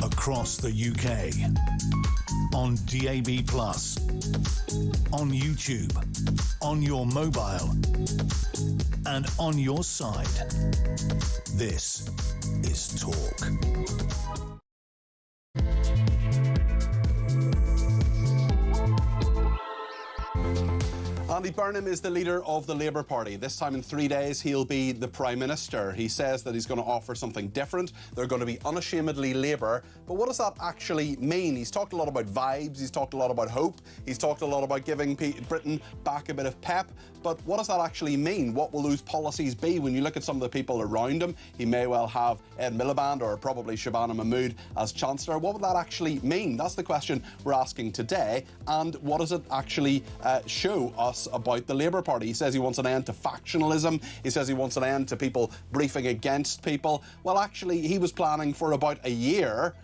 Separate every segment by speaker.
Speaker 1: Across the UK, on DAB+, on YouTube, on your mobile, and on your side. This is Talk.
Speaker 2: Andy Burnham is the leader of the Labour Party. This time in 3 days, he'll be the Prime Minister. He says that he's going to offer something different. They're going to be unashamedly Labour. But what does that actually mean? He's talked a lot about vibes. He's talked a lot about hope. He's talked a lot about giving Britain back a bit of pep. But what does that actually mean? What will those policies be? When you look at some of the people around him, he may well have Ed Miliband or probably Shabana Mahmood as Chancellor. What would that actually mean? That's the question we're asking today. And what does it actually show us about the Labour Party? He says he wants an end to factionalism. He says he wants an end to people briefing against people. Well, actually, he was planning for about a year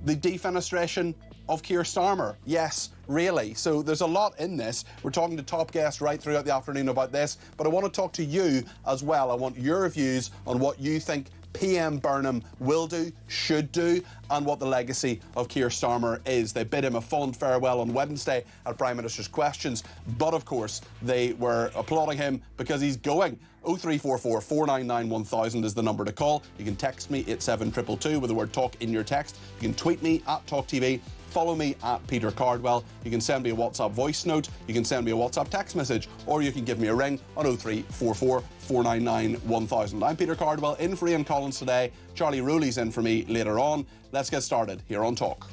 Speaker 2: the defenestration of Keir Starmer. Yes, really. So there's a lot in this. We're talking to top guests right throughout the afternoon about this, but I want to talk to you as well. I want your views on what you think PM Burnham will do, should do, and what the legacy of Keir Starmer is. They bid him a fond farewell on Wednesday at Prime Minister's Questions, but of course they were applauding him because he's going. 0344 499 1000 is the number to call. You can text me at 72222 with the word talk in your text. You can tweet me at talkTV. Follow me at Peter Cardwell. You can send me a WhatsApp voice note. You can send me a WhatsApp text message, or you can give me a ring on 0344 499 1000. I'm Peter Cardwell, in for Ian Collins today. Charlie Rowley's in for me later on. Let's get started here on Talk.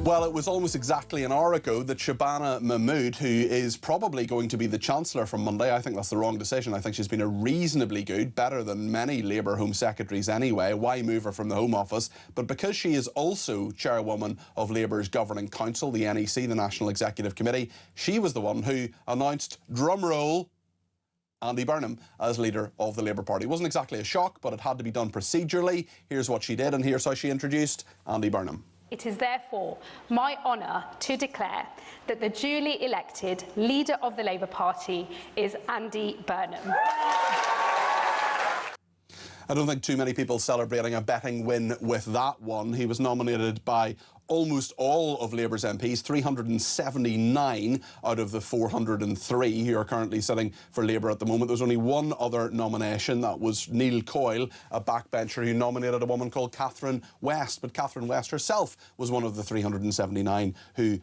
Speaker 2: Well, it was almost exactly an hour ago that Shabana Mahmood, who is probably going to be the Chancellor from Monday, I think that's the wrong decision. I think she's been a reasonably good, better than many Labour Home Secretaries anyway. Why move her from the Home Office? But because she is also chairwoman of Labour's Governing Council, the NEC, the National Executive Committee, she was the one who announced, drumroll, Andy Burnham as leader of the Labour Party. It wasn't exactly a shock, but it had to be done procedurally. Here's what she did, and here's how she introduced Andy Burnham.
Speaker 3: It is therefore my honour to declare that the duly elected leader of the Labour Party is Andy Burnham.
Speaker 2: I don't think too many people celebrating a betting win with that one. He was nominated by almost all of Labour's MPs, 379 out of the 403 who are currently sitting for Labour at the moment. There's only one other nomination. That was Neil Coyle, a backbencher who nominated a woman called Catherine West. But Catherine West herself was one of the 379 who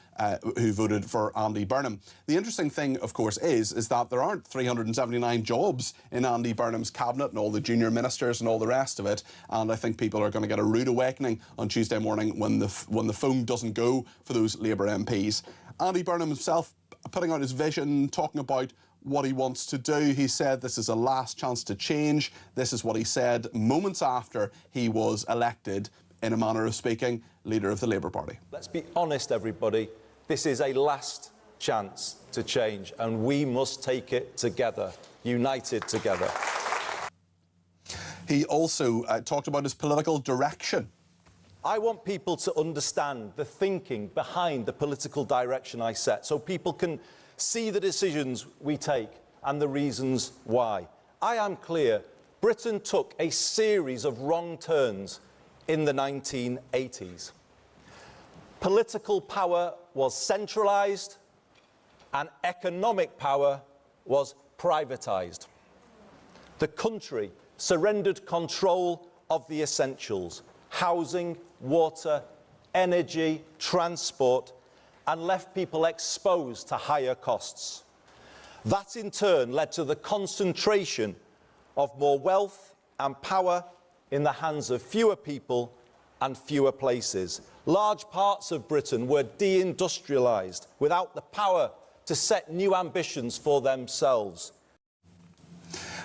Speaker 2: voted for Andy Burnham. The interesting thing, of course, is that there aren't 379 jobs in Andy Burnham's cabinet and all the junior ministers and all the rest of it. And I think people are going to get a rude awakening on Tuesday morning when the phone doesn't go for those Labour MPs. Andy Burnham himself putting out his vision, talking about what he wants to do. He said this is a last chance to change. This is what he said moments after he was elected, in a manner of speaking, leader of the Labour Party.
Speaker 4: Let's be honest, everybody. This is a last chance to change, and we must take it together, united together.
Speaker 2: He also talked about his political direction.
Speaker 4: I want people to understand the thinking behind the political direction I set, so people can see the decisions we take and the reasons why. I am clear, Britain took a series of wrong turns in the 1980s. Political power was centralised and economic power was privatised. The country surrendered control of the essentials: housing, water, energy, transport, and left people exposed to higher costs. That in turn led to the concentration of more wealth and power in the hands of fewer people and fewer places. Large parts of Britain were deindustrialised without the power to set new ambitions for themselves.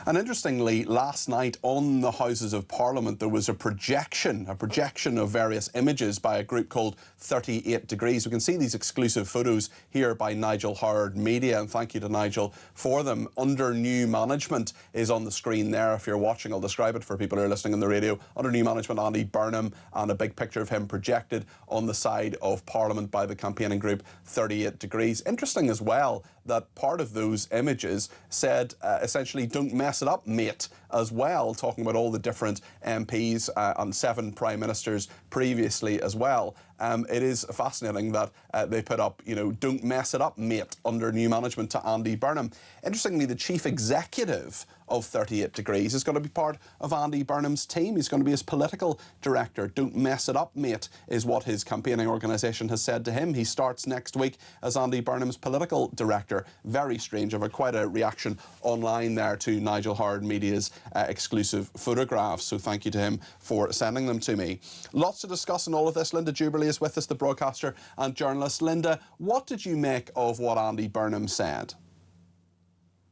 Speaker 2: And interestingly, last night on the Houses of Parliament, there was a projection of various images by a group called 38 Degrees. We can see these exclusive photos here by Nigel Howard Media, and thank you to Nigel for them. Under new management is on the screen there. If you're watching, I'll describe it for people who are listening on the radio. Under new management, Andy Burnham, and a big picture of him projected on the side of Parliament by the campaigning group 38 Degrees. Interesting as well that part of those images said essentially, don't mess it up, mate, as well, talking about all the different MPs and 7 Prime Ministers previously as well. It is fascinating that they put up, you know, don't mess it up, mate, under new management to Andy Burnham. Interestingly, the chief executive of 38 Degrees is going to be part of Andy Burnham's team. He's going to be his political director. Don't mess it up, mate, is what his campaigning organisation has said to him. He starts next week as Andy Burnham's political director. Very strange. I've had quite a reaction online there to Nigel Howard Media's exclusive photographs, so thank you to him for sending them to me. Lots to discuss in all of this. Linda Jubilee is with us, the broadcaster and journalist. Linda, what did you make of what Andy Burnham said?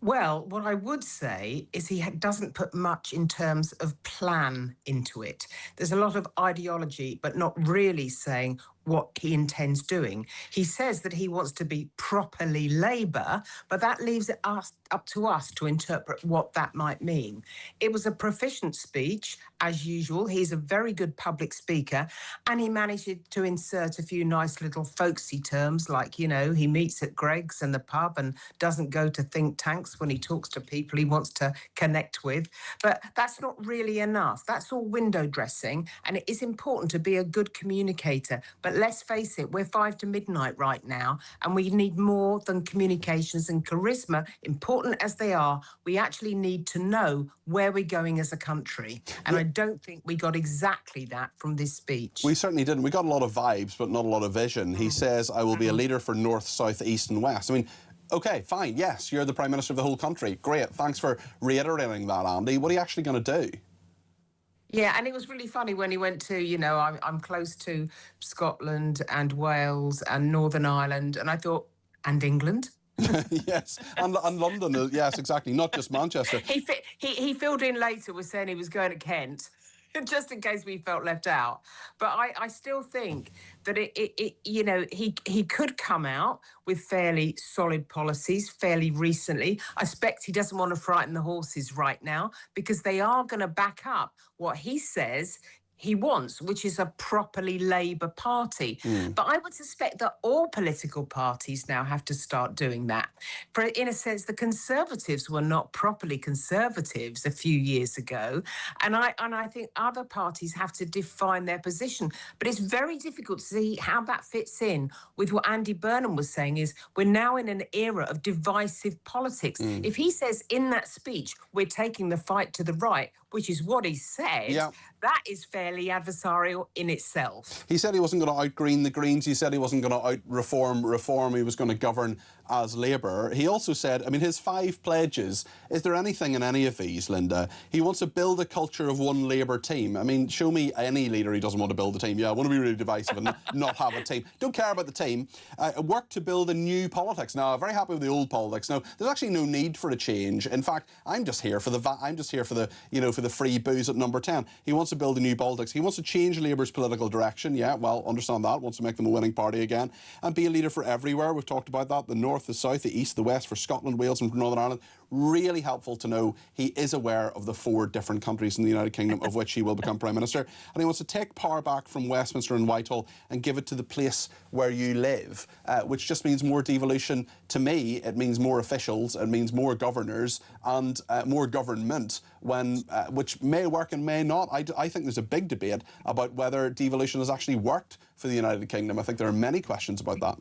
Speaker 5: Well, what I would say is he doesn't put much in terms of plan into it. There's a lot of ideology, but not really saying what he intends doing. He says that he wants to be properly Labour, but that leaves it up to us to interpret what that might mean. It was a proficient speech, as usual. He's a very good public speaker, and he managed to insert a few nice little folksy terms like, you know, he meets at Greg's and the pub and doesn't go to think tanks when he talks to people he wants to connect with. But that's not really enough. That's all window dressing, and it is important to be a good communicator. But let's face it, we're 5 to midnight right now, and we need more than communications and charisma. Important as they are, we actually need to know where we're going as a country. And I don't think we got exactly that from this speech.
Speaker 2: We certainly didn't. We got a lot of vibes, but not a lot of vision. He says, I will be a leader for North, South, East and West. I mean, OK, fine, yes, you're the Prime Minister of the whole country. Great, thanks for reiterating that, Andy. What are you actually going to do?
Speaker 5: Yeah, and it was really funny when he went to, you know, I'm close to Scotland and Wales and Northern Ireland, and I thought, and England?
Speaker 2: Yes, and London, yes, exactly, not just Manchester.
Speaker 5: He filled in later with saying he was going to Kent, just in case we felt left out. But I still think that you know, he could come out with fairly solid policies fairly recently. I expect he doesn't want to frighten the horses right now, because they are going to back up what he says he wants, which is a properly Labour Party. But I would suspect that all political parties now have to start doing that. For, in a sense, the Conservatives were not properly Conservatives a few years ago, and I think other parties have to define their position. But it's very difficult to see how that fits in with what Andy Burnham was saying, is we're now in an era of divisive politics. If he says in that speech, we're taking the fight to the right, which is what he said, that is fairly adversarial in itself.
Speaker 2: He said he wasn't going to out-green the Greens. He said he wasn't going to out-reform reform. He was going to govern as Labour. He also said, I mean, his 5 pledges, is there anything in any of these, Linda? He wants to build a culture of one Labour team. I mean, show me any leader who doesn't want to build a team. Yeah, I want to be really divisive and not have a team. Don't care about the team. Work to build a new politics. Now, I'm very happy with the old politics. Now, there's actually no need for a change. In fact, I'm just here for the you know, for the free booze at number 10. He wants to build a new politics. He wants to change Labour's political direction. Yeah, well, understand that. Wants to make them a winning party again and be a leader for everywhere. We've talked about that. The North, the South, the East, the West, for Scotland, Wales and Northern Ireland. Really helpful to know he is aware of the 4 different countries in the United Kingdom of which he will become Prime Minister. And he wants to take power back from Westminster and Whitehall and give it to the place where you live, which just means more devolution to me. It means more officials, it means more governors and more government, which may work and may not. I think there's a big debate about whether devolution has actually worked for the United Kingdom. I think there are many questions about that.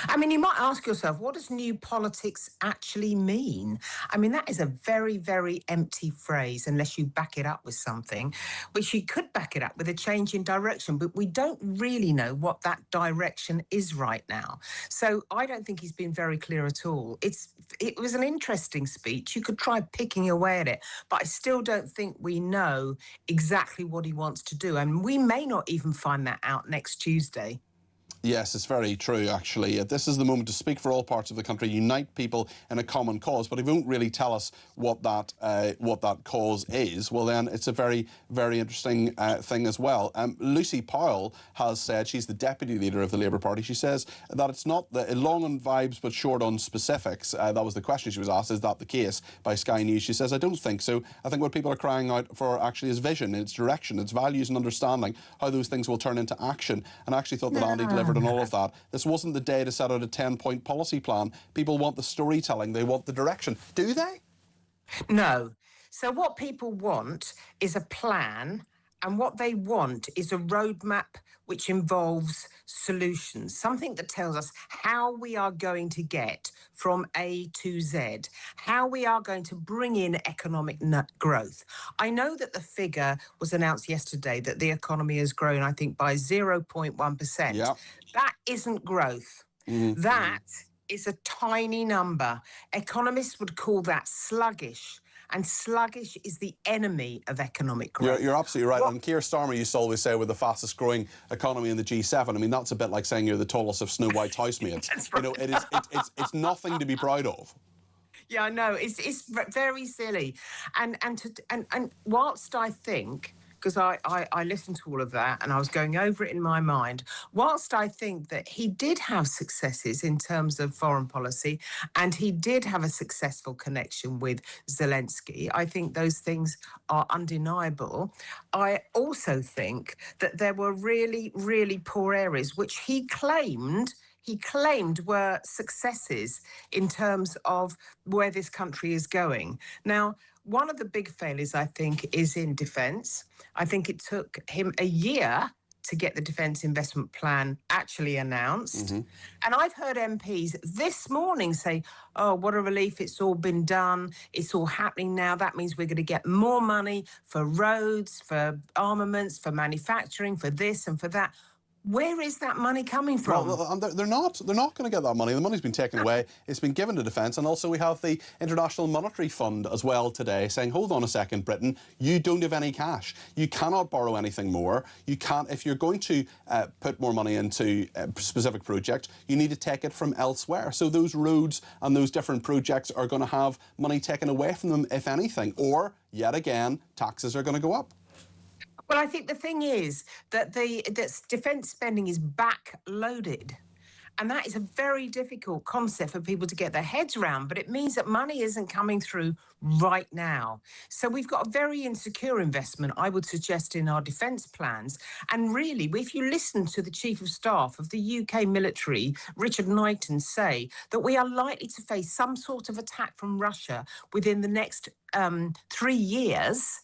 Speaker 5: I mean, you might ask yourself, what does new politics actually mean? I mean, that is a very, very empty phrase unless you back it up with something, which you could back it up with a change in direction, but we don't really know what that direction is right now. So I don't think he's been very clear at all. It was an interesting speech. You could try picking away at it, but I still don't think we know exactly what he wants to do. And we may not even find that out next Tuesday.
Speaker 2: Yes, it's very true, actually. This is the moment to speak for all parts of the country, unite people in a common cause, but he won't really tell us what that cause is. Well, then it's a very, very interesting thing as well. Lucy Powell has said, she's the deputy leader of the Labour Party, she says that it's not long on vibes but short on specifics. That was the question she was asked, is that the case, by Sky News. She says, I don't think so. I think what people are crying out for actually is vision, its direction, its values and understanding, how those things will turn into action. And I actually thought that Andy delivered on all of that. This wasn't the day to set out a 10-point policy plan. People want the storytelling, they want the direction. Do they?
Speaker 5: No. So what people want is a plan, and what they want is a roadmap which involves solutions, something that tells us how we are going to get from A to Z, how we are going to bring in economic growth. I know that the figure was announced yesterday that the economy has grown, I think, by 0.1%.
Speaker 2: Yeah.
Speaker 5: That isn't growth. That is a tiny number. Economists would call that sluggish. And sluggish is the enemy of economic growth.
Speaker 2: You're absolutely right. And Keir Starmer used to always say we're the fastest growing economy in the G7. I mean, that's a bit like saying you're the tallest of Snow White's housemates.
Speaker 5: Right.
Speaker 2: You know, it's nothing to be proud of.
Speaker 5: Yeah, I know. It's very silly. And whilst I think, because I listened to all of that and I was going over it in my mind, whilst I think that he did have successes in terms of foreign policy and he did have a successful connection with Zelensky, I think those things are undeniable. I also think that there were really, really poor areas which he claimed were successes in terms of where this country is going. Now, one of the big failures, I think, is in defence. I think it took him a year to get the Defence Investment Plan actually announced. And I've heard MPs this morning say, oh, what a relief, it's all been done, it's all happening now. That means we're going to get more money for roads, for armaments, for manufacturing, for this and for that. Where is that money coming from?
Speaker 2: Well, they're not going to get that money. The money's been taken away. It's been given to defence. And also we have the International Monetary Fund as well today saying, hold on a second, Britain, you don't have any cash. You cannot borrow anything more. You can't, if you're going to put more money into a specific project, you need to take it from elsewhere. So those roads and those different projects are going to have money taken away from them, if anything. Or, yet again, taxes are going to go up.
Speaker 5: Well, I think the thing is that that defence spending is back-loaded. And that is a very difficult concept for people to get their heads around, but it means that money isn't coming through right now. So we've got a very insecure investment, I would suggest, in our defence plans. And really, if you listen to the Chief of Staff of the UK military, Richard Knighton, say that we are likely to face some sort of attack from Russia within the next 3 years,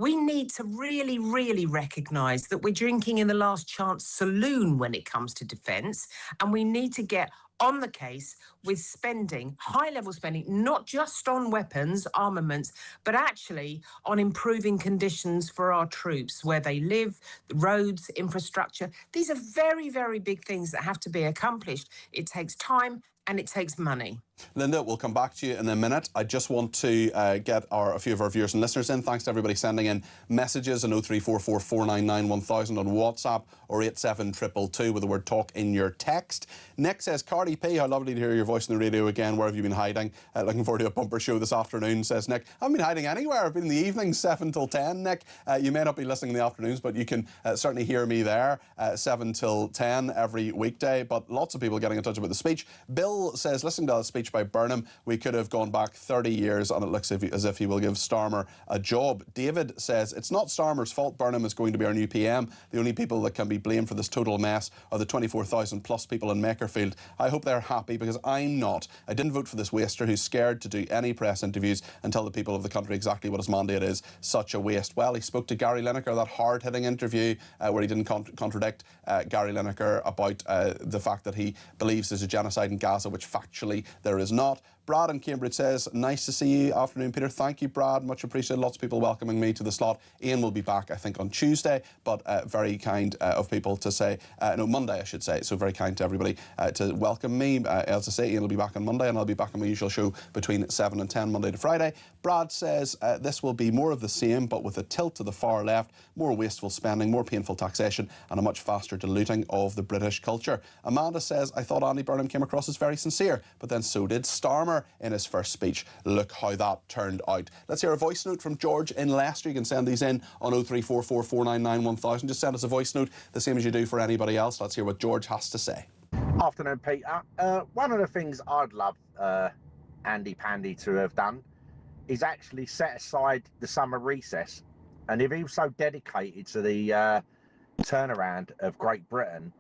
Speaker 5: we need to really, really recognise that we're drinking in the last chance saloon when it comes to defence, and we need to get on the case with spending, high-level spending, not just on weapons, armaments, but actually on improving conditions for our troops, where they live, roads, infrastructure. These are very, very big things that have to be accomplished. It takes time and it takes money.
Speaker 2: Linda, we'll come back to you in a minute. I just want to get a few of our viewers and listeners in. Thanks to everybody sending in messages on 0344 499 1000 on WhatsApp or 87222 with the word talk in your text. Nick says, Cardi P, how lovely to hear your voice on the radio again. Where have you been hiding? Looking forward to a bumper show this afternoon, says Nick. I haven't been hiding anywhere. I've been in the evenings, 7 till 10, Nick. You may not be listening in the afternoons, but you can certainly hear me there, 7 till 10 every weekday. But lots of people getting in touch about the speech. Bill says, listening to that speech by Burnham, we could have gone back 30 years and it looks as if he will give Starmer a job. David says, it's not Starmer's fault Burnham is going to be our new PM. The only people that can be blamed for this total mess are the 24,000 plus people in Makerfield. I hope hope they're happy, because I'm not. I didn't vote for this waster who's scared to do any press interviews and tell the people of the country exactly what his mandate is. Such a waste. Well, he spoke to Gary Lineker, that hard-hitting interview where he didn't contradict Gary Lineker about the fact that he believes there's a genocide in Gaza, which factually there is not. Brad in Cambridge says, nice to see you. Afternoon, Peter. Thank you, Brad. Much appreciated. Lots of people welcoming me to the slot. Ian will be back, I think, on Tuesday, but very kind of people to say, no, Monday, I should say. So very kind to everybody to welcome me. As I say, Ian will be back on Monday, and I'll be back on my usual show between 7 and 10, Monday to Friday. Brad says, this will be more of the same, but with a tilt to the far left, more wasteful spending, more painful taxation, and a much faster diluting of the British culture. Amanda says, I thought Andy Burnham came across as very sincere, but then so did Starmer in his first speech. Look how that turned out. Let's hear a voice note from George in Leicester. You can send these in on 0344 499 1000. Just send us a voice note, the same as you do for anybody else. Let's hear what George has to say.
Speaker 6: Afternoon, Peter. One of the things I'd love Andy Pandy to have done is actually set aside the summer recess. And if he was so dedicated to the turnaround of Great Britain,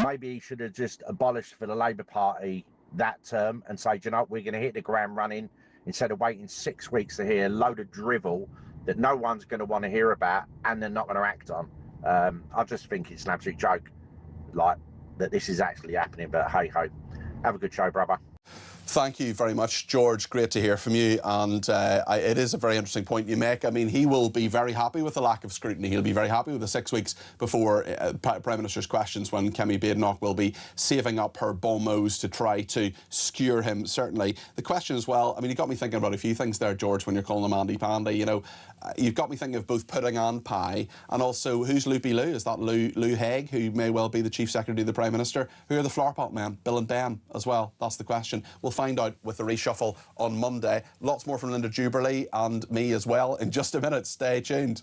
Speaker 6: maybe he should have just abolished for the Labour Party that term and say, you know, we're going to hit the ground running instead of waiting 6 weeks to hear a load of drivel that no one's going to want to hear about and they're not going to act on. I just think it's an absolute joke, like, that this is actually happening, but hey ho. Have a good show, brother.
Speaker 2: Thank you very much, George. Great to hear from you. And it is a very interesting point you make. I mean, he will be very happy with the lack of scrutiny. He'll be very happy with the 6 weeks before Prime Minister's questions, when Kemi Badenoch will be saving up her bombos to try to skewer him, certainly. The question as well, I mean, you got me thinking about a few things there, George, when you're calling him Andy Pandy. You know, you've got me thinking of both pudding and pie. And also, who's Loopy Lou? Is that Lou Haig, who may well be the Chief Secretary of the Prime Minister? Who are the flowerpot men? Bill and Ben as well. That's the question. We'll find out with the reshuffle on Monday. Lots more from Linda Jubilee and me as well in just a minute. Stay tuned.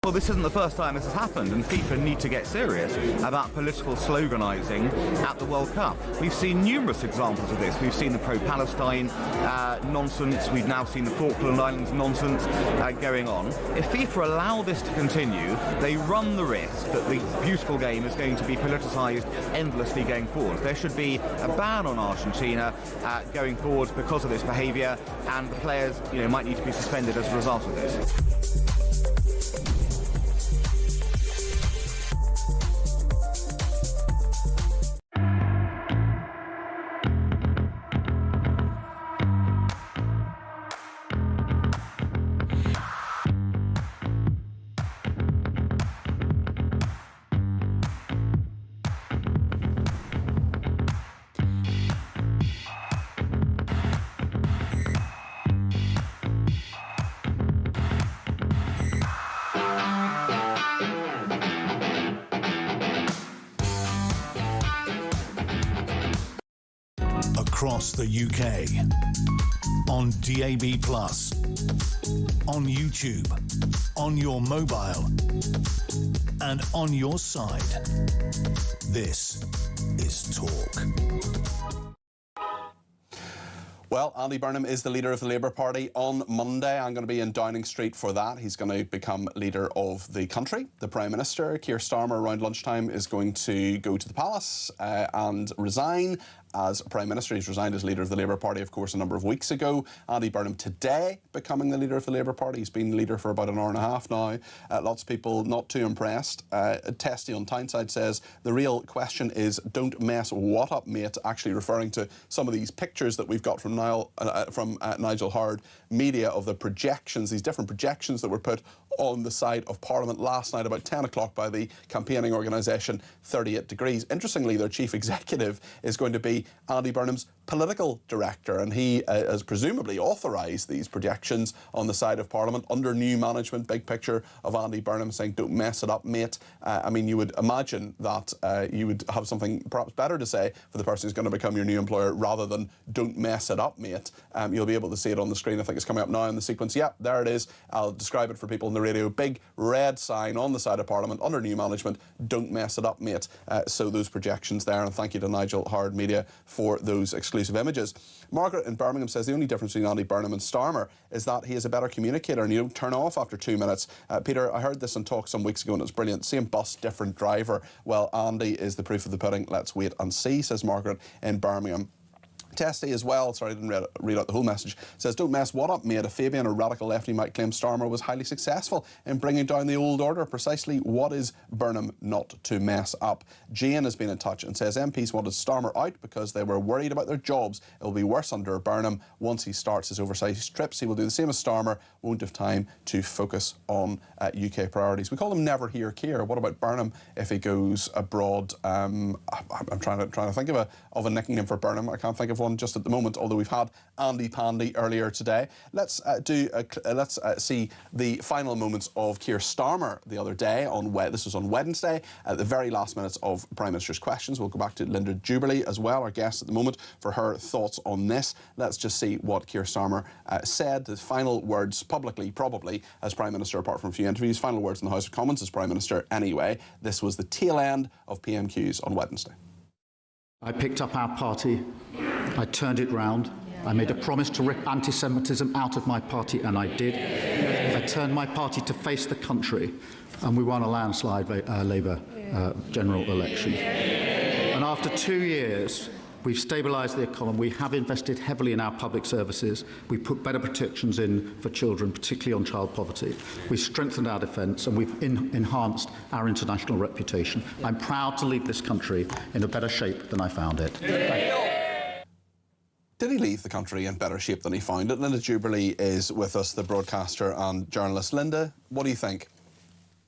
Speaker 7: Well, this isn't the first time this has happened, and FIFA need to get serious about political sloganising at the World Cup. We've seen numerous examples of this. We've seen the pro-Palestine nonsense. We've now seen the Falkland Islands nonsense going on. If FIFA allow this to continue, they run the risk that the beautiful game is going to be politicised endlessly going forward. There should be a ban on Argentina going forward because of this behaviour, and the players, might need to be suspended as a result of this.
Speaker 1: across the UK. On DAB+, on YouTube, on your mobile, and on your side. This is Talk.
Speaker 2: Well, Andy Burnham is the leader of the Labour Party. On Monday, I'm going to be in Downing Street for that. He's going to become leader of the country. The Prime Minister, Keir Starmer, around lunchtime is going to go to the Palace and resign as Prime Minister. He's resigned as leader of the Labour Party, of course, a number of weeks ago. Andy Burnham today becoming the leader of the Labour Party. He's been leader for about an hour and a half now. Lots of people not too impressed. Testy on Tyneside says, the real question is, don't mess what up, mate, actually referring to some of these pictures that we've got from Nigel Howard Media of the projections, these different projections that were put on the side of Parliament last night about 10 o'clock by the campaigning organisation 38 Degrees. Interestingly, their chief executive is going to be Andy Burnham's political director, and he has presumably authorised these projections on the side of Parliament under new management. Big picture of Andy Burnham saying, don't mess it up, mate. I mean, you would imagine that you would have something perhaps better to say for the person who's going to become your new employer rather than don't mess it up, mate. You'll be able to see it on the screen. I think it's coming up now in the sequence. Yeah, there it is. I'll describe it for people on the radio. Big red sign on the side of Parliament under new management, don't mess it up, mate. So those projections there, and thank you to Nigel Howard Media for those exclusive images. Margaret in Birmingham says the only difference between Andy Burnham and Starmer is that he is a better communicator and you don't turn off after 2 minutes. Peter, I heard this on Talk some weeks ago and it's brilliant. Same bus, different driver. Well, Andy is the proof of the pudding. Let's wait and see, says Margaret in Birmingham. Testy as well, sorry I didn't read out the whole message, says, don't mess what up, mate. A Fabian, a radical lefty, might claim Starmer was highly successful in bringing down the old order. Precisely what is Burnham not to mess up? Jane has been in touch and says MPs wanted Starmer out because they were worried about their jobs. It will be worse under Burnham. Once he starts his oversized trips, he will do the same as Starmer, won't have time to focus on UK priorities. We call him Never Hear Keir. What about Burnham if he goes abroad? I'm trying to think of a nickname for Burnham. I can't think of one just at the moment, although we've had Andy Pandy earlier today. Let's see the final moments of Keir Starmer the other day. This was on Wednesday, at the very last minutes of Prime Minister's questions. We'll go back to Linda Jubilee as well, our guest at the moment, for her thoughts on this. Let's just see what Keir Starmer said, his final words publicly, probably, as Prime Minister, apart from a few interviews, final words in the House of Commons as Prime Minister anyway. This was the tail end of PMQs on Wednesday.
Speaker 8: I picked up our party, I turned it round, I made a promise to rip anti-Semitism out of my party, and I did. I turned my party to face the country, and we won a landslide Labour general election. And after 2 years, we've stabilised the economy, we have invested heavily in our public services, we put better protections in for children, particularly on child poverty, we've strengthened our defence, and we've enhanced our international reputation. I'm proud to leave this country in a better shape than I found it.
Speaker 2: Did he leave the country in better shape than he found it? Linda Jubilee is with us, the broadcaster and journalist. Linda, what do you think?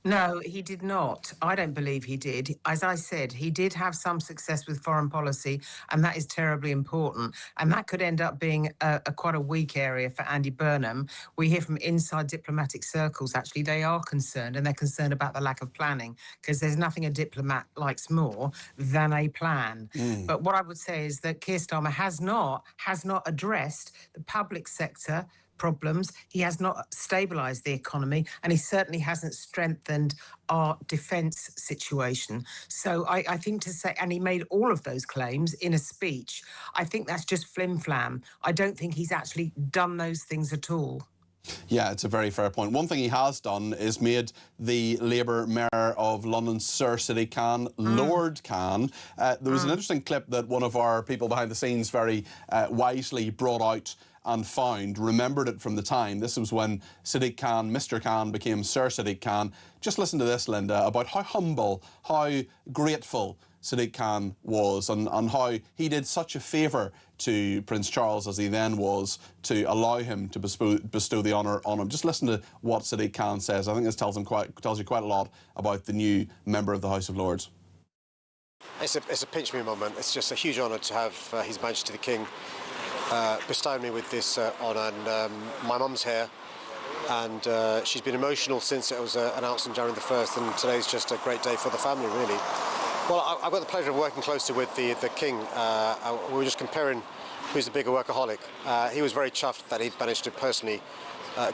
Speaker 5: No, he did not. I don't believe he did. As I said, he did have some success with foreign policy, and that is terribly important. And that could end up being quite a weak area for Andy Burnham. We hear from inside diplomatic circles, actually, they are concerned, and they're concerned about the lack of planning, because there's nothing a diplomat likes more than a plan. But what I would say is that Keir Starmer has not addressed the public sector problems. He has not stabilised the economy, and he certainly hasn't strengthened our defence situation. So I think to say, and he made all of those claims in a speech, I think that's just flim-flam. I don't think he's actually done those things at all.
Speaker 2: Yeah, it's a very fair point. One thing he has done is made the Labour Mayor of London, Sir Sadiq Khan, Lord Khan. There was an interesting clip that one of our people behind the scenes very wisely brought out and found, remembered it from the time. This was when Sadiq Khan, Mr. Khan, became Sir Sadiq Khan. Just listen to this, Linda, about how humble, how grateful Sadiq Khan was, and how he did such a favour to Prince Charles, as he then was, to allow him to bestow the honour on him. Just listen to what Sadiq Khan says. I think this tells you quite a lot about the new member of the House of Lords.
Speaker 9: It's a pinch me moment. It's just a huge honour to have His Majesty the King bestow me with this honour, and my mum's here, and she's been emotional since it was announced on January the 1st, and today's just a great day for the family, really. Well, I've got the pleasure of working closely with the King. We were just comparing who's a bigger workaholic. He was very chuffed that he'd managed to personally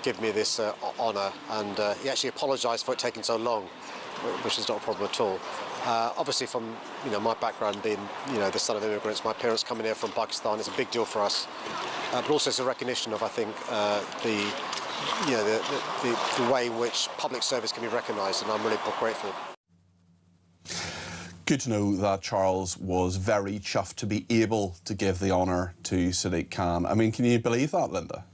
Speaker 9: give me this honour, and he actually apologised for it taking so long, which is not a problem at all. Obviously, from my background being the son of immigrants, my parents coming here from Pakistan, it's a big deal for us. But also it's a recognition of, I think, the way in which public service can be recognised, and I'm really grateful.
Speaker 2: Good to know that Charles was very chuffed to be able to give the honour to Sadiq Khan. I mean, can you believe that, Linda?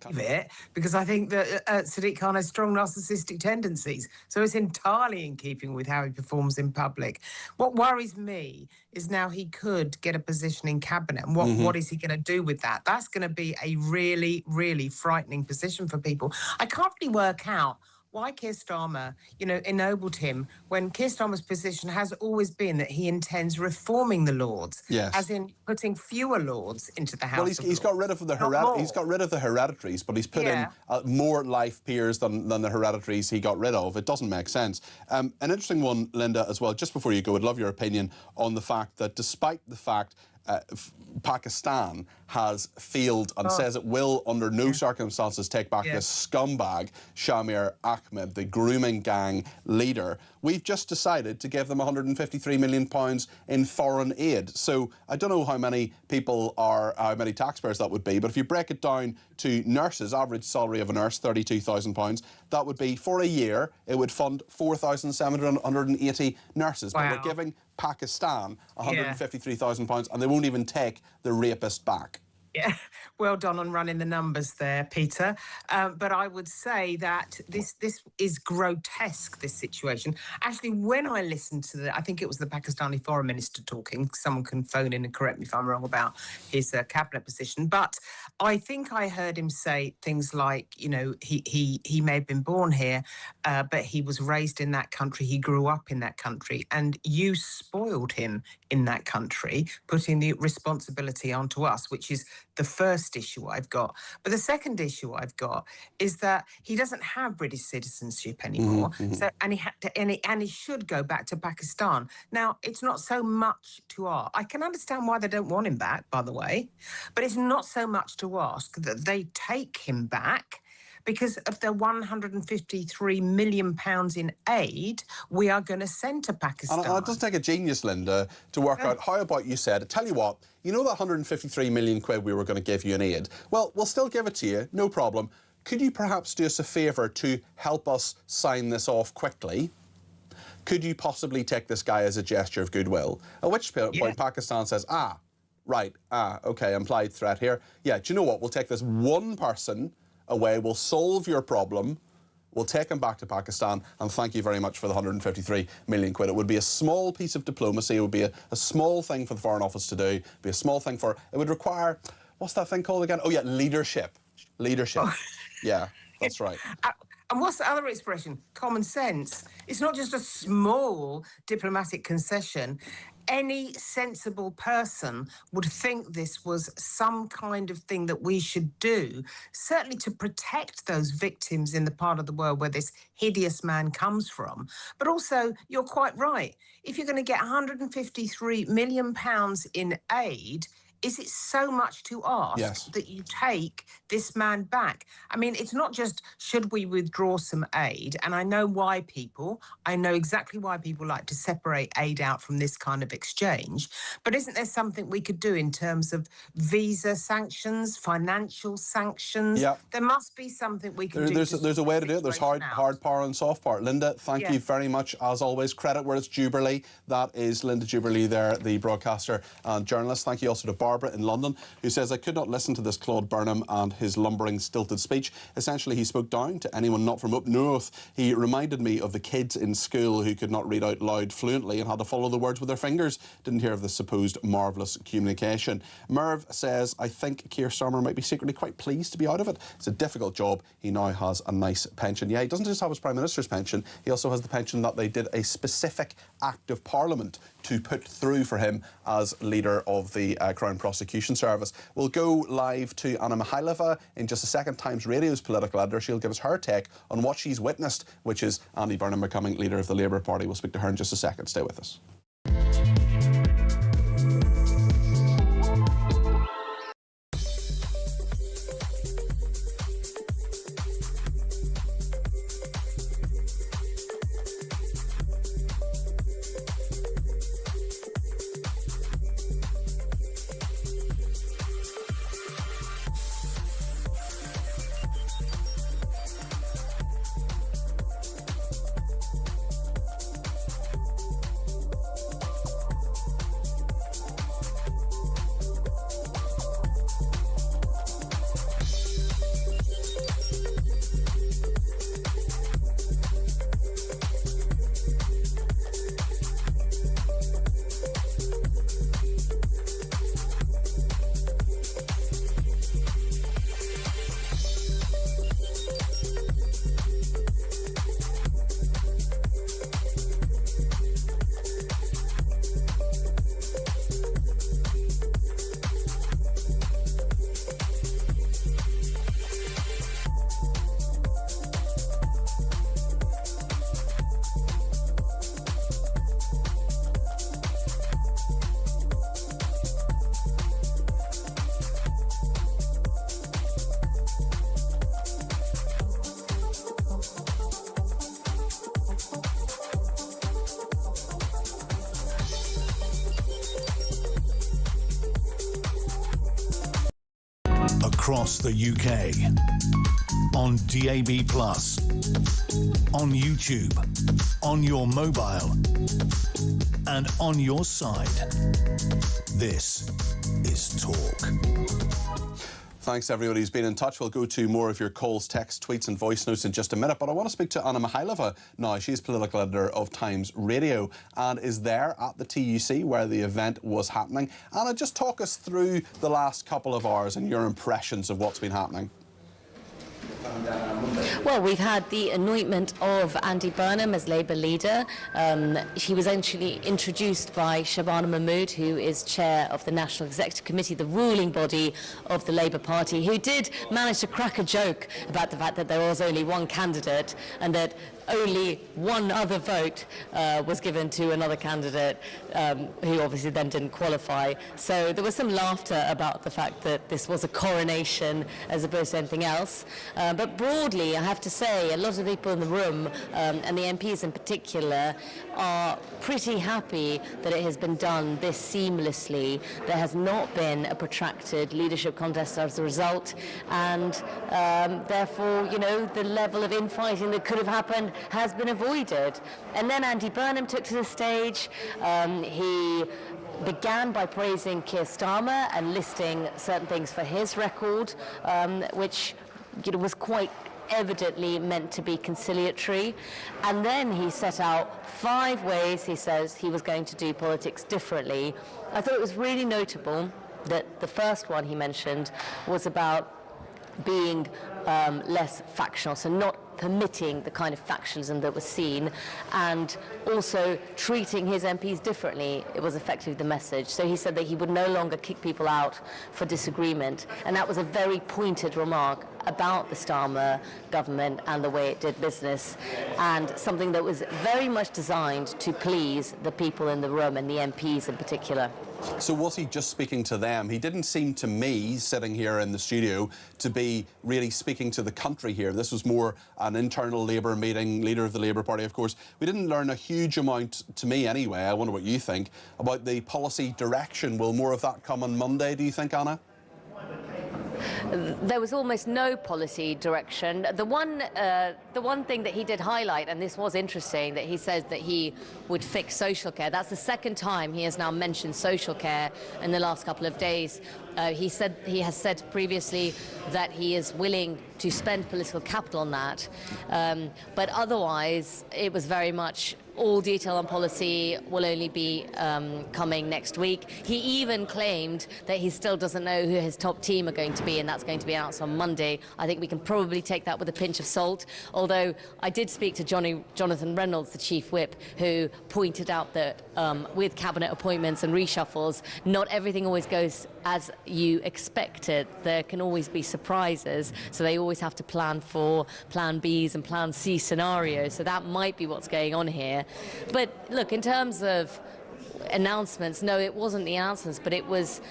Speaker 5: It, because I think that Sadiq Khan has strong narcissistic tendencies, so it's entirely in keeping with how he performs in public. What worries me is now he could get a position in cabinet, and what is he going to do with that? That's going to be a really, really frightening position for people. I can't really work out why Keir Starmer, ennobled him, when Keir Starmer's position has always been that he intends reforming the Lords, as in putting fewer Lords into the House.
Speaker 2: Well, he's got rid of the hereditaries, but he's put in more life peers than the hereditaries he got rid of. It doesn't make sense. An interesting one, Linda, as well. Just before you go, I'd love your opinion on the fact that, despite the fact Pakistan has failed and says it will under no circumstances take back this scumbag Shamir Ahmed, the grooming gang leader, we've just decided to give them £153 million in foreign aid. So I don't know how many taxpayers that would be, but if you break it down to nurses, average salary of a nurse, £32,000, that would be, for a year, it would fund 4,780 nurses.
Speaker 5: Wow.
Speaker 2: But we're giving Pakistan £153,000 and they won't even take the rapist back.
Speaker 5: Yeah, well done on running the numbers there, Peter. But I would say that this is grotesque, this situation. Actually, when I listened to I think it was the Pakistani foreign minister talking, someone can phone in and correct me if I'm wrong about his cabinet position, but I think I heard him say things like, he may have been born here, but he was raised in that country, he grew up in that country, and you spoiled him in that country, putting the responsibility onto us, which is the first issue I've got. But the second issue I've got is that he doesn't have British citizenship anymore. So, and he should go back to Pakistan. Now, it's not so much to ask. I can understand why they don't want him back, by the way, but it's not so much to ask that they take him back, because of the £153 million in aid we are going to send to Pakistan.
Speaker 2: And it doesn't take a genius, Linda, to work out, how about you said, tell you what, that £153 million we were going to give you in aid? Well, we'll still give it to you, no problem. Could you perhaps do us a favour to help us sign this off quickly? Could you possibly take this guy as a gesture of goodwill? At which point Pakistan says, okay, implied threat here. Yeah, do you know what? We'll take this one person away, we'll solve your problem, we'll take him back to Pakistan, and thank you very much for the £153 million. It would be a small piece of diplomacy, it would be a small thing for the Foreign Office to do, it would be a small thing it would require, what's that thing called again? Oh yeah, leadership. Yeah, that's right.
Speaker 5: And what's the other expression? Common sense. It's not just a small diplomatic concession. Any sensible person would think this was some kind of thing that we should do, certainly to protect those victims in the part of the world where this hideous man comes from. But also, you're quite right. If you're going to get £153 million in aid, is it so much to ask that you take this man back? I mean, it's not just, should we withdraw some aid? And I know exactly why people like to separate aid out from this kind of exchange. But isn't there something we could do in terms of visa sanctions, financial sanctions?
Speaker 2: Yeah.
Speaker 5: There must be something we can do.
Speaker 2: There's a way to do it. There's hard power and soft power. Linda, thank you very much, as always. Credit where it's Jubilee. That is Linda Jubilee there, the broadcaster and journalist. Thank you also to Barbara in London, who says, I could not listen to this Claude Burnham and his lumbering, stilted speech. Essentially, he spoke down to anyone not from up north. He reminded me of the kids in school who could not read out loud fluently and had to follow the words with their fingers. Didn't hear of the supposed marvellous communication. Merv says, I think Keir Starmer might be secretly quite pleased to be out of it. It's a difficult job. He now has a nice pension. Yeah, he doesn't just have his Prime Minister's pension, he also has the pension that they did a specific Act of Parliament to put through for him as leader of the Crown Prosecution Service. We'll go live to Anna Mikhailova in just a second, Times Radio's political editor. She'll give us her take on what she's witnessed, which is Andy Burnham becoming leader of the Labour Party. We'll speak to her in just a second. Stay with us.
Speaker 1: across the UK. On DAB+, on YouTube, on your mobile, and on your side. This is Talk.
Speaker 2: Thanks to everybody who's been in touch. We'll go to more of your calls, texts, tweets and voice notes in just a minute. But I want to speak to Anna Mihailova now. She's political editor of Times Radio and is there at the TUC where the event was happening. Anna, just talk us through the last couple of hours and your impressions of what's been happening.
Speaker 10: Well, we've had the anointment of Andy Burnham as Labour leader. He was actually introduced by Shabana Mahmood, who is chair of the National Executive Committee, the ruling body of the Labour Party, who did manage to crack a joke about the fact that there was only one candidate and that only one other vote was given to another candidate who obviously then didn't qualify. So there was some laughter about the fact that this was a coronation as opposed to anything else. But broadly, I have to say, a lot of people in the room, and the MPs in particular, are pretty happy that it has been done this seamlessly. There has not been a protracted leadership contest as a result, and therefore, you know, the level of infighting that could have happened has been avoided. And then Andy Burnham took to the stage. He began by praising Keir Starmer and listing certain things for his record, which was quite evidently meant to be conciliatory. And then he set out 5 ways he says he was going to do politics differently. I thought it was really notable that the first one he mentioned was about being less factional, so not permitting the kind of factionalism that was seen, and also treating his MPs differently. It was effectively the message. So he said that he would no longer kick people out for disagreement, and that was a very pointed remark about the Starmer government and the way it did business, and something that was very much designed to please the people in the room and the MPs in particular.
Speaker 2: So was he just speaking to them? He didn't seem to me, sitting here in the studio, to be really speaking to the country here. This was more an internal Labour meeting, leader of the Labour Party, of course. We didn't learn a huge amount, to me anyway, I wonder what you think, about the policy direction. Will more of that come on Monday, do you think, Anna?
Speaker 10: There was almost no policy direction. The one thing that he did highlight, and this was interesting, that he says that he would fix social care. That's the second time he has now mentioned social care in the last couple of days. He has said previously that he is willing to spend political capital on that, but otherwise it was very much all detail on policy will only be coming next week. He even claimed that he still doesn't know who his top team are going to be, and that's going to be announced on Monday. I think we can probably take that with a pinch of salt, although I did speak to Jonathan Reynolds, the Chief Whip, who pointed out that with cabinet appointments and reshuffles, not everything always goes as you expected. There can always be surprises, so they always have to plan for plan Bs and plan C scenarios, so that might be what's going on here. But look, in terms of announcements, no, it wasn't the announcements, but it was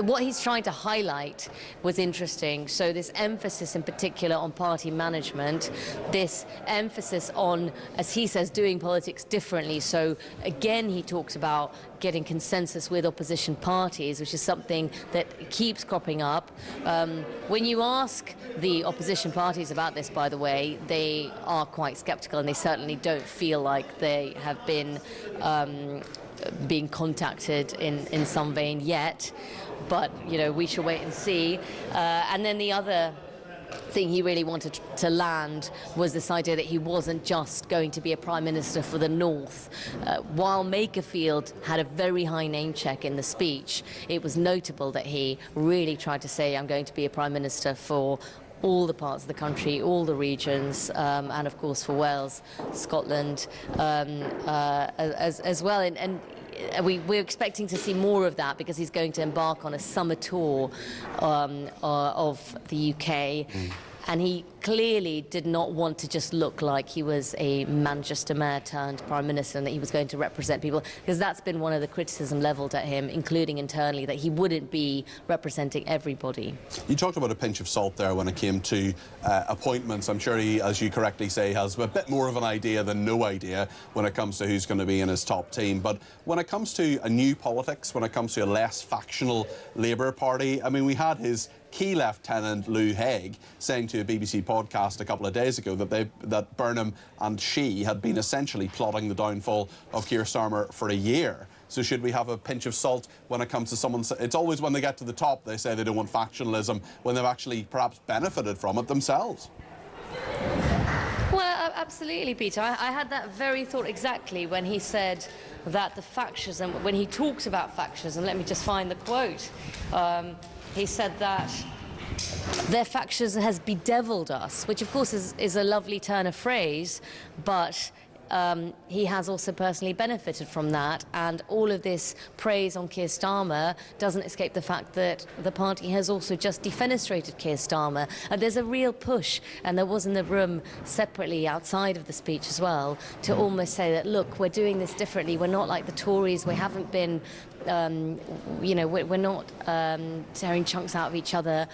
Speaker 10: what he's trying to highlight was interesting. So this emphasis in particular on party management, this emphasis on, as he says, doing politics differently. So again, he talks about getting consensus with opposition parties, which is something that keeps cropping up. When you ask the opposition parties about this, by the way, they are quite sceptical, and they certainly don't feel like they have been being contacted in some vein yet, but you know, we shall wait and see. And then the other thing he really wanted to land was this idea that he wasn't just going to be a prime minister for the North. While Makerfield had a very high name check in the speech, it was notable that he really tried to say, I'm going to be a prime minister for all the parts of the country, all the regions, and of course for Wales, Scotland as well. And we're expecting to see more of that because he's going to embark on a summer tour of the UK. And he clearly did not want to just look like he was a Manchester mayor turned Prime Minister and that he was going to represent people, because that's been one of the criticism levelled at him, including internally, that he wouldn't be representing everybody.
Speaker 2: You talked about a pinch of salt there when it came to appointments. I'm sure he, as you correctly say, has a bit more of an idea than no idea when it comes to who's going to be in his top team. But when it comes to a new politics, when it comes to a less factional Labour Party, I mean, we had his key lieutenant Lou Haig saying to a BBC podcast a couple of days ago that Burnham and she had been essentially plotting the downfall of Keir Starmer for a year. So should we have a pinch of salt when it comes to someone? It's always when they get to the top they say they don't want factionalism, when they've actually perhaps benefited from it themselves.
Speaker 10: Well, absolutely, Peter. I had that very thought exactly when he said that the fascism, when he talks about fascism, let me just find the quote. He said that their fascism has bedeviled us, which of course is a lovely turn of phrase, but he has also personally benefited from that, and all of this praise on Keir Starmer doesn't escape the fact that the party has also just defenestrated Keir Starmer. And there's a real push, and there was in the room separately outside of the speech as well, to almost say that, look, we're doing this differently, we're not like the Tories, we haven't been, you know, we're not tearing chunks out of each other.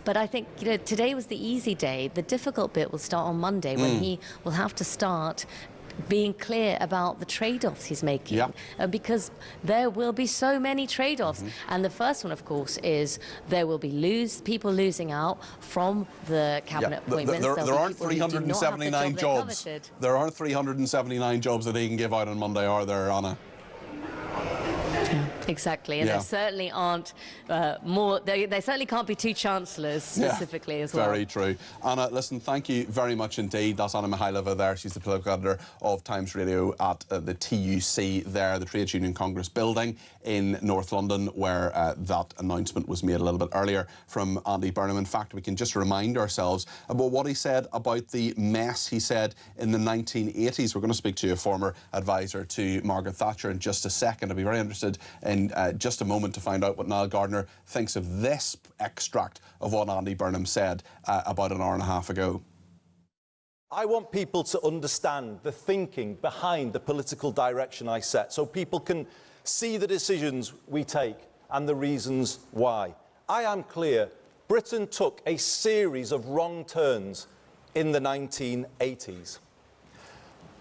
Speaker 10: But I think, you know, today was the easy day. The difficult bit will start on Monday, when he will have to start being clear about the trade-offs he's making, because there will be so many trade-offs. And the first one, of course, is there will be people losing out from the cabinet appointments.
Speaker 2: There aren't 379 jobs. There aren't 379 jobs that he can give out on Monday, are there, Anna?
Speaker 10: Exactly, and there certainly aren't more. There certainly can't be two chancellors specifically as well.
Speaker 2: Very true. Anna, listen, thank you very much indeed. That's Anna Mihailova there. She's the political editor of Times Radio at the TUC there, the Trades Union Congress building in North London, where that announcement was made a little bit earlier from Andy Burnham. In fact, we can just remind ourselves about what he said about the mess he said in the 1980s. We're going to speak to a former advisor to Margaret Thatcher in just a second. I'll be very interested in just a moment to find out what Niall Gardner thinks of this extract of what Andy Burnham said about an hour and a half ago.
Speaker 4: I want people to understand the thinking behind the political direction I set, so people can see the decisions we take and the reasons why. I am clear, Britain took a series of wrong turns in the 1980s.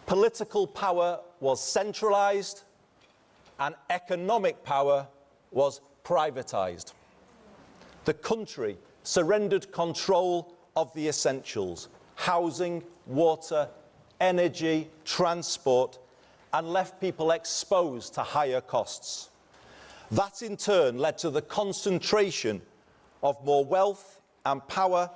Speaker 4: Political power was centralised, and economic power was privatised. The country surrendered control of the essentials: housing, water, energy, transport, and left people exposed to higher costs. That in turn led to the concentration of more wealth and power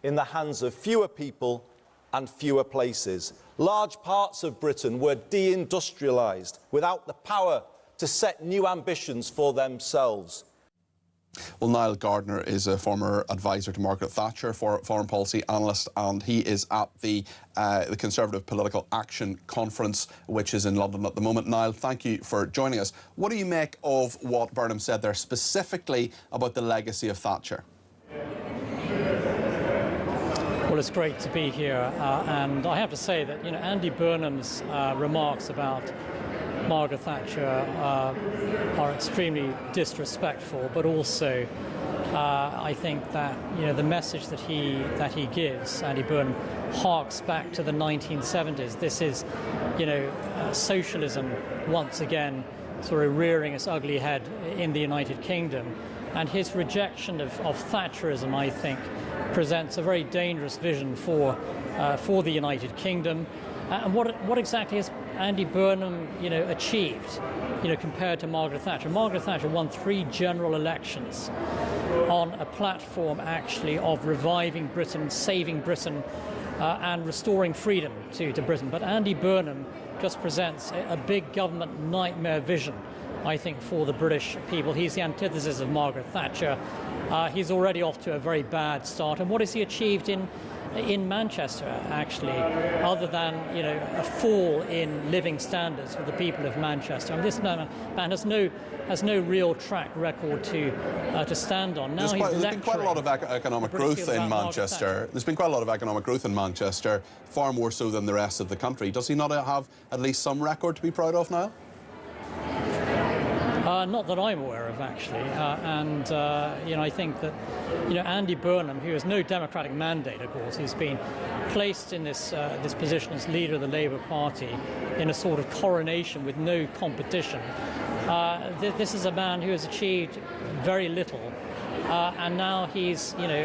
Speaker 4: in the hands of fewer people and fewer places. Large parts of Britain were deindustrialised without the power to set new ambitions for themselves.
Speaker 2: Well, Niall Gardner is a former advisor to Margaret Thatcher, foreign policy analyst, and he is at the Conservative Political Action Conference, which is in London at the moment. Niall, thank you for joining us. What do you make of what Burnham said there, specifically about the legacy of Thatcher?
Speaker 11: Well, it's great to be here, and I have to say that, you know, Andy Burnham's remarks about Margaret Thatcher are extremely disrespectful, but also I think that, you know, the message that he gives, Andy Burnham, harks back to the 1970s. This is, you know, socialism once again sort of rearing its ugly head in the United Kingdom, and his rejection of Thatcherism, I think, presents a very dangerous vision for the United Kingdom. And what exactly has Andy Burnham, you know, achieved, you know, compared to Margaret Thatcher? Margaret Thatcher won 3 general elections on a platform actually of reviving Britain, saving Britain, and restoring freedom to Britain. But Andy Burnham just presents a big government nightmare vision, I think, for the British people. He's the antithesis of Margaret Thatcher. He's already off to a very bad start. And what has he achieved in in Manchester, actually, other than, you know, a fall in living standards for the people of Manchester. I mean, this man has no real track record to stand on. Now
Speaker 2: there's been quite a lot of economic growth in Manchester. There's been quite a lot of economic growth in Manchester, far more so than the rest of the country. Does he not have at least some record to be proud of now?
Speaker 11: Not that I'm aware of, actually, you know, I think that, you know, Andy Burnham, who has no democratic mandate, of course, he's been placed in this position as leader of the Labour Party in a sort of coronation with no competition. This is a man who has achieved very little, and now he's, you know,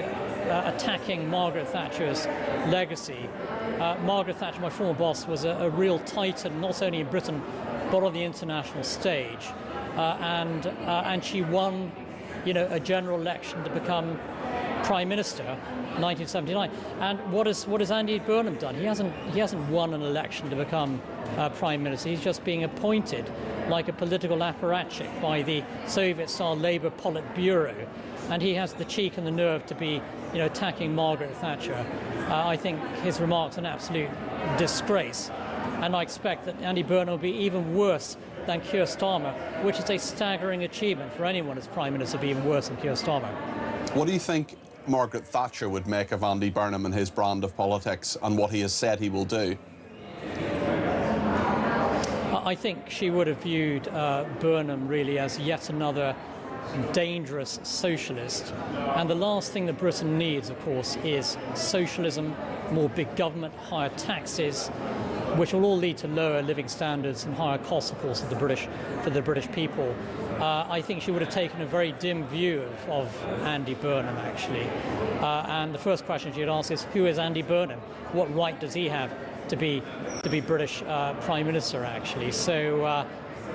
Speaker 11: attacking Margaret Thatcher's legacy. Margaret Thatcher, my former boss, was a real titan, not only in Britain but on the international stage. And she won, you know, a general election to become Prime Minister in 1979. And what has Andy Burnham done? He hasn't won an election to become Prime Minister. He's just being appointed like a political apparatchik by the Soviet-style Labour Politburo, and he has the cheek and the nerve to be, you know, attacking Margaret Thatcher. I think his remarks are an absolute disgrace, and I expect that Andy Burnham will be even worse than Keir Starmer, which is a staggering achievement for anyone as Prime Minister to be even worse than Keir Starmer.
Speaker 2: What do you think Margaret Thatcher would make of Andy Burnham and his brand of politics and what he has said he will do?
Speaker 11: I think she would have viewed Burnham really as yet another dangerous socialist. And the last thing that Britain needs, of course, is socialism, more big government, higher taxes, which will all lead to lower living standards and higher costs, of course, for the British people. I think she would have taken a very dim view of Andy Burnham, actually. And the first question she'd ask is, who is Andy Burnham? What right does he have to be British Prime Minister, actually? So,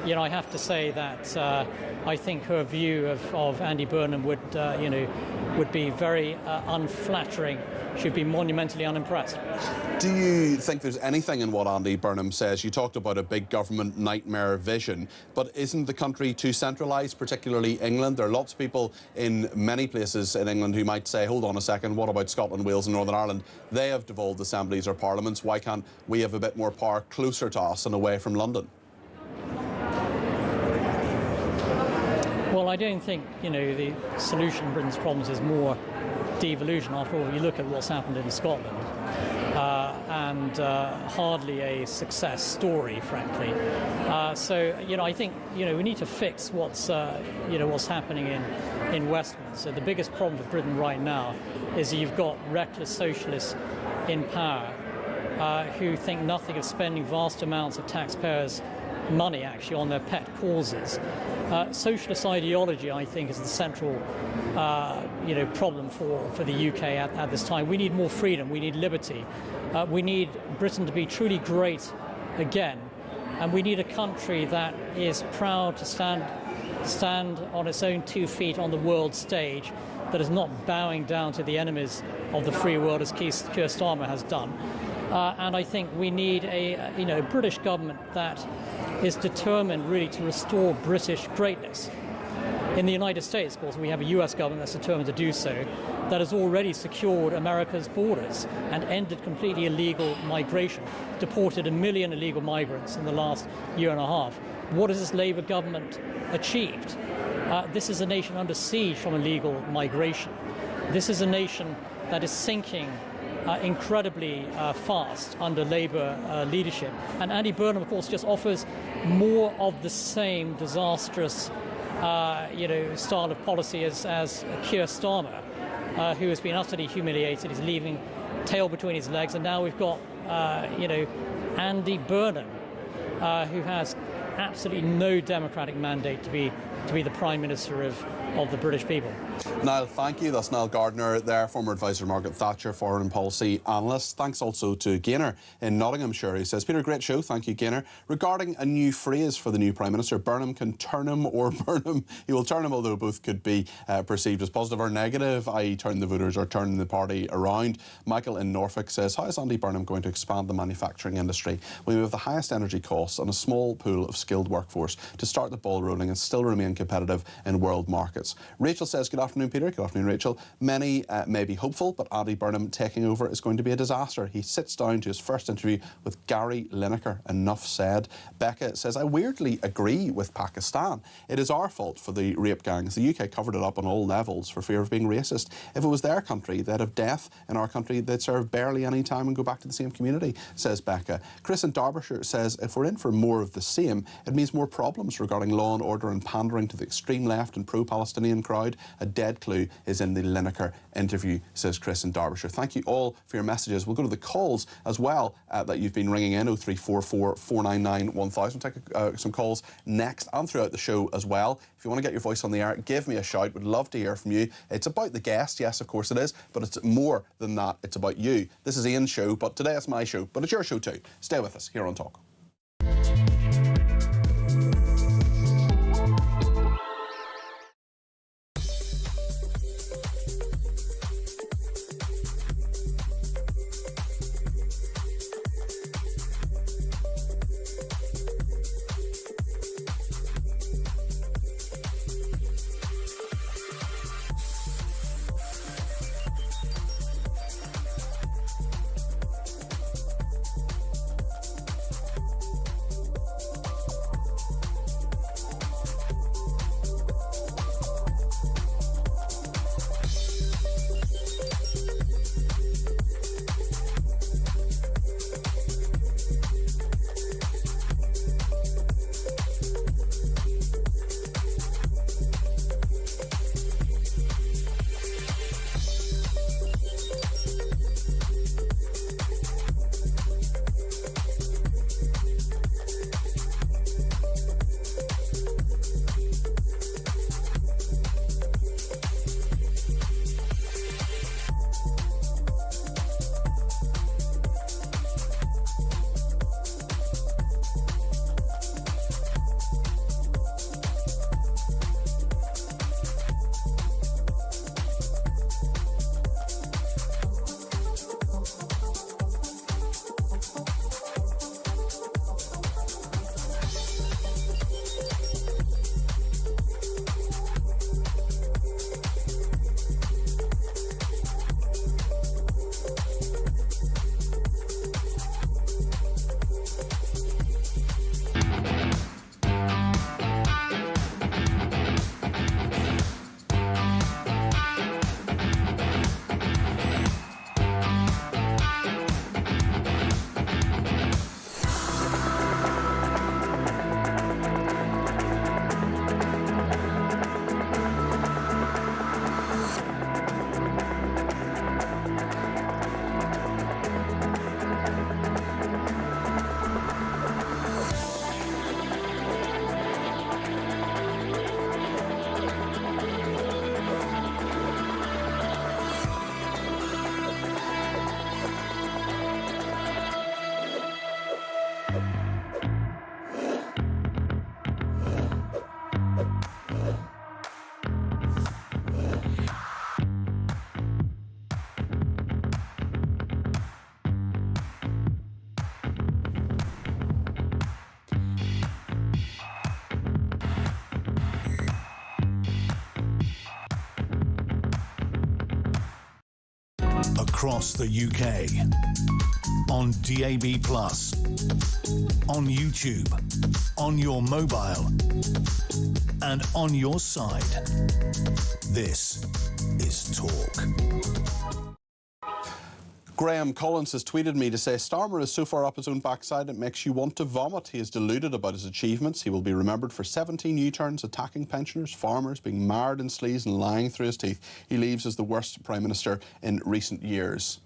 Speaker 11: you know, I have to say that I think her view of Andy Burnham would, you know, would be very unflattering. She'd be monumentally unimpressed.
Speaker 2: Do you think there's anything in what Andy Burnham says? You talked about a big government nightmare vision, but isn't the country too centralised, particularly England? There are lots of people in many places in England who might say, hold on a second, what about Scotland, Wales and Northern Ireland? They have devolved assemblies or parliaments. Why can't we have a bit more power closer to us and away from London?
Speaker 11: Well, I don't think, you know, the solution to Britain's problems is more devolution. After all, if you look at what's happened in Scotland, and hardly a success story, frankly. So, you know, I think, you know, we need to fix what's happening in Westminster. The biggest problem for Britain right now is you've got reckless socialists in power who think nothing of spending vast amounts of taxpayers' money, actually, on their pet causes. Socialist ideology, I think, is the central you know, problem for the UK at this time. We need more freedom. We need liberty. We need Britain to be truly great again. And we need a country that is proud to stand on its own 2 feet on the world stage, that is not bowing down to the enemies of the free world as Keir Starmer has done. And I think we need a you know, British government that is determined really to restore British greatness. In the United States, of course, we have a US government that's determined to do so, that has already secured America's borders and ended completely illegal migration, deported 1 million illegal migrants in the last year and a half. What has this Labour government achieved? This is a nation under siege from illegal migration. This is a nation that is sinking incredibly fast under Labour leadership. And Andy Burnham, of course, just offers more of the same disastrous you know, style of policy as Keir Starmer, who has been utterly humiliated. He's leaving tail between his legs, and now we've got you know, Andy Burnham, who has absolutely no democratic mandate to be the Prime Minister of the British people.
Speaker 2: Niall, thank you. That's Niall Gardner there, former advisor to Margaret Thatcher, foreign policy analyst. Thanks also to Gaynor in Nottinghamshire. He says, Peter, great show. Thank you, Gaynor. Regarding a new phrase for the new Prime Minister, Burnham can turn him or burn him. He will turn him, although both could be perceived as positive or negative, i.e. turn the voters or turn the party around. Michael in Norfolk says, how is Andy Burnham going to expand the manufacturing industry when we have the highest energy costs and a small pool of skilled workforce to start the ball rolling and still remain remain competitive in world markets. Rachel says, good afternoon, Peter. Good afternoon, Rachel. Many may be hopeful, but Andy Burnham taking over is going to be a disaster. He sits down to his first interview with Gary Lineker. Enough said. Becca says, I weirdly agree with Pakistan. It is our fault for the rape gangs. The UK covered it up on all levels for fear of being racist. If it was their country, they'd have death. In our country, they'd serve barely any time and go back to the same community, says Becca. Chris in Derbyshire says, if we're in for more of the same, it means more problems regarding law and order and pandering to the extreme left and pro-Palestinian crowd. A dead clue is in the Lineker interview, says Chris in Derbyshire. Thank you all for your messages. We'll go to the calls as well that you've been ringing in, 0344 499 1000. We'll take some calls next and throughout the show as well. If you want to get your voice on the air, give me a shout. Would love to hear from you. It's about the guest, yes, of course it is, but it's more than that. It's about you. This is Ian's show, but today it's my show, but it's your show too. Stay with us here on Talk.
Speaker 1: Across the UK, on DAB+, on YouTube, on your mobile, and on your side. This is Talk.
Speaker 2: Graham Collins has tweeted me to say, Starmer is so far up his own backside it makes you want to vomit. He is deluded about his achievements. He will be remembered for 17 U-turns, attacking pensioners, farmers, being marred in sleaze and lying through his teeth. He leaves as the worst Prime Minister in recent years.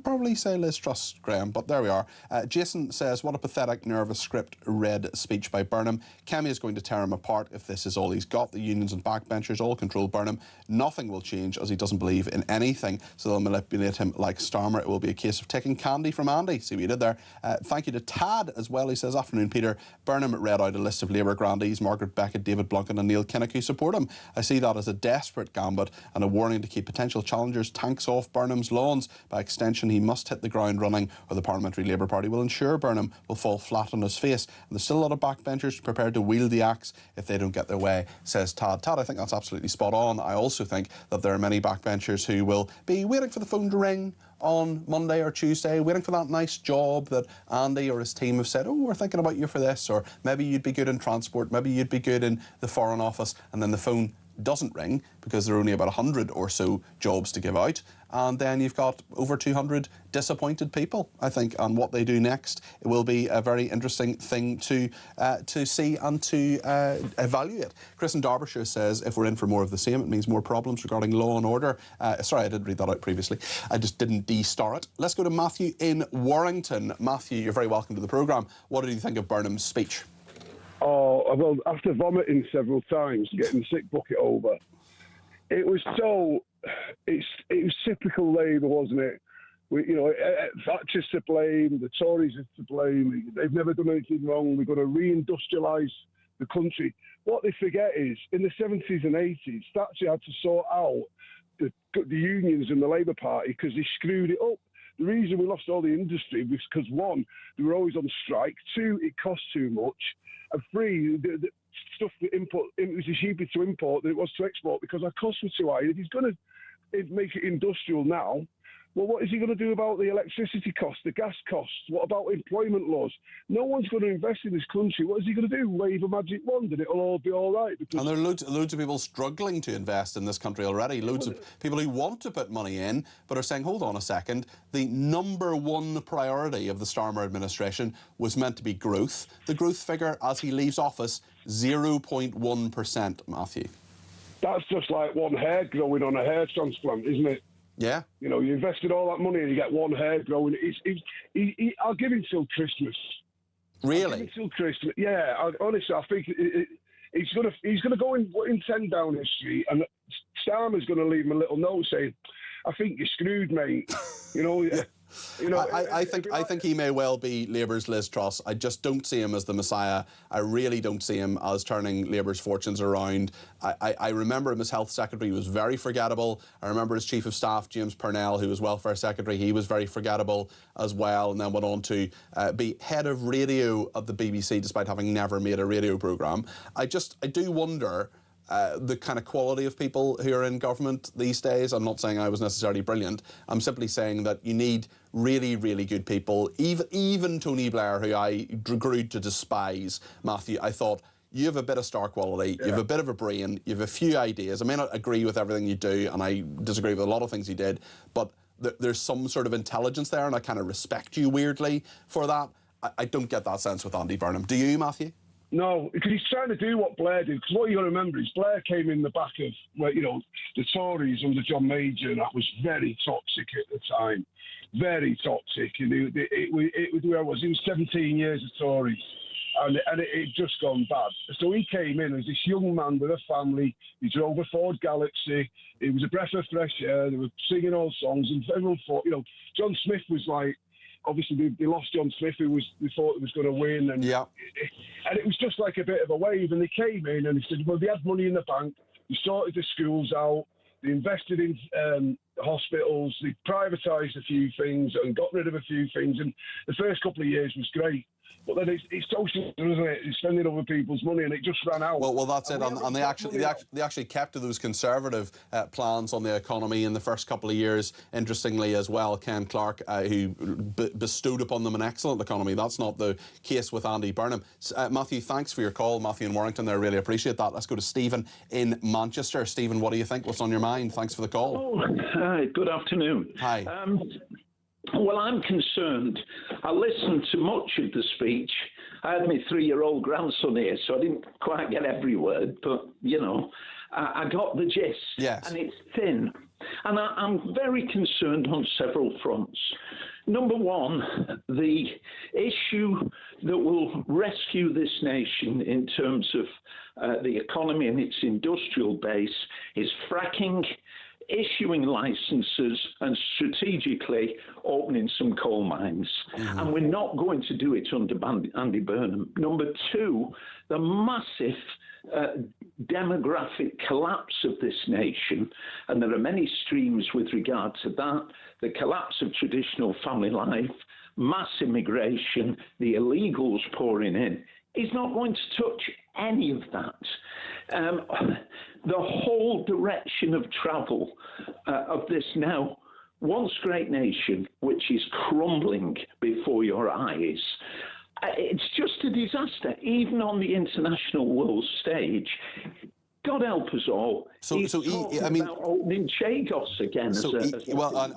Speaker 2: Probably say Liz Truss, Graham, but there we are. Jason says, what a pathetic, nervous, script-read speech by Burnham. Kemi is going to tear him apart if this is all he's got. The unions and backbenchers all control Burnham. Nothing will change as he doesn't believe in anything, so they'll manipulate him like Starmer. It will be a case of taking candy from Andy. See what you did there. Thank you to Tad as well. He says, afternoon, Peter. Burnham read out a list of Labour grandees, Margaret Beckett, David Blunkett and Neil Kinnock, who support him. I see that as a desperate gambit and a warning to keep potential challengers' tanks off Burnham's lawns. By extension, mention he must hit the ground running or the Parliamentary Labour Party will ensure Burnham will fall flat on his face. And there's still a lot of backbenchers prepared to wield the axe if they don't get their way, says Tad. Tad, I think that's absolutely spot on. I also think that there are many backbenchers who will be waiting for the phone to ring on Monday or Tuesday, waiting for that nice job that Andy or his team have said, oh, we're thinking about you for this, or maybe you'd be good in transport, maybe you'd be good in the Foreign Office, and then the phone doesn't ring because there are only about 100 or so jobs to give out, and then you've got over 200 disappointed people, I think, and what they do next. It will be a very interesting thing to see and to evaluate. Chris in Derbyshire says if we're in for more of the same, it means more problems regarding law and order. Sorry, I did read that out previously. I just didn't de-star it. Let's go to Matthew in Warrington. Matthew, you're very welcome to the programme. What did you think of Burnham's speech?
Speaker 12: Oh, well, after vomiting several times, getting the sick bucket over, it was it was typical Labour, wasn't it? Thatcher's to blame, the Tories are to blame, they've never done anything wrong, we've got to re-industrialise the country. What they forget is, in the 70s and 80s, Thatcher had to sort out the unions and the Labour Party because they screwed it up. The reason we lost all the industry was because, one, they were always on strike, two, it cost too much, and three, the stuff we import, it was cheaper to import than it was to export because our costs were too high. If he's going to make it industrial now, well, what is he going to do about the electricity costs, the gas costs? What about employment laws? No one's going to invest in this country. What is he going to do? Wave a magic wand and it'll all be all right?
Speaker 2: And there are loads of people struggling to invest in this country already. Loads of people who want to put money in but are saying, hold on a second, the #1 priority of the Starmer administration was meant to be growth. The growth figure as he leaves office, 0.1%, Matthew.
Speaker 12: That's just like one hair growing on a hair transplant, isn't it?
Speaker 2: Yeah.
Speaker 12: You know, you invested all that money and you get one hair growing. I'll give him till Christmas.
Speaker 2: Really?
Speaker 12: I'll give him till Christmas. Yeah, honestly, I think he's gonna go in 10 down history, and Starmer's gonna leave him a little note saying, "I think you're screwed, mate." You know.
Speaker 2: Yeah. I think he may well be Labour's Liz Truss. I just don't see him as the Messiah. I really don't see him as turning Labour's fortunes around. I remember him as Health Secretary. He was very forgettable. I remember his Chief of Staff, James Purnell, who was Welfare Secretary. He was very forgettable as well, and then went on to be head of radio at the BBC, despite having never made a radio programme. I do wonder the kind of quality of people who are in government these days. I'm not saying I was necessarily brilliant. I'm simply saying that you need really, really good people. Even Tony Blair, who I grew to despise, Matthew, I thought, you have a bit of star quality, you have a bit of a brain, you have a few ideas. I may not agree with everything you do, and I disagree with a lot of things you did, but there's some sort of intelligence there, and I kind of respect you weirdly for that. I don't get that sense with Andy Burnham. Do you, Matthew?
Speaker 12: No, because he's trying to do what Blair did. Because what you got to remember is Blair came in the back of, the Tories under John Major, and that was very toxic at the time. Very toxic. And it was 17 years of Tories, and it just gone bad. So he came in as this young man with a family. He drove a Ford Galaxy. It was a breath of fresh air. They were singing all songs, and everyone thought, John Smith was like, obviously, they lost John Smith, who they thought was going to win, and it was just like a bit of a wave. And they came in and they said, well, they had money in the bank, they sorted the schools out, they invested in hospitals, they privatised a few things and got rid of a few things. And the first couple of years was great. But then it's social, isn't it? It's spending other people's money, and it just ran out.
Speaker 2: Well, that's it. And they actually kept to those conservative plans on the economy in the first couple of years. Interestingly, as well, Ken Clarke, who bestowed upon them an excellent economy. That's not the case with Andy Burnham. Matthew, thanks for your call. Matthew in Warrington, there, really appreciate that. Let's go to Stephen in Manchester. Stephen, what do you think? What's on your mind? Thanks for the call.
Speaker 13: Oh, hi. Good afternoon.
Speaker 2: Hi.
Speaker 13: Well, I'm concerned. I listened to much of the speech. I had my 3-year-old grandson here, so I didn't quite get every word, but, I got the gist.
Speaker 2: Yes.
Speaker 13: And it's thin. And I'm very concerned on several fronts. Number one, the issue that will rescue this nation in terms of the economy and its industrial base is fracking issuing licenses and strategically opening some coal mines. And we're not going to do it under Andy Burnham. Number two, the massive demographic collapse of this nation, and there are many streams with regard to that, the collapse of traditional family life, mass immigration, the illegals pouring in, is not going to touch any of that. The whole direction of travel of this now once great nation, which is crumbling before your eyes, it's just a disaster, even on the international world stage. God help us all. He's talking about opening Chagos again.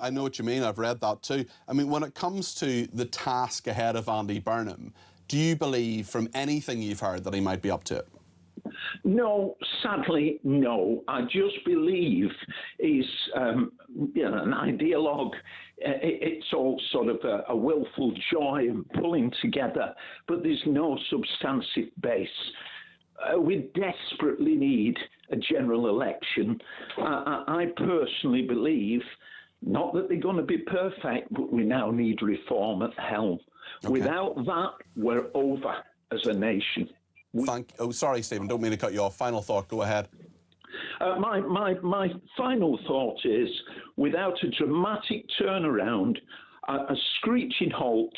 Speaker 2: I know what you mean. I've read that too. I mean, when it comes to the task ahead of Andy Burnham, do you believe from anything you've heard that he might be up to it?
Speaker 13: No, sadly, no. I just believe he's an ideologue. It's all sort of a willful joy and pulling together, but there's no substantive base. We desperately need a general election. I personally believe, not that they're going to be perfect, but we now need reform at the helm. Okay. Without that, we're over as a nation.
Speaker 2: Sorry, Stephen, don't mean to cut you off. Final thought, go ahead.
Speaker 13: My final thought is, without a dramatic turnaround, a screeching halt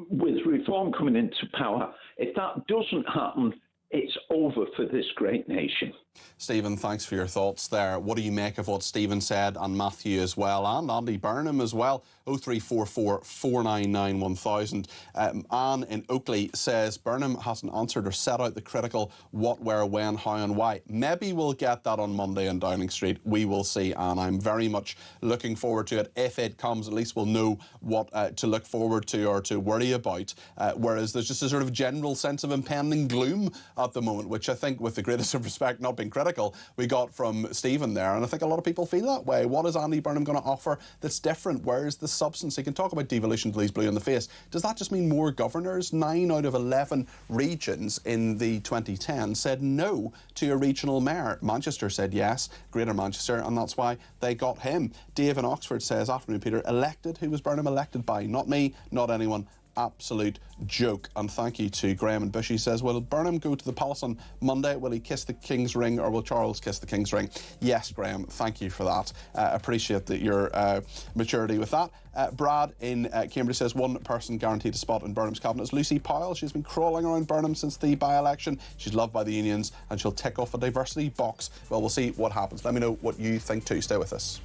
Speaker 13: with reform coming into power, if that doesn't happen, it's over for this great nation.
Speaker 2: Stephen, thanks for your thoughts there. What do you make of what Stephen said, and Matthew as well, and Andy Burnham as well? 0344 499 1000. Anne in Oakley says Burnham hasn't answered or set out the critical what, where, when, how and why. Maybe we'll get that on Monday in Downing Street. We will see, Anne. I'm very much looking forward to it. If it comes, at least we'll know what to look forward to or to worry about. Whereas there's just a sort of general sense of impending gloom at the moment, which I think, with the greatest of respect, not being critical, we got from Stephen there. And I think a lot of people feel that way. What is Andy Burnham going to offer that's different? Where is the substance? He can talk about devolution till he's blue in the face. Does that just mean more governors? 9 out of 11 regions in the 2010s said no to a regional mayor. Manchester said yes, Greater Manchester, and that's why they got him. Dave in Oxford says, afternoon Peter, elected? Who was Burnham elected by? Not me, not anyone. Absolute joke. And thank you to Graham and Bushy. Says, will Burnham go to the palace on Monday? Will he kiss the King's ring, or will Charles kiss the King's ring? Yes, Graham, thank you for that. Appreciate your maturity with that. Brad in Cambridge says, one person guaranteed a spot in Burnham's cabinet is Lucy Powell. She's been crawling around Burnham since the by-election. She's loved by the unions and she'll tick off a diversity box. Well, we'll see what happens. Let me know what you think too. Stay with us.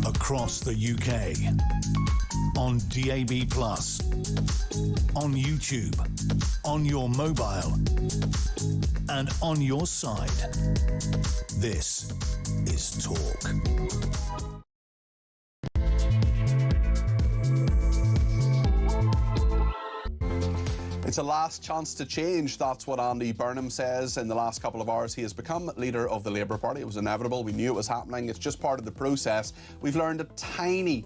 Speaker 1: across the UK. On DAB+, on YouTube, on your mobile, and on your side. This is Talk.
Speaker 2: It's a last chance to change. That's what Andy Burnham says. In the last couple of hours, he has become leader of the Labour Party. It was inevitable. We knew it was happening. It's just part of the process. We've learned a tiny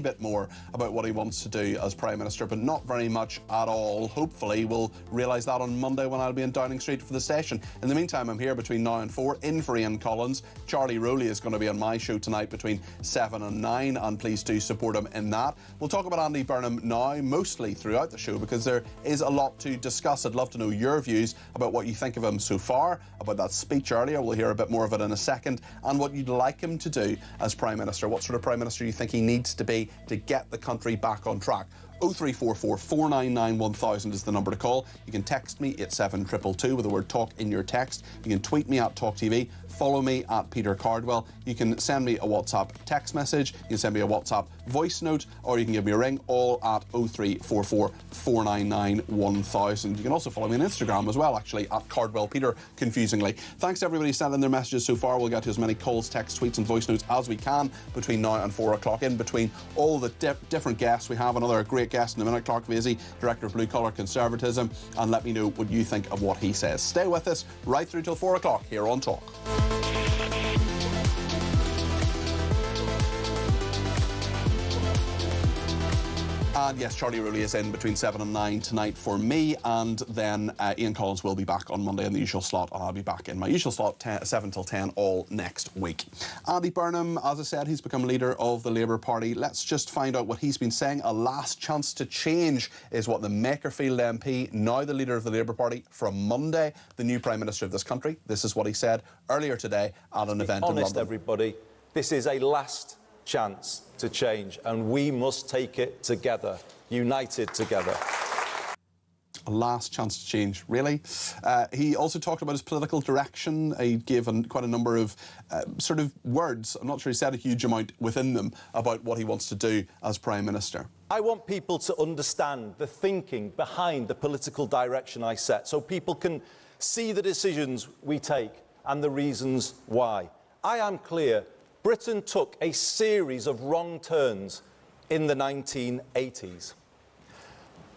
Speaker 2: bit more about what he wants to do as Prime Minister, but not very much at all. Hopefully, we'll realise that on Monday when I'll be in Downing Street for the session. In the meantime, I'm here between now and 4 in for Ian Collins. Charlie Rowley is going to be on my show tonight between 7 and 9, and please do support him in that. We'll talk about Andy Burnham now, mostly throughout the show, because there is a lot to discuss. I'd love to know your views about what you think of him so far, about that speech earlier. We'll hear a bit more of it in a second, and what you'd like him to do as Prime Minister. What sort of Prime Minister you think he needs to be to get the country back on track. 0344 499 1000 is the number to call. You can text me at 72222 with the word talk in your text. You can tweet me at talkTV. Follow me at Peter Cardwell. You can send me a WhatsApp text message. You can send me a WhatsApp voice note, or you can give me a ring, all at 0344 499 1000. You can also follow me on Instagram as well, actually, at Cardwell Peter, confusingly. Thanks to everybody sending their messages so far. We'll get to as many calls, texts, tweets and voice notes as we can between now and 4 o'clock. In between all the different guests, we have another great guest in a minute, Clark Vasey, Director of Blue Collar Conservatism, and let me know what you think of what he says. Stay with us right through till 4 o'clock here on Talk. And yes, Charlie Rowley is in between 7 and 9 tonight for me, and then Ian Collins will be back on Monday in the usual slot, and I'll be back in my usual slot 7 till 10 all next week. Andy Burnham, as I said, he's become leader of the Labour Party. Let's just find out what he's been saying. A last chance to change is what the Makerfield MP, now the leader of the Labour Party, from Monday, the new Prime Minister of this country. This is what he said earlier today at an event in London.
Speaker 4: Honest, everybody, this is a last chance to change, and we must take it together, united together.
Speaker 2: A last chance to change, really? He also talked about his political direction. He gave quite a number of sort of words. I'm not sure he said a huge amount within them about what he wants to do as Prime Minister.
Speaker 4: I want people to understand the thinking behind the political direction I set, so people can see the decisions we take and the reasons why. I am clear. Britain took a series of wrong turns in the 1980s.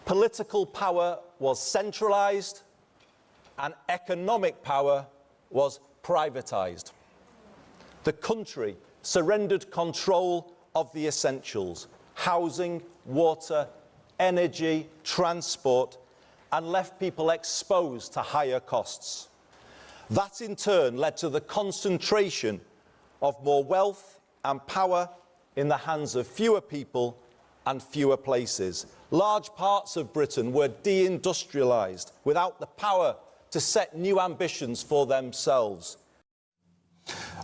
Speaker 4: Political power was centralised and economic power was privatised. The country surrendered control of the essentials: housing, water, energy, transport, and left people exposed to higher costs. That in turn led to the concentration of more wealth and power in the hands of fewer people and fewer places. Large parts of Britain were deindustrialised without the power to set new ambitions for themselves.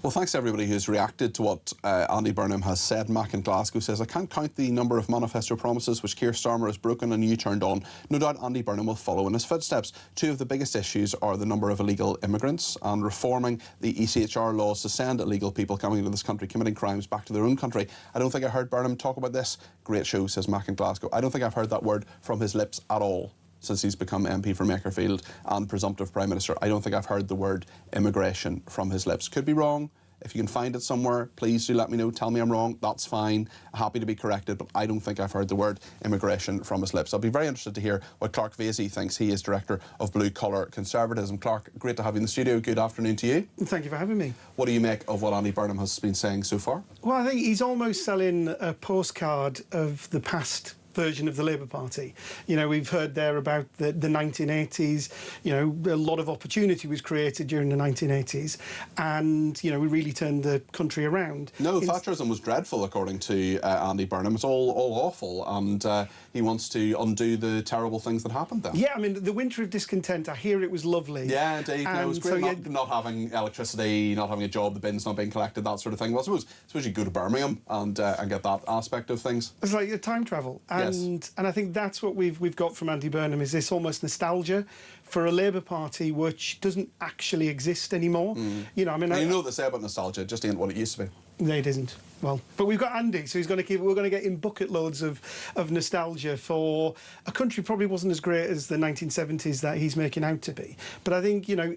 Speaker 2: Well, thanks to everybody who's reacted to what Andy Burnham has said. Mac in Glasgow says, I can't count the number of manifesto promises which Keir Starmer has broken and you turned on. No doubt Andy Burnham will follow in his footsteps. Two of the biggest issues are the number of illegal immigrants and reforming the ECHR laws to send illegal people coming into this country committing crimes back to their own country. I don't think I heard Burnham talk about this. Great show, says Mac in Glasgow. I don't think I've heard that word from his lips at all since he's become MP for Makerfield and presumptive Prime Minister. I don't think I've heard the word immigration from his lips. Could be wrong. If you can find it somewhere, please do let me know. Tell me I'm wrong. That's fine. Happy to be corrected, but I don't think I've heard the word immigration from his lips. I'll be very interested to hear what Clark Vasey thinks. He is Director of Blue Collar Conservatism. Clark, great to have you in the studio. Good afternoon to you.
Speaker 14: Thank you for having me.
Speaker 2: What do you make of what Andy Burnham has been saying so far?
Speaker 14: Well, I think he's almost selling a postcard of the past version of the Labour Party. You know, we've heard there about the 1980s, you know, a lot of opportunity was created during the 1980s and, you know, we really turned the country around.
Speaker 2: No, Thatcherism was dreadful, according to Andy Burnham. It's all awful, and he wants to undo the terrible things that happened then.
Speaker 14: Yeah, I mean, the winter of discontent, I hear it was lovely.
Speaker 2: Yeah, indeed. No, it was great not having electricity, not having a job, the bins not being collected, that sort of thing. Well, I suppose you go to Birmingham and get that aspect of things.
Speaker 14: It's like time travel. And And I think that's what we've got from Andy Burnham, is this almost nostalgia for a Labour Party which doesn't actually exist anymore. You know, I mean,
Speaker 2: you know what they say about nostalgia, it just ain't what it used to be.
Speaker 14: No, it isn't. Well, but we've got Andy, so we're going to get him bucket loads of nostalgia for a country probably wasn't as great as the 1970s that he's making out to be. But I think, you know,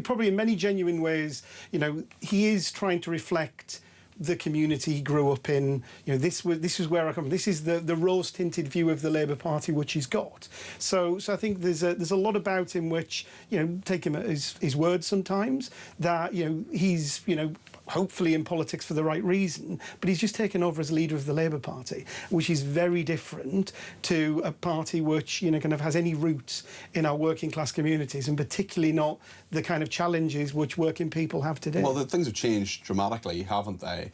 Speaker 14: probably in many genuine ways, you know, he is trying to reflect the community he grew up in. You know, this is where I come from. This is the rose-tinted view of the Labour Party which he's got. So I think there's a lot about him which, you know, take him at his word sometimes, that, you know, he's, you know, hopefully in politics for the right reason, but he's just taken over as leader of the Labour Party, which is very different to a party which, you know, kind of has any roots in our working class communities, and particularly not the kind of challenges which working people have today.
Speaker 2: Well, things have changed dramatically, haven't they,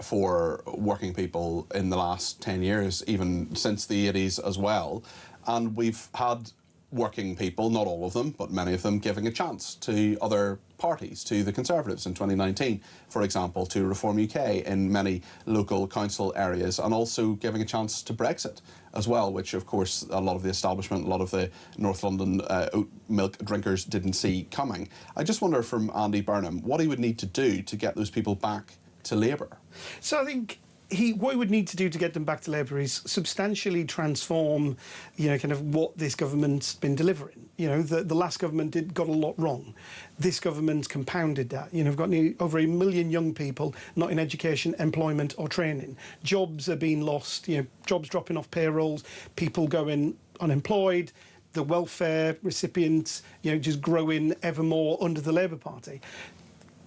Speaker 2: for working people in the last 10 years, even since the 80s as well. And we've had working people, not all of them, but many of them, giving a chance to other parties, to the Conservatives in 2019, for example, to Reform UK in many local council areas, and also giving a chance to Brexit as well, which of course a lot of the establishment, a lot of the North London oat milk drinkers didn't see coming. I just wonder from Andy Burnham what he would need to do to get those people back to Labour.
Speaker 14: So I think what he would need to do to get them back to Labour is substantially transform, you know, kind of what this government's been delivering. You know, the last government got a lot wrong. This government's compounded that. You know, we've got over 1 million young people not in education, employment or training. Jobs are being lost, you know, jobs dropping off payrolls, people going unemployed, the welfare recipients, you know, just growing ever more under the Labour Party.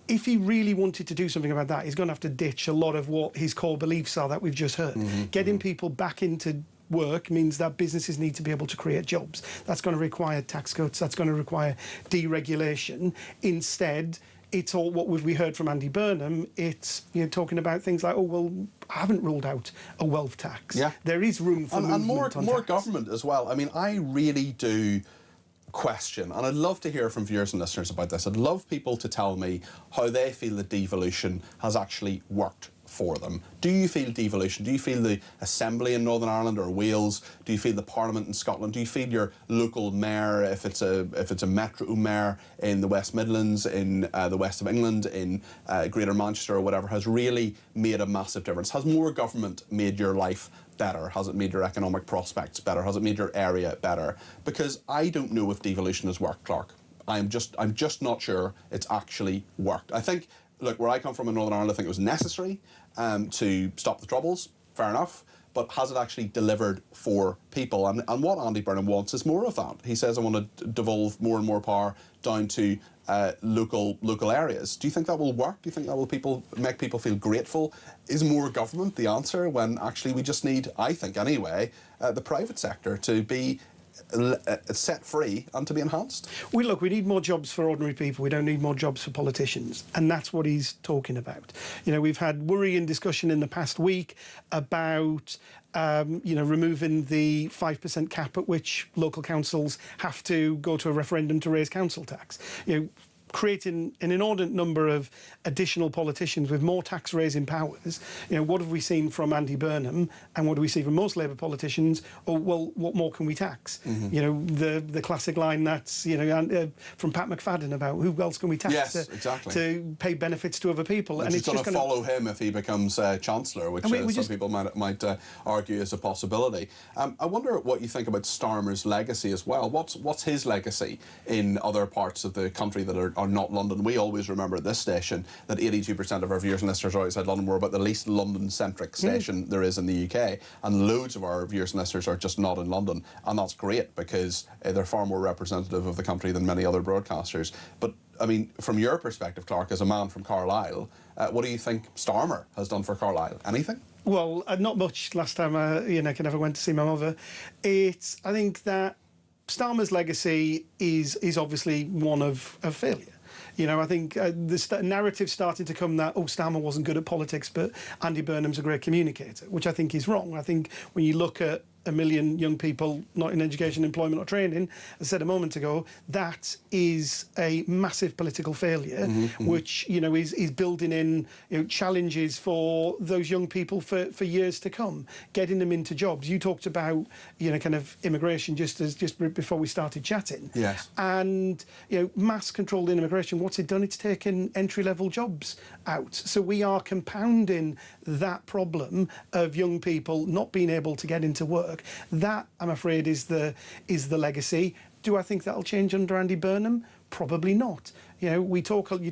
Speaker 14: If he really wanted to do something about that, he's going to have to ditch a lot of what his core beliefs are that we've just heard. Getting people back into work means that businesses need to be able to create jobs. That's going to require tax cuts. That's going to require deregulation. Instead, it's all what we heard from Andy Burnham. It's, you know, talking about things like, oh, well, I haven't ruled out a wealth tax. Yeah. There is room for movement
Speaker 2: and more government as well. I mean, I really do question, and I'd love to hear from viewers and listeners about this. I'd love people to tell me how they feel that devolution has actually worked for them. Do you feel devolution? Do you feel the Assembly in Northern Ireland or Wales? Do you feel the Parliament in Scotland? Do you feel your local mayor, if it's a metro mayor in the West Midlands, in the west of England, in Greater Manchester or whatever, has really made a massive difference? Has more government made your life better? Has it made your economic prospects better? Has it made your area better? Because I don't know if devolution has worked, Clark. I'm just not sure it's actually worked. I think, look, where I come from in Northern Ireland, I think it was necessary to stop the Troubles, fair enough, but has it actually delivered for people? And what Andy Burnham wants is more of that. He says, I want to devolve more and more power down to local areas. Do you think that will work? Do you think that will make people feel grateful? Is more government the answer when actually we just need, I think anyway, the private sector to be set free and to be enhanced?
Speaker 14: We need more jobs for ordinary people. We don't need more jobs for politicians, and that's what he's talking about. You know, we've had worrying discussion in the past week about you know, removing the 5% cap at which local councils have to go to a referendum to raise council tax. You know, creating an inordinate number of additional politicians with more tax-raising powers. You know, what have we seen from Andy Burnham, and what do we see from most Labour politicians? Oh, well, what more can we tax? You know, the classic line that's, you know, from Pat McFadden about who else can we tax to pay benefits to other people.
Speaker 2: And it's going to follow him if he becomes Chancellor, which some people might argue is a possibility. I wonder what you think about Starmer's legacy as well. What's his legacy in other parts of the country that are not London? We always remember at this station that 82% of our viewers and listeners are outside London. We're about the least London-centric station there is in the UK, and loads of our viewers and listeners are just not in London, and that's great because they're far more representative of the country than many other broadcasters. But I mean, from your perspective, Clark, as a man from Carlisle, what do you think Starmer has done for Carlisle? Anything?
Speaker 14: Well, not much. Last time I ever went to see my mother. I think that Starmer's legacy is obviously one of failure. You know, I think the narrative started to come that, oh, Starmer wasn't good at politics, but Andy Burnham's a great communicator, which I think is wrong. I think when you look at 1 million young people not in education, employment or training, as I said a moment ago, that is a massive political failure, which, you know, is building in, you know, challenges for those young people for years to come, getting them into jobs. You talked about, you know, kind of immigration just before we started chatting.
Speaker 2: Yes.
Speaker 14: And, you know, mass controlled immigration, what's it done? It's taken entry-level jobs out. So we are compounding that problem of young people not being able to get into work. That, I'm afraid, is the legacy. Do I think that'll change under Andy Burnham? Probably not. You know, you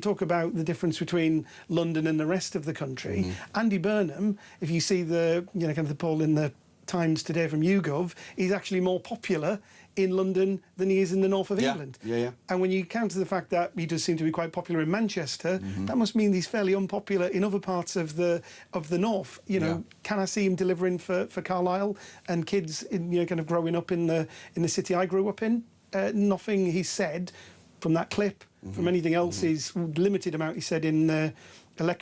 Speaker 14: talk about the difference between London and the rest of the country. Andy Burnham, if you see the, you know, kind of the poll in the Times today from YouGov, he's actually more popular in London than he is in the north of England. And when you counter the fact that he does seem to be quite popular in Manchester, that must mean he's fairly unpopular in other parts of the north. You know, can I see him delivering for Carlisle and kids, in, you know, kind of growing up in the city I grew up in? Nothing he said from that clip, from anything else, is limited amount he said in the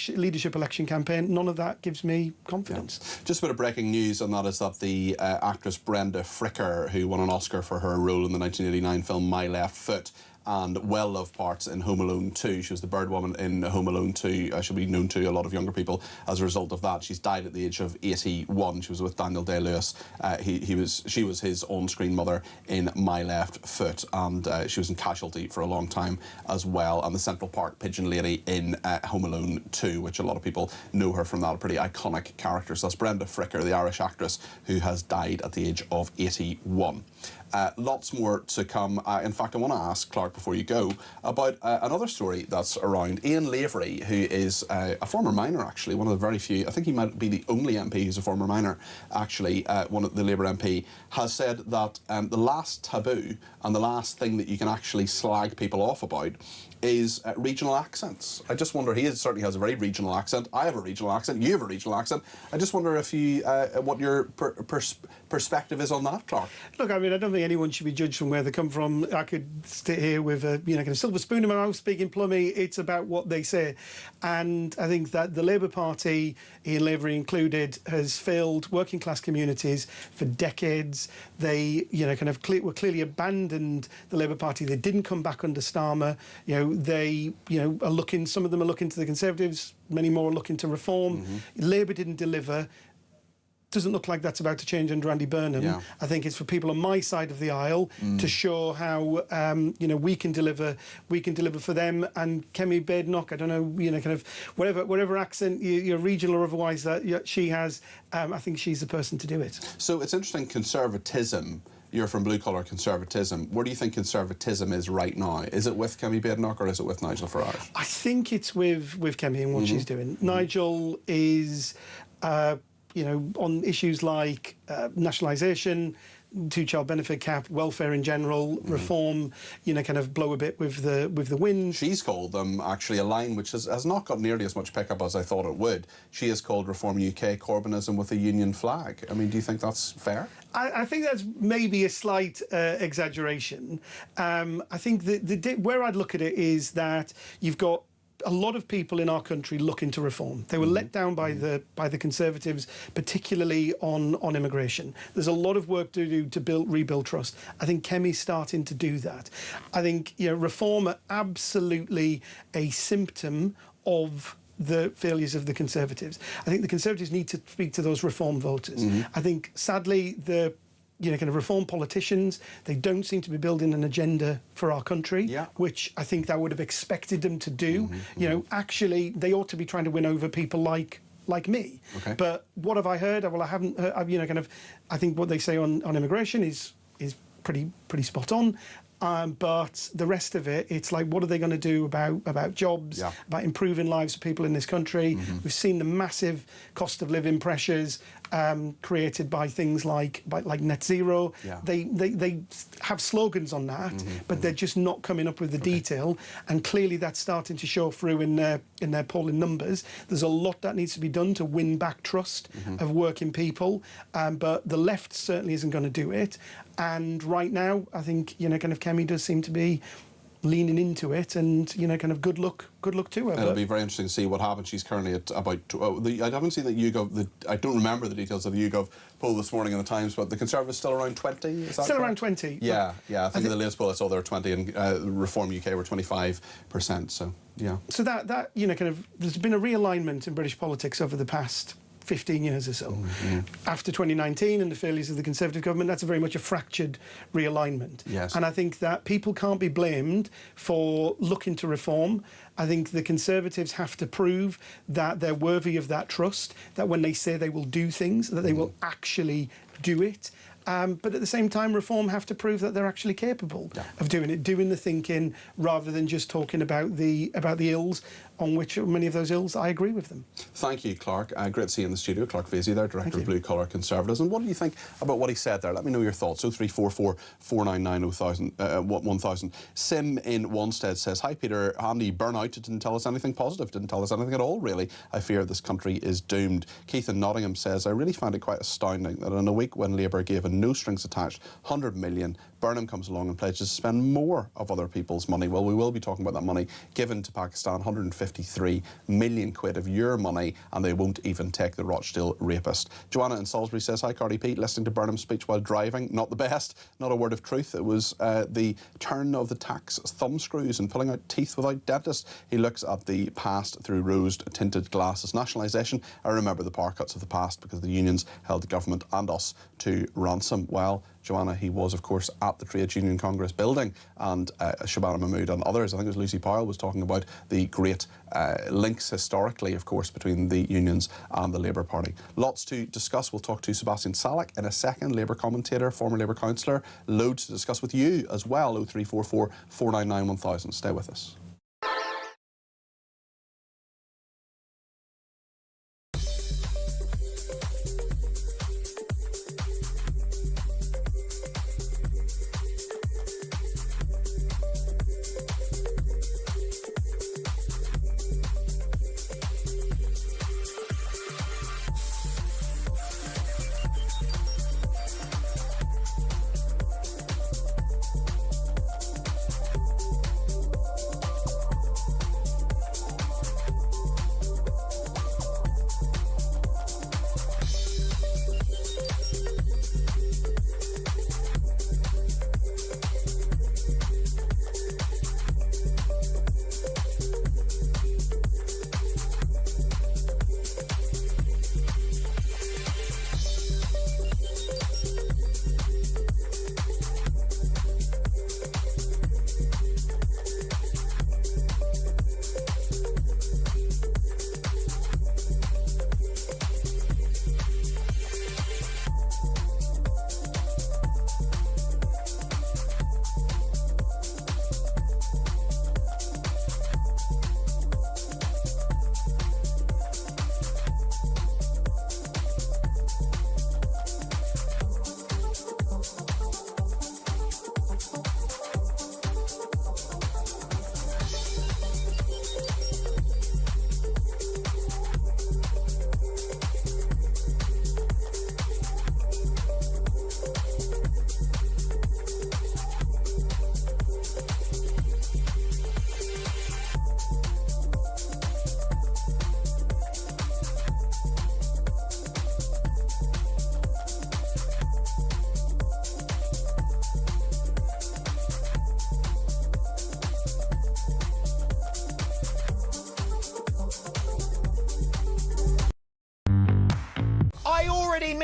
Speaker 14: leadership election campaign. None of that gives me confidence.
Speaker 2: Just a bit of breaking news, and that is that the actress Brenda Fricker, who won an Oscar for her role in the 1989 film My Left Foot, and well-loved parts in Home Alone 2. She was the bird woman in Home Alone 2. She'll be known to a lot of younger people as a result of that. She's died at the age of 81. She was with Daniel Day-Lewis. She was his on-screen mother in My Left Foot, and she was in Casualty for a long time as well, and the Central Park Pigeon Lady in Home Alone 2, which a lot of people know her from that, a pretty iconic character. So that's Brenda Fricker, the Irish actress who has died at the age of 81. Lots more to come. In fact, I want to ask Clark, before you go, about another story that's around. Ian Lavery, who is a former miner, actually, one of the very few, I think he might be the only MP who's a former miner, actually, one of the Labour MP, has said that the last taboo and the last thing that you can actually slag people off about is regional accents. I just wonder, he certainly has a very regional accent. I have a regional accent. You have a regional accent. I just wonder if you, what your perspective is on that, Clark.
Speaker 14: Look, I mean, I don't think anyone should be judged from where they come from. I could sit here with a, you know, kind of silver spoon in my mouth, speaking plummy. It's about what they say. And I think that the Labour Party, Ian Lavery included, has failed working class communities for decades. They, you know, kind of were clearly abandoned the Labour Party. They didn't come back under Starmer. You know, they, you know, are looking, some of them are looking to the Conservatives, many more are looking to reform. Labour didn't deliver. Doesn't look like that's about to change under Andy Burnham. I think it's for people on my side of the aisle to show how you know, we can deliver for them. And Kemi Badenoch, I don't know, you know, kind of whatever accent, you're regional or otherwise, that she has, I think she's the person to do it.
Speaker 2: So it's interesting, conservatism. You're from blue-collar conservatism. Where do you think conservatism is right now? Is it with Kemi Badenoch or is it with Nigel Farage?
Speaker 14: I think it's with Kemi and what she's doing. Nigel is, you know, on issues like nationalisation, two-child benefit cap, welfare in general, reform, you know, kind of blow a bit with the wind.
Speaker 2: She's called them, actually, a line which has not got nearly as much pickup as I thought it would. She has called Reform UK Corbynism with a union flag. I mean, do you think that's fair?
Speaker 14: I think that's maybe a slight exaggeration. I think where I'd look at it is that you've got a lot of people in our country looking to reform. They were let down by the Conservatives, particularly on immigration. There's a lot of work to do to rebuild trust. I think Kemi's starting to do that. I think, you know, reform are absolutely a symptom of the failures of the Conservatives. I think the Conservatives need to speak to those reform voters. I think, sadly, the, you know, kind of reform politicians, they don't seem to be building an agenda for our country, which I think I would have expected them to do. You know, actually, they ought to be trying to win over people like me. But what have I heard? Well, I haven't heard, you know, kind of, I think what they say on immigration is pretty spot on. But the rest of it, it's like, what are they going to do about jobs, about improving lives of people in this country? We've seen the massive cost of living pressures created by things like net zero. They have slogans on that, but they're just not coming up with the detail. And clearly that's starting to show through in their polling numbers. There's a lot that needs to be done to win back trust of working people, but the left certainly isn't going to do it. And right now, I think, you know, kind of Kemi does seem to be leaning into it, and kind of good luck to her.
Speaker 2: It'll be very interesting to see what happens. She's currently at about. I haven't seen that YouGov. I don't remember the details of the YouGov poll this morning in the Times, but the Conservatives still around 20. Is that
Speaker 14: still
Speaker 2: correct?
Speaker 14: Around 20?
Speaker 2: Yeah. I think the latest poll I saw there were 20, and Reform UK were 25%. So yeah.
Speaker 14: So that kind of, there's been a realignment in British politics over the past 15 years or so. After 2019 and the failures of the Conservative government, that's very much a fractured realignment.
Speaker 2: Yes.
Speaker 14: And I think that people can't be blamed for looking to reform. I think the Conservatives have to prove that they're worthy of that trust, that when they say they will do things, that they will actually do it. But at the same time, Reform have to prove that they're actually capable of doing it, doing the thinking, rather than just talking about the ills, on which many of those ills, I agree with them.
Speaker 2: Thank you, Clark. Great to see you in the studio. Clark Vasey there, Director of Blue Collar Conservatives. And what do you think about what he said there? Let me know your thoughts. 0344 499 1000. Sim in Wanstead says, "Hi Peter, Andy Burnham didn't tell us anything positive, didn't tell us anything at all, really. I fear this country is doomed." Keith in Nottingham says, "I really find it quite astounding that in a week when Labour gave a no strings attached 100 million, Burnham comes along and pledges to spend more of other people's money." Well, we will be talking about that money given to Pakistan, 153 million quid of your money, and they won't even take the Rochdale rapist. Joanna in Salisbury says, "Hi Cardi Pete, listening to Burnham's speech while driving, not the best, not a word of truth. It was the turn of the tax thumbscrews and pulling out teeth without dentists. He looks at the past through rose-tinted glasses. Nationalisation, I remember the power cuts of the past because the unions held the government and us to ransom." Well, Joanna, he was, of course, at the Trades Union Congress building, and Shabana Mahmood and others, I think it was Lucy Powell, was talking about the great links historically, of course, between the unions and the Labour Party. Lots to discuss. We'll talk to Sebastian Salek in a second, Labour commentator, former Labour councillor. Loads to discuss with you as well. 0344 499 1000. Stay with us.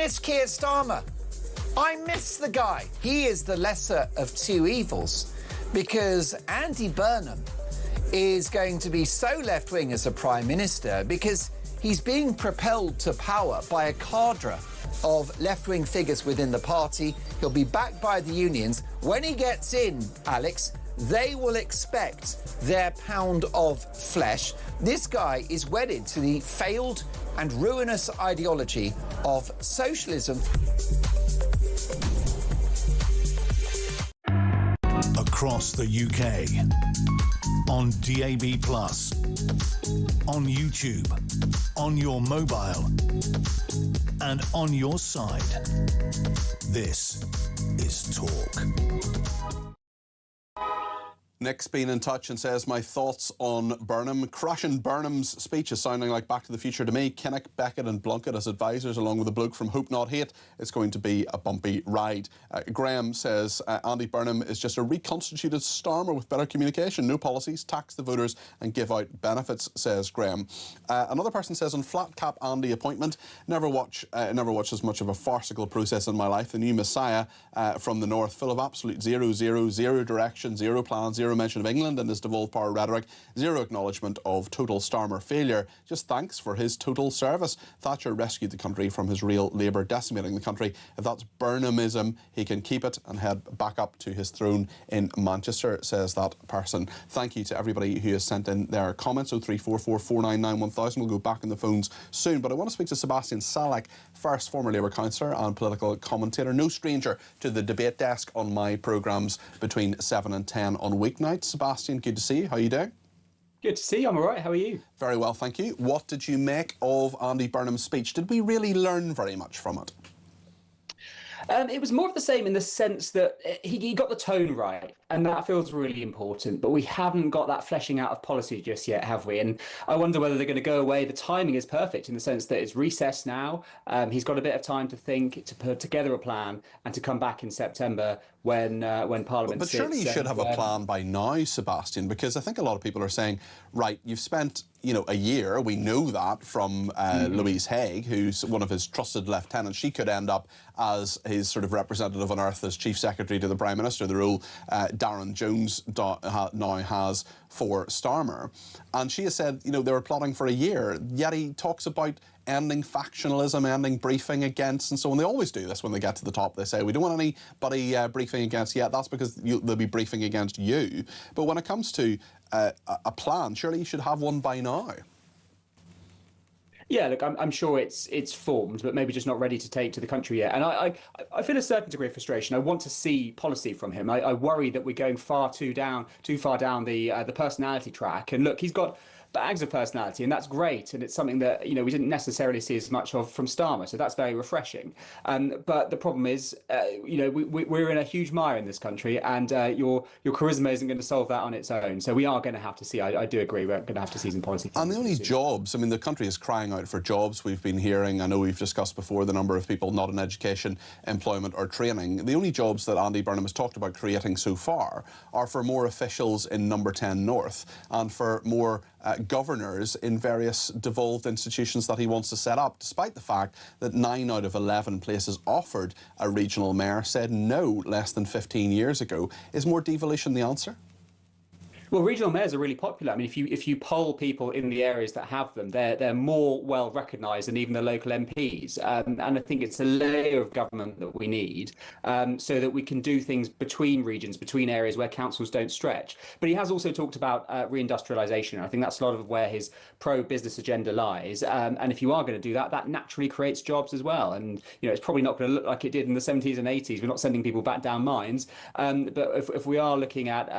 Speaker 15: miss Keir Starmer. I miss the guy. He is the lesser of two evils, because Andy Burnham is going to be so left-wing as a Prime Minister because he's being propelled to power by a cadre of left-wing figures within the party. He'll be backed by the unions. When he gets in, Alex, they will expect their pound of flesh. This guy is wedded to the failed and ruinous ideology of socialism.
Speaker 1: Across the UK, on DAB+, on YouTube, on your mobile, and on your side. This is Talk.
Speaker 2: Nick's been in touch and says, my thoughts on Burnham. Crashing Burnham's speech is sounding like Back to the Future to me. Kinnock, Beckett and Blunkett as advisors, along with a bloke from Hope Not Hate. It's going to be a bumpy ride. Graham says, Andy Burnham is just a reconstituted Starmer with better communication, no policies, tax the voters and give out benefits, says Graham. Another person says, on flat cap Andy appointment, never watched as much of a farcical process in my life. The new Messiah from the North, full of absolute zero direction, zero plan, zero mention of England and his devolved power rhetoric, zero acknowledgement of total Starmer failure. Just thanks for his total service. Thatcher rescued the country from his real Labour decimating the country. If that's Burnhamism, he can keep it and head back up to his throne in Manchester, says that person. Thank you to everybody who has sent in their comments. 0344 499 1000. We'll go back on the phones soon, but I want to speak to Sebastian Salek first, former Labour councillor and political commentator, no stranger to the debate desk on my programmes between 7 and 10 on weeknights. Sebastian, good to see you. How are you doing?
Speaker 16: Good to see you. I'm all right. How are you?
Speaker 2: Very well, thank you. What did you make of Andy Burnham's speech? Did we really learn very much from it?
Speaker 16: It was more of the same in the sense that he got the tone right, and that feels really important. But we haven't got that fleshing out of policy just yet, have we? And I wonder whether they're going to go away. The timing is perfect in the sense that it's recess now. He's got a bit of time to think, to put together a plan, and to come back in September when Parliament
Speaker 2: But
Speaker 16: sits.
Speaker 2: surely you should have a plan by now, Sebastian, because I think a lot of people are saying, right, you've spent a year, we know that from Louise Haigh, who's one of his trusted lieutenants. She could end up as his sort of representative on earth as Chief Secretary to the Prime Minister, the role Darren Jones now has for Starmer. And she has said, they were plotting for a year, yet he talks about ending factionalism, ending briefing against, and so on. They always do this when they get to the top. They say, we don't want anybody briefing against yet. That's because they'll be briefing against you. But when it comes to a plan, surely you should have one by now.
Speaker 16: Yeah, look, I'm sure it's formed, but maybe just not ready to take to the country yet. And I feel a certain degree of frustration. I want to see policy from him. I worry that we're going too far down the personality track. And look, he's got bags of personality, and that's great, and it's something that we didn't necessarily see as much of from Starmer, so that's very refreshing. But the problem is, we're in a huge mire in this country, and your charisma isn't going to solve that on its own. So we are going to have to see. I do agree, we're going to have to see some policy.
Speaker 2: And the only jobs, the country is crying out for jobs. We've been hearing, I know we've discussed before, the number of people not in education, employment or training. The only jobs that Andy Burnham has talked about creating so far are for more officials in Number 10 North and for more governors in various devolved institutions that he wants to set up, despite the fact that 9 out of 11 places offered a regional mayor said no less than 15 years ago. Is more devolution the answer?
Speaker 16: Well, regional mayors are really popular. If you poll people in the areas that have them, they're more well recognised than even the local MPs. And I think it's a layer of government that we need so that we can do things between regions, between areas where councils don't stretch. But he has also talked about reindustrialisation. I think that's a lot of where his pro-business agenda lies. And if you are going to do that, that naturally creates jobs as well. And it's probably not going to look like it did in the 70s and 80s. We're not sending people back down mines. But if we are looking at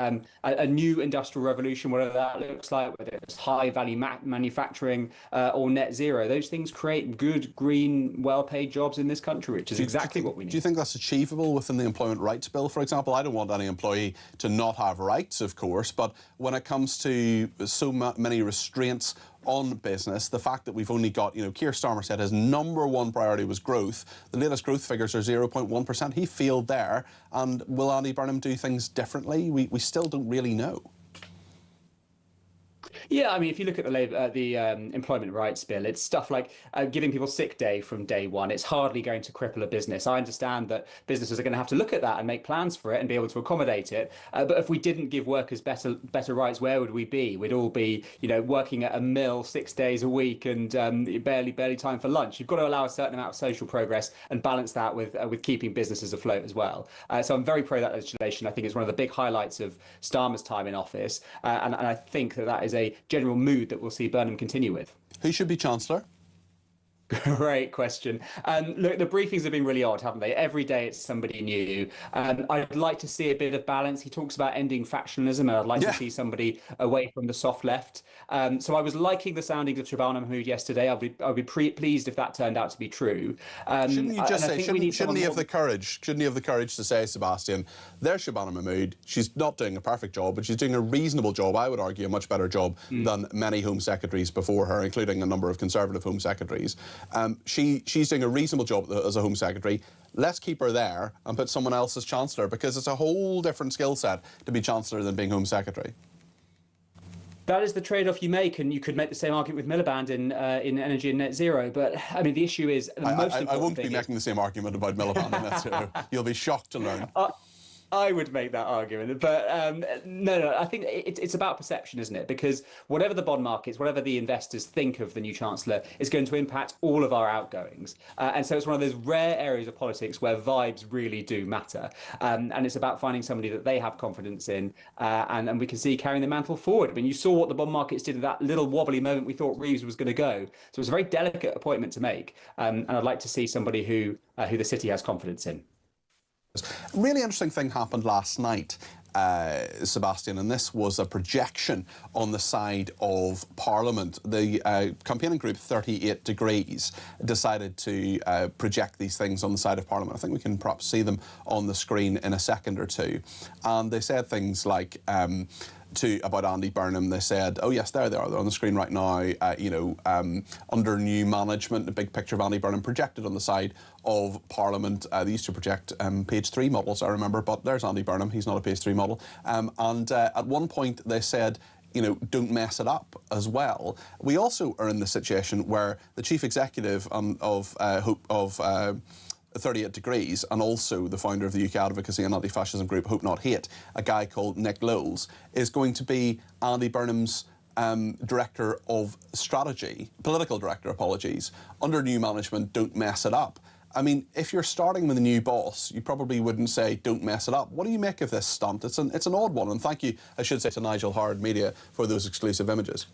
Speaker 16: a new industrial revolution, whatever that looks like, whether it's high-value manufacturing or net zero, those things create good, green, well-paid jobs in this country, which is exactly what we need.
Speaker 2: Do you think that's achievable within the Employment Rights Bill, for example? I don't want any employee to not have rights, of course, but when it comes to so many restraints on business, the fact that we've only got, Keir Starmer said his number one priority was growth. The latest growth figures are 0.1%. He failed there. And will Andy Burnham do things differently? We still don't really know.
Speaker 16: Yeah, if you look at the Employment Rights Bill, it's stuff like giving people sick day from day one. It's hardly going to cripple a business. I understand that businesses are going to have to look at that and make plans for it and be able to accommodate it. But if we didn't give workers better rights, where would we be? We'd all be, working at a mill 6 days a week and barely time for lunch. You've got to allow a certain amount of social progress and balance that with keeping businesses afloat as well. So I'm very pro that legislation. I think it's one of the big highlights of Starmer's time in office, and I think that is a general mood that we'll see Burnham continue with.
Speaker 2: Who should be Chancellor?
Speaker 16: Great question. Look, the briefings have been really odd, haven't they? Every day it's somebody new. I'd like to see a bit of balance. He talks about ending factionalism, and I'd like to see somebody away from the soft left. So I was liking the soundings of Shabana Mahmood yesterday. I'll be pleased if that turned out to be true.
Speaker 2: Shouldn't you just say, shouldn't he have the courage? Shouldn't he have the courage to say, Sebastian, there's Shabana Mahmood. She's not doing a perfect job, but she's doing a reasonable job. I would argue a much better job than many Home Secretaries before her, including a number of Conservative Home Secretaries. She's doing a reasonable job as a Home Secretary. Let's keep her there and put someone else as Chancellor, because it's a whole different skill set to be Chancellor than being Home Secretary.
Speaker 16: That is the trade-off you make, and you could make the same argument with Miliband in energy and net zero. But I mean, the issue is the most important thing.
Speaker 2: I won't be making the same argument about Miliband and net zero. You'll be shocked to learn.
Speaker 16: I would make that argument, but no, I think it's about perception, isn't it? Because whatever the bond markets, whatever the investors think of the new Chancellor is going to impact all of our outgoings. And so it's one of those rare areas of politics where vibes really do matter. And it's about finding somebody that they have confidence in, and we can see carrying the mantle forward. I mean, you saw what the bond markets did at that little wobbly moment we thought Reeves was going to go. So it was a very delicate appointment to make. And I'd like to see somebody who the city has confidence in.
Speaker 2: A really interesting thing happened last night, Sebastian, and this was a projection on the side of Parliament. The campaigning group 38 Degrees decided to project these things on the side of Parliament. I think we can perhaps see them on the screen in a second or two. And they said things like, about Andy Burnham, they said, oh yes, there they are, they're on the screen right now, under new management, a big picture of Andy Burnham projected on the side of Parliament. They used to project page 3 models, I remember, but there's Andy Burnham, he's not a page 3 model. And at one point they said, don't mess it up as well. We also are in the situation where the chief executive of 38 Degrees, and also the founder of the UK advocacy and anti-fascism group Hope Not Hate, a guy called Nick Lowles, is going to be Andy Burnham's director of strategy, political director, apologies, under new management. Don't mess it up. I mean, if you're starting with a new boss, you probably wouldn't say, don't mess it up. What do you make of this stunt? It's an odd one, and thank you, I should say, to Nigel Howard Media for those exclusive images.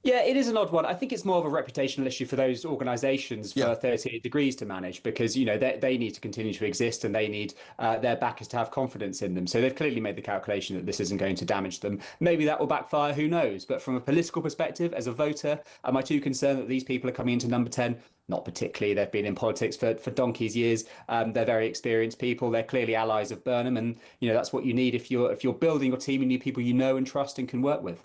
Speaker 16: Yeah, it is an odd one. I think it's more of a reputational issue for those organisations for 38 Degrees to manage, because, they need to continue to exist, and they need their backers to have confidence in them. So they've clearly made the calculation that this isn't going to damage them. Maybe that will backfire, who knows? But from a political perspective, as a voter, am I too concerned that these people are coming into number 10? Not particularly. They've been in politics for donkey's years. They're very experienced people. They're clearly allies of Burnham, and that's what you need if you're building your team. You need people you know and trust and can work with.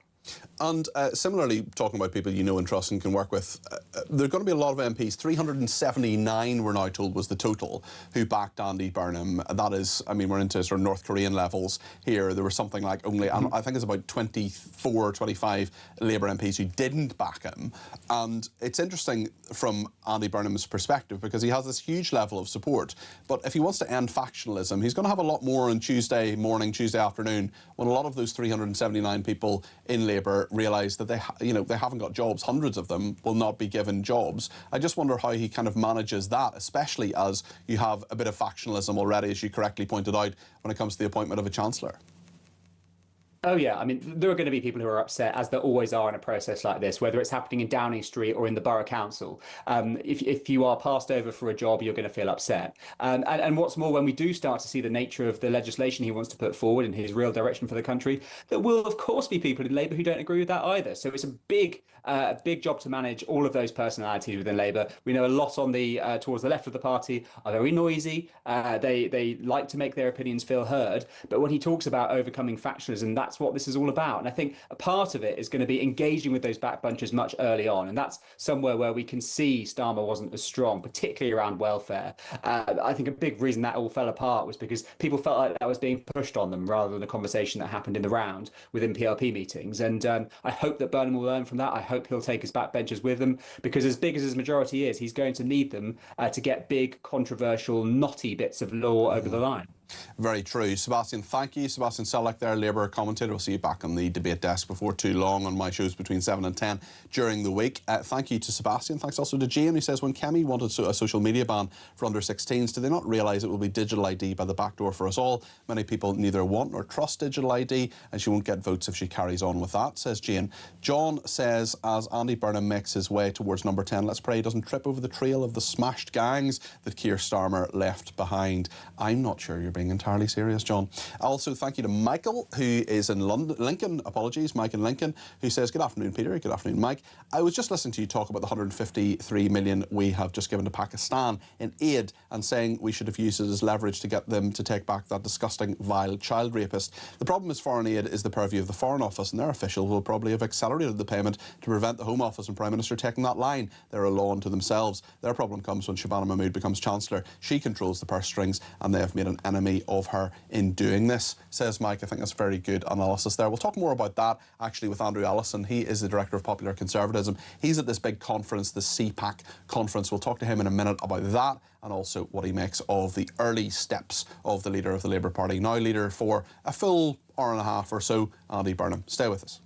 Speaker 2: And similarly, talking about people you know and trust and can work with, there are going to be a lot of MPs. 379, we're now told, was the total who backed Andy Burnham. That is, I mean, we're into sort of North Korean levels here. There was something like only, I think it's about 24, 25 Labour MPs who didn't back him. And it's interesting from Andy Burnham's perspective, because he has this huge level of support. But if he wants to end factionalism, he's going to have a lot more on Tuesday morning, Tuesday afternoon, when a lot of those 379 people in Labour realise that they haven't got jobs. Hundreds of them will not be given jobs. I just wonder how he kind of manages that, especially as you have a bit of factionalism already, as you correctly pointed out, when it comes to the appointment of a Chancellor.
Speaker 16: Oh, yeah. I mean, there are going to be people who are upset, as there always are in a process like this, whether it's happening in Downing Street or in the Borough Council. If you are passed over for a job, you're going to feel upset. And what's more, when we do start to see the nature of the legislation he wants to put forward and his real direction for the country, there will, of course, be people in Labour who don't agree with that either. So it's a big job to manage all of those personalities within Labour. We know a lot on the towards the left of the party are very noisy. They like to make their opinions feel heard. But when he talks about overcoming factionalism, that's what this is all about. And I think a part of it is going to be engaging with those back bunches much early on. And that's somewhere where we can see Starmer wasn't as strong, particularly around welfare. I think a big reason that all fell apart was because people felt like that was being pushed on them rather than a conversation that happened in the round within PLP meetings. And I hope that Burnham will learn from that. I hope he'll take his backbenchers with him, because as big as his majority is, he's going to need them to get big, controversial, knotty bits of law over the line.
Speaker 2: Very true. Sebastian, thank you. Sebastian Selleck there, Labour commentator. We'll see you back on the debate desk before too long on my shows between 7 and 10 during the week. Thank you to Sebastian. Thanks also to Jane, who says, when Kemi wanted a social media ban for under 16s, do they not realise it will be digital ID by the back door for us all? Many people neither want nor trust digital ID, and she won't get votes if she carries on with that, says Jane. John says, as Andy Burnham makes his way towards number 10, let's pray he doesn't trip over the trail of the smashed gangs that Keir Starmer left behind. I'm not sure you're being entirely serious, John. Also, thank you to Michael, who is in Lincoln, Mike in Lincoln, who says, good afternoon, Peter. Good afternoon, Mike. I was just listening to you talk about the 153 million we have just given to Pakistan in aid and saying we should have used it as leverage to get them to take back that disgusting, vile child rapist. The problem is foreign aid is the purview of the Foreign Office, and their officials will probably have accelerated the payment to prevent the Home Office and Prime Minister taking that line. They're a law unto themselves. Their problem comes when Shabana Mahmood becomes Chancellor. She controls the purse strings, and they have made an enemy of her in doing this, says Mike. I think that's very good analysis there. We'll talk more about that, actually, with Andrew Allison. He is the Director of Popular Conservatism. He's at this big conference, the CPAC conference. We'll talk to him in a minute about that and also what he makes of the early steps of the leader of the Labour Party, now leader for a full hour and a half or so, Andy Burnham. Stay with us.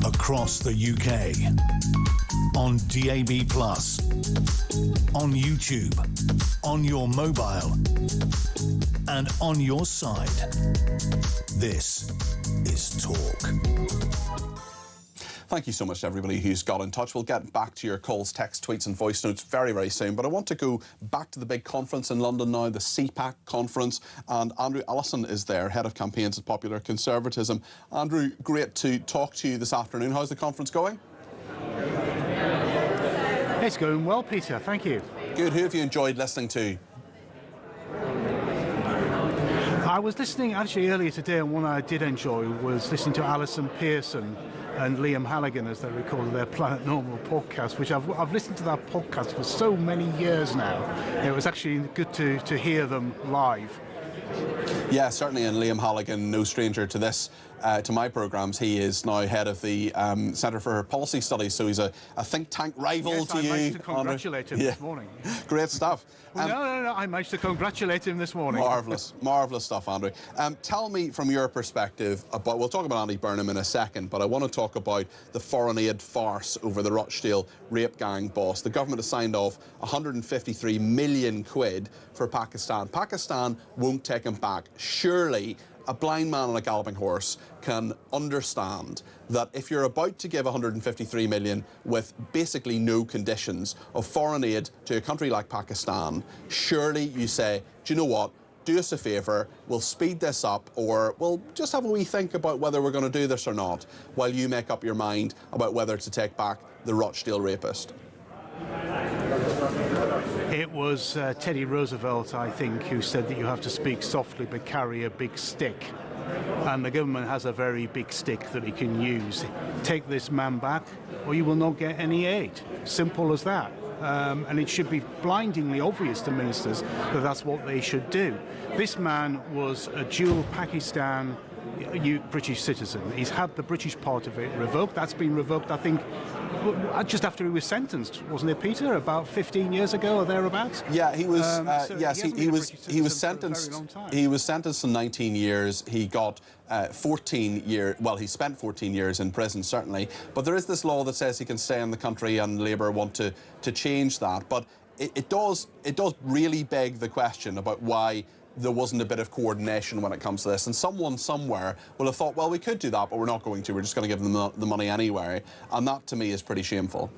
Speaker 1: Across the UK, on DAB+, on YouTube, on your mobile, and on your side. This is Talk.
Speaker 2: Thank you so much to everybody who's got in touch. We'll get back to your calls, texts, tweets and voice notes very, very soon. But I want to go back to the big conference in London now, the CPAC conference. And Andrew Allison is there, Head of Campaigns at Popular Conservatism. Andrew, great to talk to you this afternoon. How's the conference going?
Speaker 17: It's going well, Peter. Thank you.
Speaker 2: Good. Who have you enjoyed listening to?
Speaker 17: I was listening actually earlier today, and one I did enjoy was listening to Alison Pearson and Liam Halligan, as they recorded their Planet Normal podcast, which I've listened to that podcast for so many years now. It was actually good to hear them live.
Speaker 2: Yeah, certainly, and Liam Halligan, no stranger to this, to my programmes. He is now head of the Centre for Policy Studies, so he's a think tank rival to you.
Speaker 17: I managed to congratulate him this morning.
Speaker 2: Great stuff.
Speaker 17: Well, no, I managed to congratulate him this morning.
Speaker 2: Marvellous stuff, Andrew. Tell me from your perspective about, we'll talk about Andy Burnham in a second, but I want to talk about the foreign aid farce over the Rochdale rape gang boss. The government has signed off 153 million quid for Pakistan. Pakistan won't take him back. Surely a blind man on a galloping horse can understand that if you're about to give 153 million with basically no conditions of foreign aid to a country like Pakistan, surely you say, do you know what, do us a favour, we'll speed this up, or we'll just have a wee think about whether we're going to do this or not, while you make up your mind about whether to take back the Rochdale rapist.
Speaker 17: It was Teddy Roosevelt, I think, who said that you have to speak softly but carry a big stick. And the government has a very big stick that it can use. Take this man back, or you will not get any aid. Simple as that. And it should be blindingly obvious to ministers that that's what they should do. This man was a dual Pakistan British citizen. He's had the British part of it revoked. That's been revoked, I think, just after he was sentenced, wasn't it, Peter? About 15 years ago or thereabouts.
Speaker 2: Yeah, he was. Yes, he was sentenced. He was sentenced to 19 years. He got 14 years. Well, he spent 14 years in prison, certainly. But there is this law that says he can stay in the country, and Labour want to change that. But it does really beg the question about why there wasn't a bit of coordination when it comes to this. And someone somewhere will have thought, well, we could do that, but we're not going to. We're just going to give them the money anyway. And that, to me, is pretty shameful.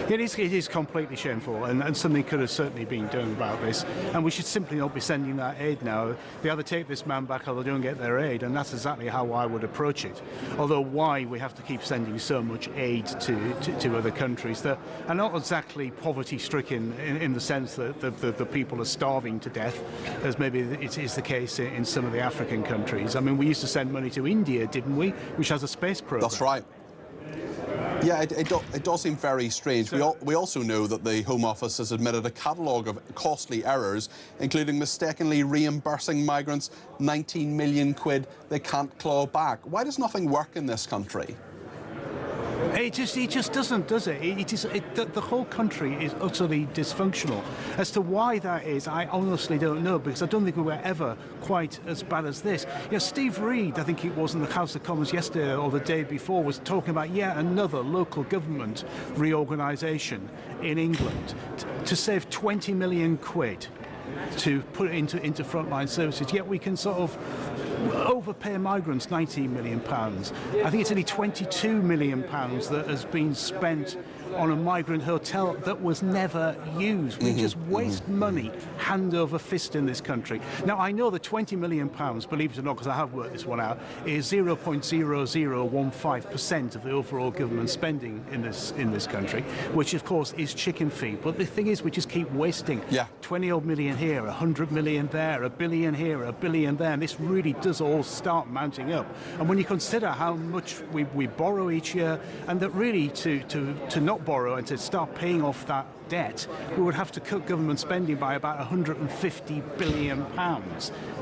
Speaker 17: It is completely shameful, and something could have certainly been done about this. And we should simply not be sending that aid now. They either take this man back or they don't get their aid, and that's exactly how I would approach it. Although why we have to keep sending so much aid to other countries that are not exactly poverty-stricken in the sense that the people are starving to death, as maybe it is the case in some of the African countries. I mean, we used to send money to India, didn't we, which has a space program.
Speaker 2: That's right. Yeah, it does seem very strange. We also know that the Home Office has admitted a catalogue of costly errors, including mistakenly reimbursing migrants 19 million quid they can't claw back. Why does nothing work in this country?
Speaker 17: It just doesn't, does it? The whole country is utterly dysfunctional. As to why that is, I honestly don't know, because I don't think we were ever quite as bad as this. You know, Steve Reid, I think it was in the House of Commons yesterday or the day before, was talking about yet another local government reorganisation in England to save 20 million quid to put it into frontline services, yet we can sort of overpay migrants £19 million. I think it's only £22 million that has been spent on a migrant hotel that was never used. We just waste money hand over fist in this country. Now, I know that £20 million, believe it or not, because I have worked this one out, is 0.0015% of the overall government spending in this country, which of course is chicken feed. But the thing is, we just keep wasting. 20 odd million here, 100 million there, $1 billion here, $1 billion there, and this really does all start mounting up. And when you consider how much we borrow each year, and that really to not borrow and to start paying off that debt, we would have to cut government spending by about £150 billion.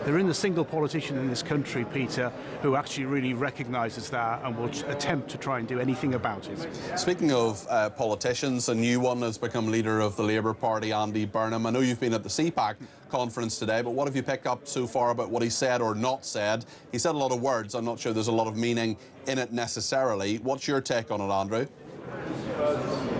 Speaker 17: There isn't a single politician in this country, Peter, who actually really recognises that and will attempt to try and do anything about it.
Speaker 2: Speaking of politicians, a new one has become leader of the Labour Party, Andy Burnham. I know you've been at the CPAC conference today, but what have you picked up so far about what he said or not said? He said a lot of words. I'm not sure there's a lot of meaning in it necessarily. What's your take on it, Andrew?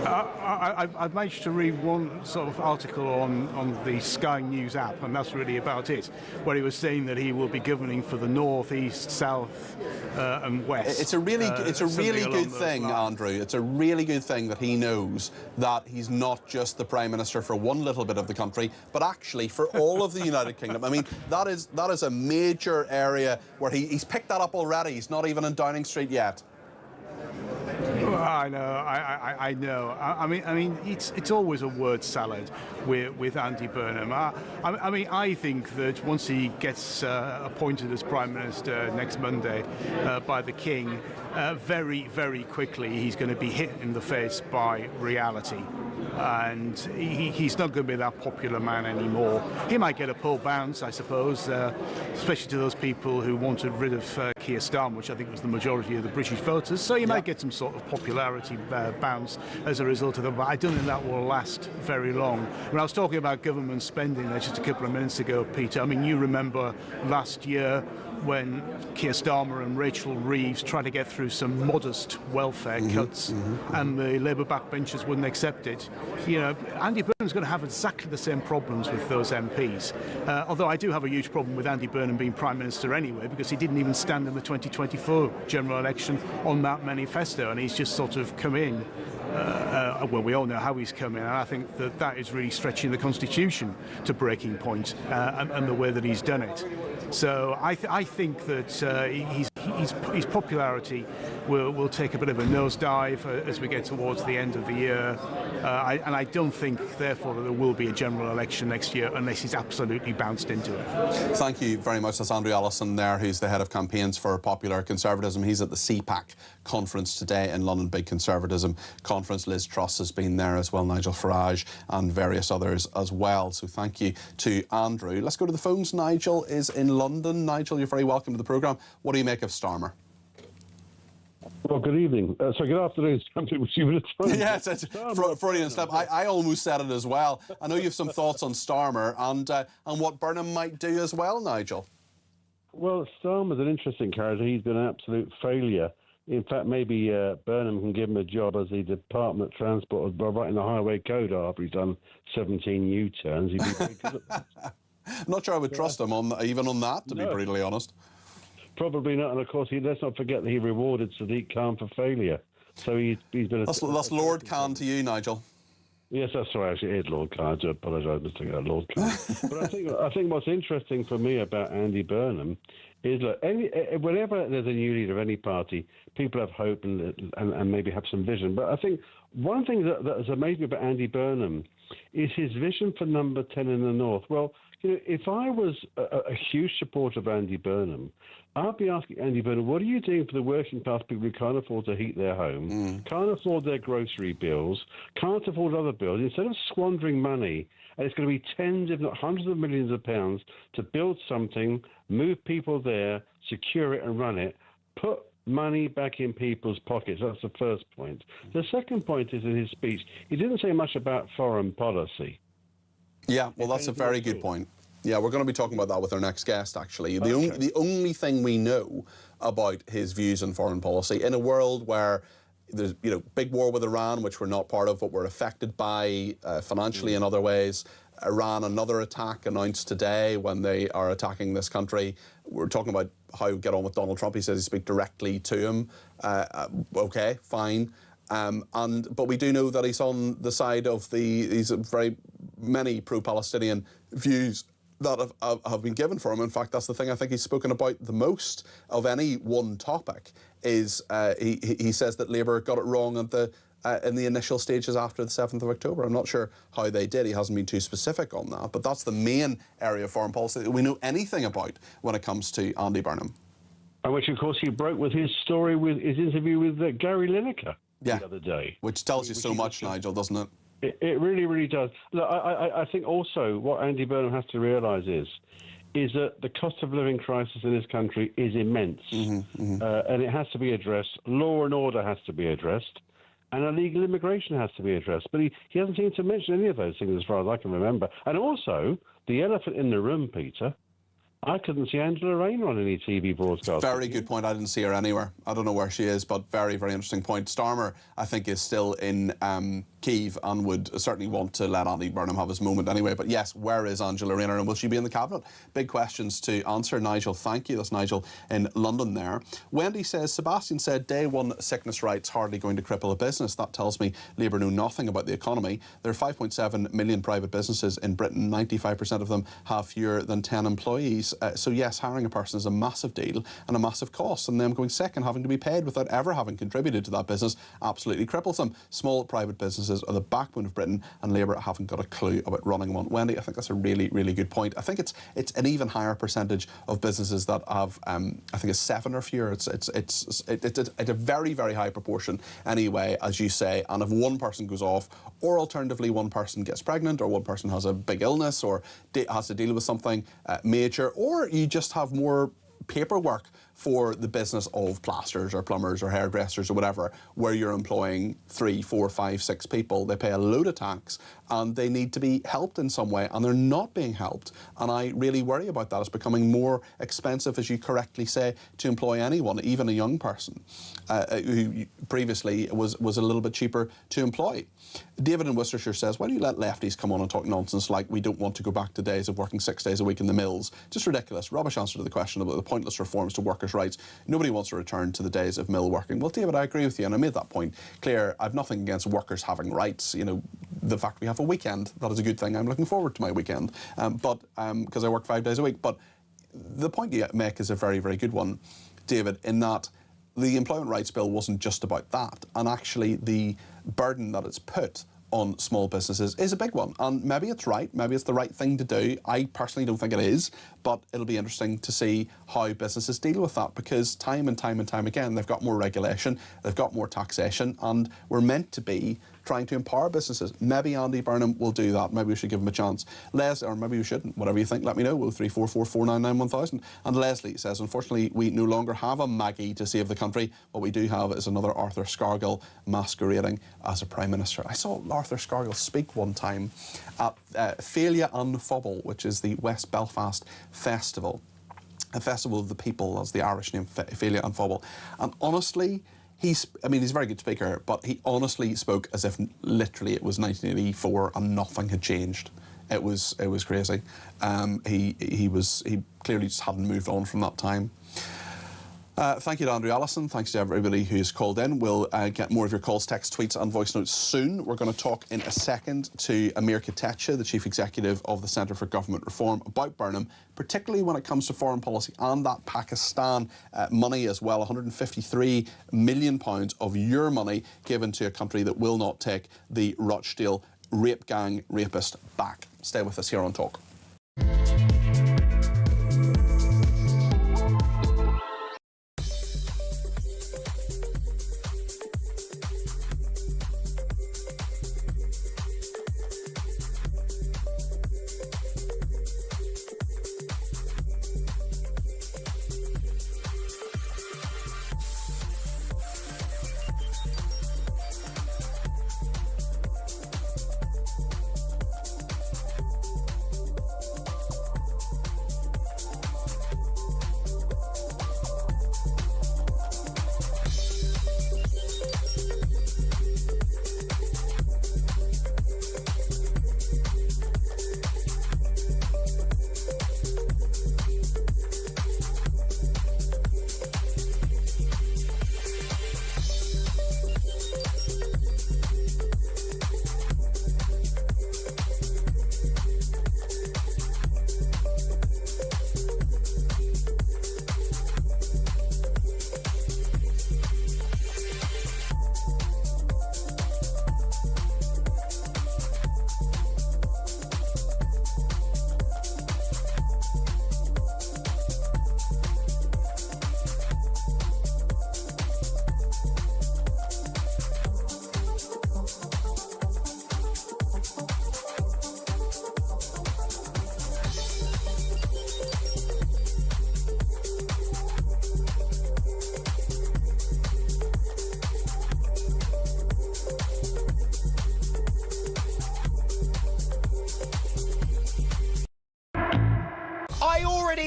Speaker 17: I've managed to read one sort of article on the Sky News app, and that's really about it, where he was saying that he will be governing for the north, east, south, and west.
Speaker 2: It's a really good thing, Andrew. It's a really good thing that he knows that he's not just the Prime Minister for one little bit of the country, but actually for all of the United Kingdom. I mean, that is a major area where he's picked that up already. He's not even in Downing Street yet.
Speaker 17: I know. I mean, it's always a word salad with Andy Burnham. I mean, I think that once he gets appointed as Prime Minister next Monday by the King, very, very quickly he's going to be hit in the face by reality. And he's not going to be that popular man anymore. He might get a poll bounce, I suppose, especially to those people who wanted rid of Keir Starmer, which I think was the majority of the British voters. So you might get some sort of popularity bounce as a result of that. But I don't think that will last very long. When I was talking about government spending there just a couple of minutes ago, Peter, I mean, you remember last year when Keir Starmer and Rachel Reeves tried to get through some modest welfare cuts, and the Labour backbenchers wouldn't accept it. You know, Andy Burnham's going to have exactly the same problems with those MPs. Although I do have a huge problem with Andy Burnham being Prime Minister anyway, because he didn't even stand in the 2024 general election on that manifesto, and he's just sort of come in. Well, we all know how he's come in, and I think that is really stretching the Constitution to breaking point, and the way that he's done it. So I think that his popularity will take a bit of a nosedive as we get towards the end of the year. And I don't think, therefore, that there will be a general election next year unless he's absolutely bounced into it.
Speaker 2: Thank you very much. That's Andrew Allison there, who's the head of campaigns for Popular Conservatism. He's at the CPAC conference today in London, big conservatism conference. Liz Truss has been there as well, Nigel Farage and various others as well. So thank you to Andrew. Let's go to the phones. Nigel is in London. Nigel, you're very welcome to the programme. What do you make of Starmer?
Speaker 18: Well, good evening. Sorry, good afternoon.
Speaker 2: Yes, it's Freudian slip. I almost said it as well. I know you have some thoughts on Starmer and what Burnham might do as well, Nigel.
Speaker 18: Well, Starmer's an interesting character. He's been an absolute failure. In fact, maybe Burnham can give him a job as the Department of Transport by writing the highway code after he's done 17 U-turns. He'd be very good at that.
Speaker 2: I'm not sure I would trust him even on that, to be brutally honest.
Speaker 18: Probably not, and of course, let's not forget that he rewarded Sadiq Khan for failure. So he's been.
Speaker 2: That's Lord Khan to you, Nigel.
Speaker 18: Yes, that's right. Actually, it is Lord Khan. I do apologise, Mr. Lord Khan. But I think what's interesting for me about Andy Burnham is look, whenever there's a new leader of any party, people have hope and maybe have some vision. But I think one thing that has amazed me about Andy Burnham is his vision for number 10 in the North. Well, you know, if I was a huge supporter of Andy Burnham, I'd be asking Andy Burnham, what are you doing for the working class people who can't afford to heat their home, can't afford their grocery bills, can't afford other bills? Instead of squandering money, and it's going to be tens, if not hundreds of millions of pounds to build something, move people there, secure it and run it, put money back in people's pockets. That's the first point. The second point is in his speech, he didn't say much about foreign policy.
Speaker 2: Yeah, well, that's a very good point. Yeah, we're going to be talking about that with our next guest, actually. The only thing we know about his views on foreign policy, in a world where there's, you know, big war with Iran, which we're not part of, but we're affected by financially in other ways. Iran, another attack announced today when they are attacking this country. We're talking about how you get on with Donald Trump. He says he speak directly to him. Okay, fine. But we do know that he's on the side of these very many pro-Palestinian views that have been given for him. In fact, that's the thing I think he's spoken about the most of any one topic. Is he says that Labour got it wrong at in the initial stages after the 7th of October. I'm not sure how they did. He hasn't been too specific on that. But that's the main area of foreign policy that we know anything about when it comes to Andy Burnham.
Speaker 18: And which, of course, he broke with his story with his interview with Gary Lineker the other day.
Speaker 2: Which tells you so much, Nigel, doesn't it?
Speaker 18: It really, really does. Look, I think also what Andy Burnham has to realise is that the cost of living crisis in this country is immense. And it has to be addressed. Law and order has to be addressed. And illegal immigration has to be addressed. But he hasn't seemed to mention any of those things as far as I can remember. And also, the elephant in the room, Peter, I couldn't see Angela Rayner on any TV broadcast.
Speaker 2: Very good point. I didn't see her anywhere. I don't know where she is, but very, very interesting point. Starmer, I think, is still in Kyiv and would certainly want to let Andy Burnham have his moment anyway. But yes, where is Angela Rayner and will she be in the cabinet? Big questions to answer. Nigel, thank you. That's Nigel in London there. Wendy says, Sebastian said day one sickness right's hardly going to cripple a business. That tells me Labour know nothing about the economy. There are 5.7 million private businesses in Britain. 95% of them have fewer than 10 employees. So yes, hiring a person is a massive deal and a massive cost, and them going sick and having to be paid without ever having contributed to that business absolutely cripples them. Small private businesses are the backbone of Britain, and Labour haven't got a clue about running one. Wendy, I think that's a really, really good point. I think it's an even higher percentage of businesses that have, I think it's 7 or fewer. It's a very, very high proportion anyway, as you say. And if one person goes off, or alternatively one person gets pregnant, or one person has a big illness, or has to deal with something major, or you just have more paperwork for the business of plasters or plumbers or hairdressers or whatever, where you're employing 3, 4, 5, 6 people. They pay a load of tax and they need to be helped in some way, and they're not being helped. And I really worry about that. It's becoming more expensive, as you correctly say, to employ anyone, even a young person, who previously was a little bit cheaper to employ. David in Worcestershire says, why do you let lefties come on and talk nonsense like we don't want to go back to days of working 6 days a week in the mills? Just ridiculous. Rubbish answer to the question about the pointless reforms to workers' rights. Nobody wants to return to the days of mill working. Well, David, I agree with you, and I made that point clear. I've nothing against workers having rights. You know, the fact we have a weekend, that is a good thing. I'm looking forward to my weekend, because I work 5 days a week. But the point you make is a very, very good one, David, in that the Employment Rights Bill wasn't just about that, and actually the burden that it's put on small businesses is a big one, and maybe it's right, maybe it's the right thing to do. I personally don't think it is, but it'll be interesting to see how businesses deal with that, because time and time and time again they've got more regulation, they've got more taxation, and we're meant to be trying to empower businesses. Maybe Andy Burnham will do that. Maybe we should give him a chance. Or maybe we shouldn't. Whatever you think, let me know. 03444 499 1000. And Leslie says, unfortunately, we no longer have a Maggie to save the country. What we do have is another Arthur Scargill masquerading as a Prime Minister. I saw Arthur Scargill speak one time at Féile an Phobal, which is the West Belfast Festival. A festival of the people, as the Irish name, Féile an Phobal. And honestly, he's a very good speaker, but he honestly spoke as if literally it was 1984 and nothing had changed. It was crazy. He clearly just hadn't moved on from that time. Thank you to Andrew Allison. Thanks to everybody who's called in. We'll get more of your calls, texts, tweets and voice notes soon. We're going to talk in a second to Amir Katecha, the Chief Executive of the Centre for Government Reform, about Burnham, particularly when it comes to foreign policy and that Pakistan money as well. £153 million of your money given to a country that will not take the Rochdale rape gang rapist back. Stay with us here on Talk.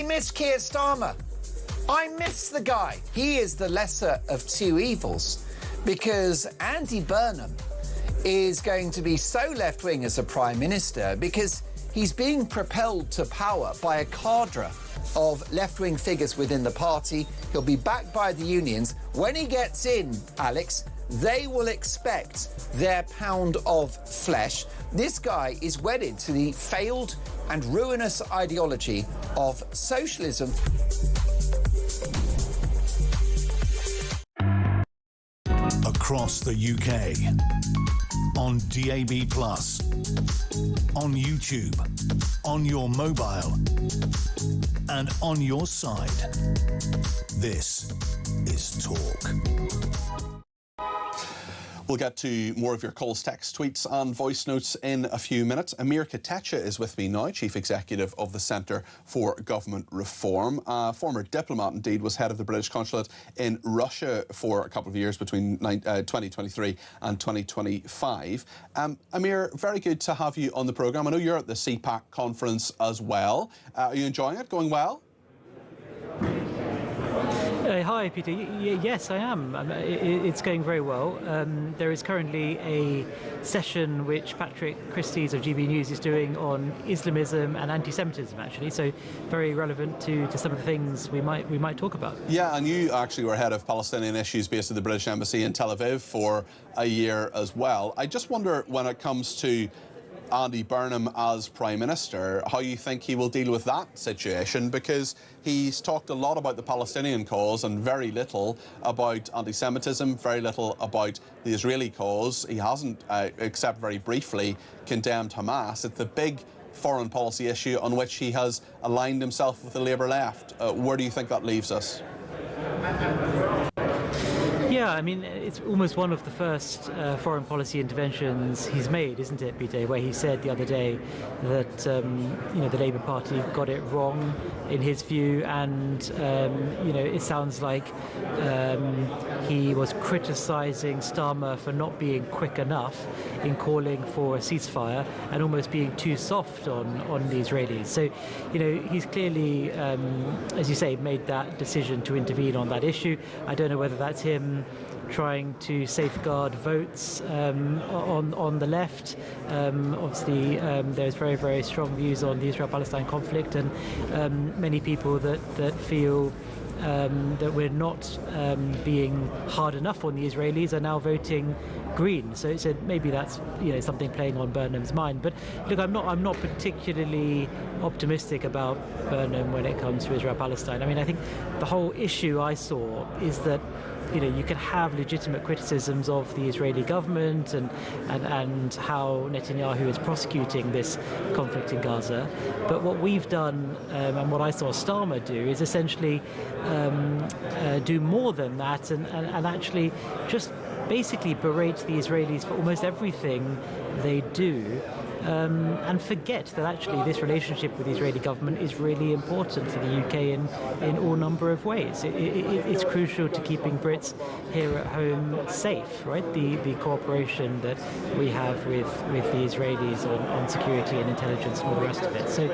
Speaker 15: Miss Keir Starmer. I miss the guy. He is the lesser of two evils, because Andy Burnham is going to be so left-wing as a Prime Minister because he's being propelled to power by a cadre of left-wing figures within the party. He'll be backed by the unions. When he gets in, Alex, they will expect their pound of flesh. This guy is wedded to the failed and ruinous ideology of socialism.
Speaker 1: Across the UK, on DAB+, on YouTube, on your mobile, and on your side. This is Talk.
Speaker 2: We'll get to more of your calls, texts, tweets and voice notes in a few minutes. Amir Katecha is with me now, Chief Executive of the Centre for Government Reform. Former diplomat, indeed, was head of the British Consulate in Russia for a couple of years between 2023 and 2025. Amir, very good to have you on the programme. I know you're at the CPAC conference as well. Are you enjoying it? Going well?
Speaker 19: Hi, Peter. Yes, I am. It's going very well. There is currently a session which Patrick Christie's of GB News is doing on Islamism and anti-Semitism, actually. So very relevant to some of the things we might talk about.
Speaker 2: Yeah, and you actually were head of Palestinian issues based at the British Embassy in Tel Aviv for a year as well. I just wonder, when it comes to Andy Burnham as Prime Minister, how you think he will deal with that situation, because he's talked a lot about the Palestinian cause and very little about anti-Semitism, very little about the Israeli cause. He hasn't, except very briefly, condemned Hamas. It's the big foreign policy issue on which he has aligned himself with the Labour left. Where do you think that leaves us?
Speaker 19: Yeah, I mean, it's almost one of the first foreign policy interventions he's made, isn't it, Peter, where he said the other day that, the Labour Party got it wrong in his view, and, it sounds like he was criticising Starmer for not being quick enough in calling for a ceasefire and almost being too soft on the Israelis. So, he's clearly, as you say, made that decision to intervene on that issue. I don't know whether that's him trying to safeguard votes on the left. Obviously, there's very, very strong views on the Israel-Palestine conflict, and many people that feel that we're not being hard enough on the Israelis are now voting Green. So maybe that's something playing on Burnham's mind. But look, I'm not particularly optimistic about Burnham when it comes to Israel-Palestine. I mean, I think the whole issue I saw is that you can have legitimate criticisms of the Israeli government and how Netanyahu is prosecuting this conflict in Gaza. But what we've done and what I saw Starmer do is essentially do more than that and actually just basically berate the Israelis for almost everything they do. And forget that actually this relationship with the Israeli government is really important for the UK in all number of ways. It's crucial to keeping Brits here at home safe, right? The cooperation that we have with the Israelis on security and intelligence and all the rest of it. So,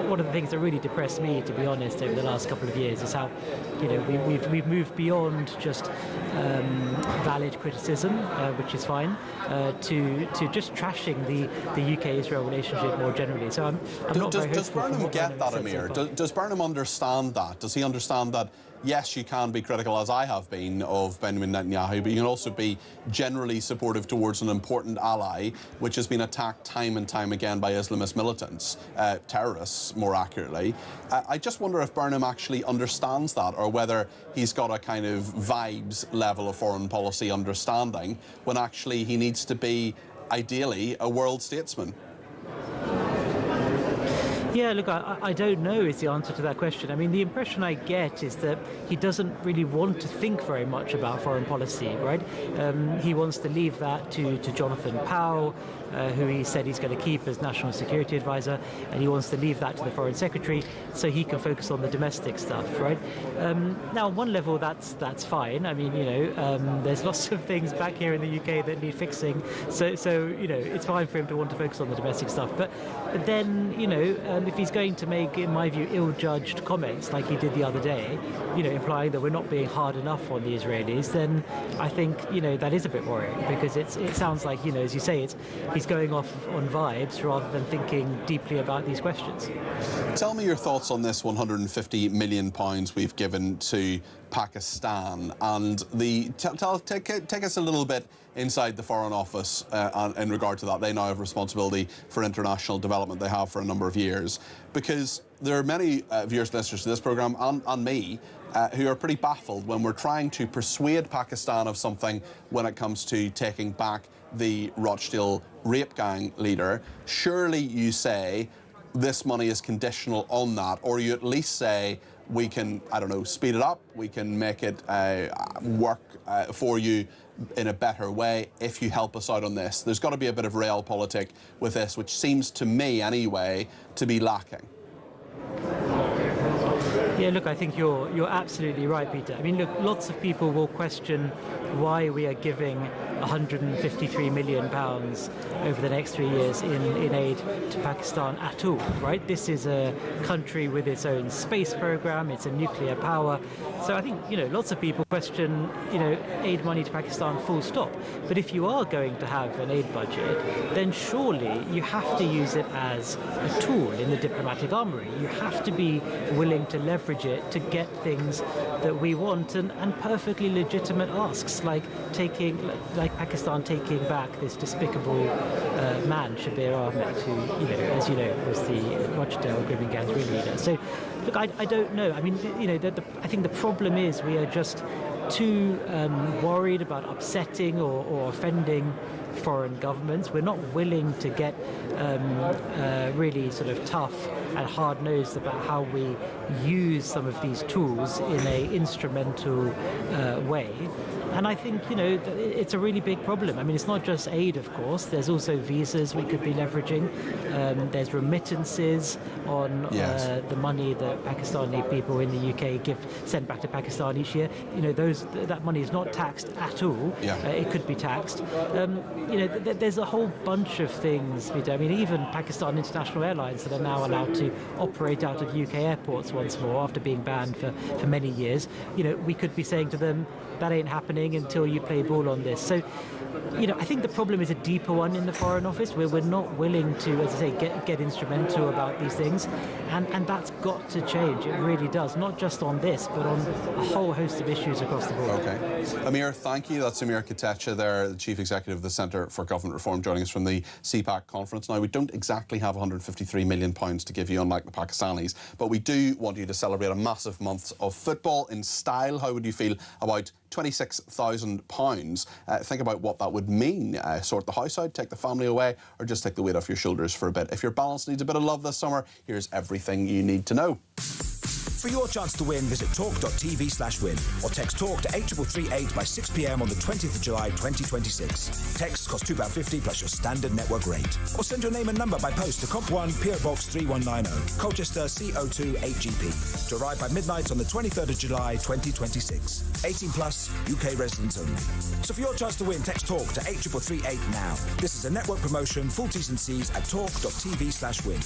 Speaker 19: one of the things that really depressed me, to be honest, over the last couple of years is how, we've moved beyond just valid criticism, which is fine, to just trashing the UK-Israel relationship more generally. So I'm not very hopeful.
Speaker 2: Does Burnham get that, Amir? Does Burnham understand that? Does he understand that, yes, you can be critical, as I have been, of Benjamin Netanyahu, but you can also be generally supportive towards an important ally, which has been attacked time and time again by Islamist militants, terrorists, more accurately. I just wonder if Burnham actually understands that, or whether he's got a kind of vibes level of foreign policy understanding, when actually he needs to be, ideally, a world statesman.
Speaker 19: Yeah, look, I don't know is the answer to that question. I mean, the impression I get is that he doesn't really want to think very much about foreign policy, right? He wants to leave that to Jonathan Powell, who he said he's going to keep as National Security Advisor, and he wants to leave that to the Foreign Secretary so he can focus on the domestic stuff, right? Now, on one level, that's fine. I mean, there's lots of things back here in the UK that need fixing, so it's fine for him to want to focus on the domestic stuff. But then, if he's going to make, in my view, ill-judged comments like he did the other day, implying that we're not being hard enough on the Israelis, then I think, that is a bit worrying, because it sounds like, as you say, he's going off on vibes rather than thinking deeply about these questions.
Speaker 2: Tell me your thoughts on this £150 million we've given to Pakistan, and take us a little bit inside the Foreign Office in regard to that. They now have responsibility for international development. They have for a number of years, because there are many viewers and listeners to this programme and me who are pretty baffled when we're trying to persuade Pakistan of something when it comes to taking back the Rochdale rape gang leader. Surely you say this money is conditional on that, or you at least say we can, I don't know, speed it up, we can make it work for you in a better way if you help us out on this. There's got to be a bit of realpolitik with this, which seems to me anyway to be lacking.
Speaker 19: Yeah, look, I think you're absolutely right, Peter. I mean, look, lots of people will question why we are giving £153 million over the next 3 years in aid to Pakistan at all, right? This is a country with its own space program, it's a nuclear power. So I think, lots of people question, aid money to Pakistan full stop. But if you are going to have an aid budget, then surely you have to use it as a tool in the diplomatic armory. You have to be willing to leverage it to get things that we want, and perfectly legitimate asks like Pakistan taking back this despicable man, Shabir Ahmed, who, as you know, was the Rochdale Gribbing Gang's real leader. So, look, I don't know. I mean, I think the problem is we are just too worried about upsetting or offending foreign governments. We're not willing to get really sort of tough and hard-nosed about how we use some of these tools in an instrumental way. And I think, it's a really big problem. I mean, it's not just aid, of course. There's also visas we could be leveraging. There's remittances on the money that Pakistani people in the UK send back to Pakistan each year. That money is not taxed at all. It could be taxed. There's a whole bunch of things we do. I mean, even Pakistan International Airlines that are now allowed to operate out of UK airports once more after being banned for many years. We could be saying to them, that ain't happening until you play ball on this. So, I think the problem is a deeper one in the Foreign Office, where we're not willing to, as I say, get instrumental about these things, and that's got to change. It really does, not just on this, but on a whole host of issues across the board.
Speaker 2: Okay. Amir, thank you. That's Amir Katecha there, the Chief Executive of the Centre for Government Reform, joining us from the CPAC conference. Now, we don't exactly have £153 million to give you, unlike the Pakistanis, but we do want you to celebrate a massive month of football in style. How would you feel about £26,000? Think about what that would mean. Sort the house out, take the family away, or just take the weight off your shoulders for a bit. If your balance needs a bit of love this summer, here's everything you need to know.
Speaker 20: For your chance to win, visit talk.tv/win or text TALK to 83338 by 6 p.m. on the 20th of July 2026. Texts cost £2.50 plus your standard network rate. Or send your name and number by post to Comp 1, PO Box 3190, Colchester CO2 8GP. To arrive by midnight on the 23rd of July 2026. 18 plus, UK residents only. So for your chance to win, text TALK to 83338 now. This is a network promotion. Full T's and C's at talk.tv/win.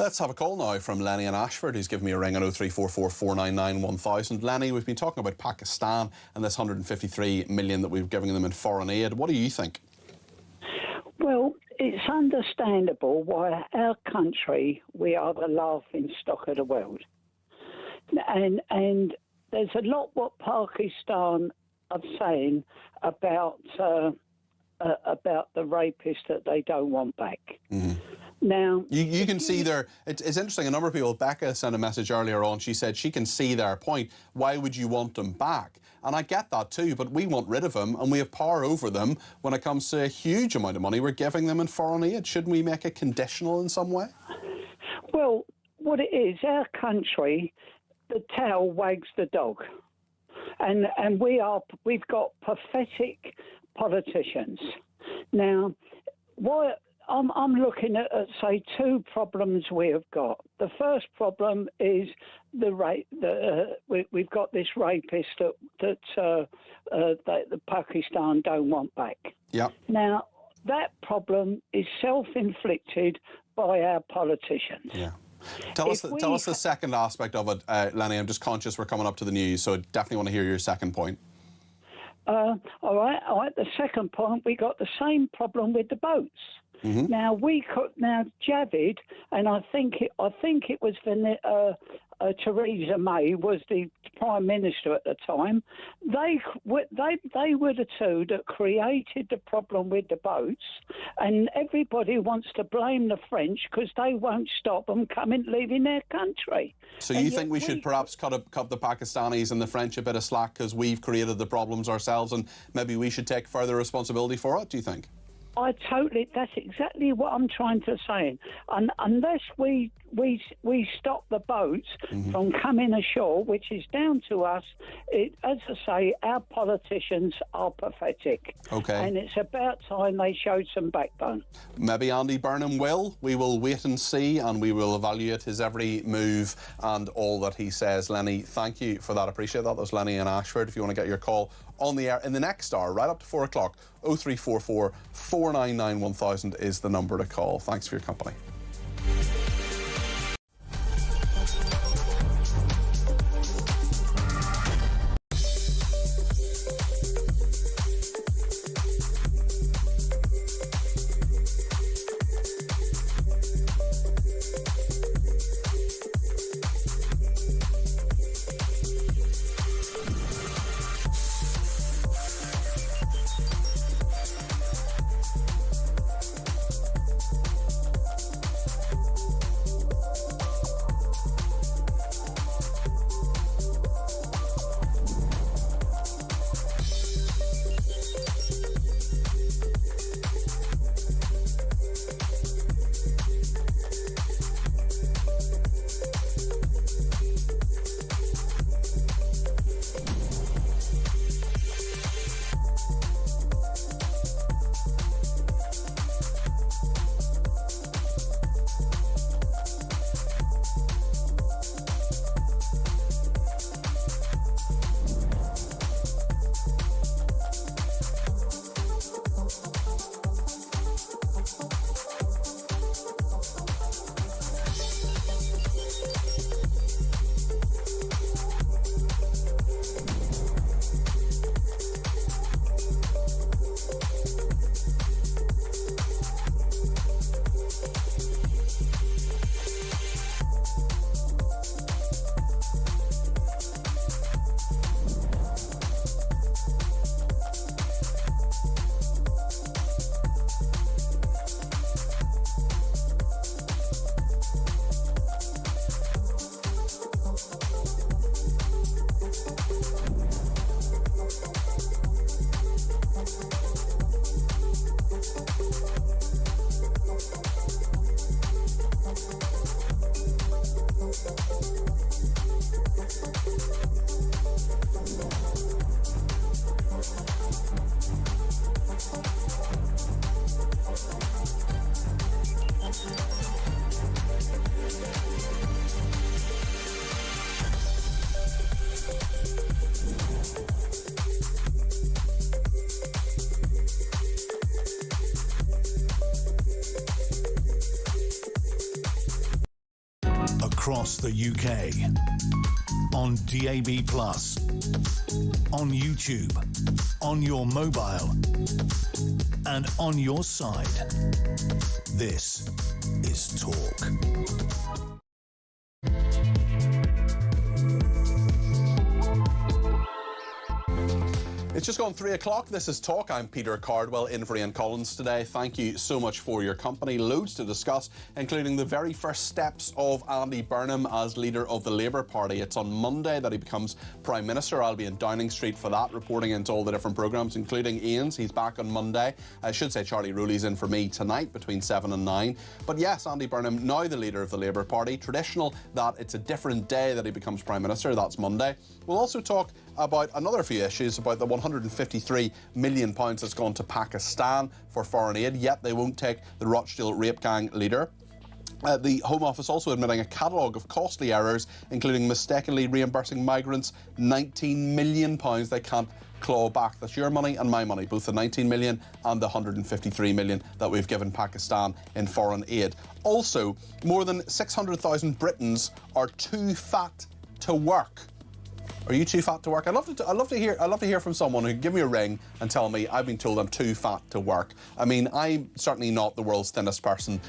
Speaker 2: Let's have a call now from Lenny in Ashford, who's given me a ring on 0344 499 1000. Lenny, we've been talking about Pakistan and this $153 million that we've given them in foreign aid. What do you think?
Speaker 21: Well, it's understandable why our country, we are the laughing stock of the world. And there's a lot what Pakistan are saying about the rapist that they don't want back.
Speaker 2: Mm-hmm.
Speaker 21: Now,
Speaker 2: you can see there, it's interesting, a number of people, Becca sent a message earlier on, she said she can see their point. Why would you want them back? And I get that too, but we want rid of them and we have power over them when it comes to a huge amount of money we're giving them in foreign aid. Shouldn't we make it conditional in some way?
Speaker 21: Well, what it is, our country, the tail wags the dog. And we've got pathetic politicians. Now, why... I'm looking at, say, two problems we have got. The first problem is the rape. We've got this rapist that the Pakistan don't want back.
Speaker 2: Yeah.
Speaker 21: Now, that problem is self-inflicted by our politicians.
Speaker 2: Yeah. Tell us the second aspect of it, Lenny. I'm just conscious we're coming up to the news, so I definitely want to hear your second point.
Speaker 21: All right. The second point, we got the same problem with the boats. Mm-hmm. Now Javid, and I think it was Theresa May was the Prime Minister at the time. They were the two that created the problem with the boats, and everybody wants to blame the French because they won't stop them leaving their country.
Speaker 2: So you think we should perhaps cut the Pakistanis and the French a bit of slack because we've created the problems ourselves, and maybe we should take further responsibility for it? Do you think?
Speaker 21: That's exactly what I'm trying to say. Unless we stop the boats from coming ashore, which is down to us, as I say, our politicians are pathetic.
Speaker 2: Okay.
Speaker 21: And it's about time they showed some backbone.
Speaker 2: Maybe Andy Burnham will. We will wait and see, and we will evaluate his every move and all that he says. Lenny, thank you for that. Appreciate that. That was Lenny in Ashford. If you want to get your call on the air in the next hour, right up to 4 o'clock, 0344 499 1000 is the number to call. Thanks for your company.
Speaker 1: across the UK. On DAB+, on YouTube, on your mobile, and on your side. This is Talk.
Speaker 2: It's just gone 3 o'clock. This is Talk. I'm Peter Cardwell in for Ian Collins today. Thank you so much for your company. Loads to discuss, including the very first steps of Andy Burnham as leader of the Labour Party. It's on Monday that he becomes Prime Minister. I'll be in Downing Street for that, reporting into all the different programmes, including Ian's. He's back on Monday. I should say Charlie Rowley's in for me tonight between 7 and 9. But yes, Andy Burnham, now the leader of the Labour Party. Traditional that it's a different day that he becomes Prime Minister. That's Monday. We'll also talk about another few issues, about the £153 million that's gone to Pakistan for foreign aid, yet they won't take the Rochdale rape gang leader. The Home Office also admitting a catalogue of costly errors, including mistakenly reimbursing migrants £19 million they can't claw back. That's your money and my money, both the 19 million and the 153 million that we've given Pakistan in foreign aid. Also, more than 600,000 Britons are too fat to work. Are you too fat to work? I'd love to hear from someone who can give me a ring and tell me I've been told I'm too fat to work. I mean, I'm certainly not the world's thinnest person,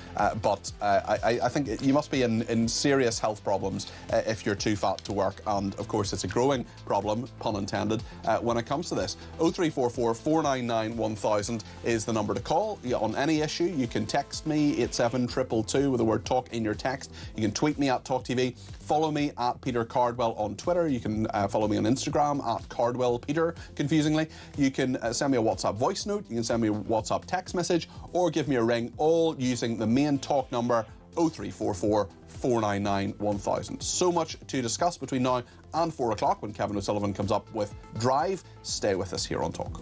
Speaker 2: but I think you must be in serious health problems if you're too fat to work. And of course, it's a growing problem, pun intended, when it comes to this. 0344 499 1000 is the number to call. On any issue, you can text me 87222 with the word talk in your text. You can tweet me at talkTV. Follow me at Peter Cardwell on Twitter. You can follow me on Instagram at Cardwell Peter, confusingly. You can send me a WhatsApp voice note. You can send me a WhatsApp text message or give me a ring, all using the main talk number 0344 499 1000. So much to discuss between now and 4 o'clock when Kevin O'Sullivan comes up with Drive. Stay with us here on Talk.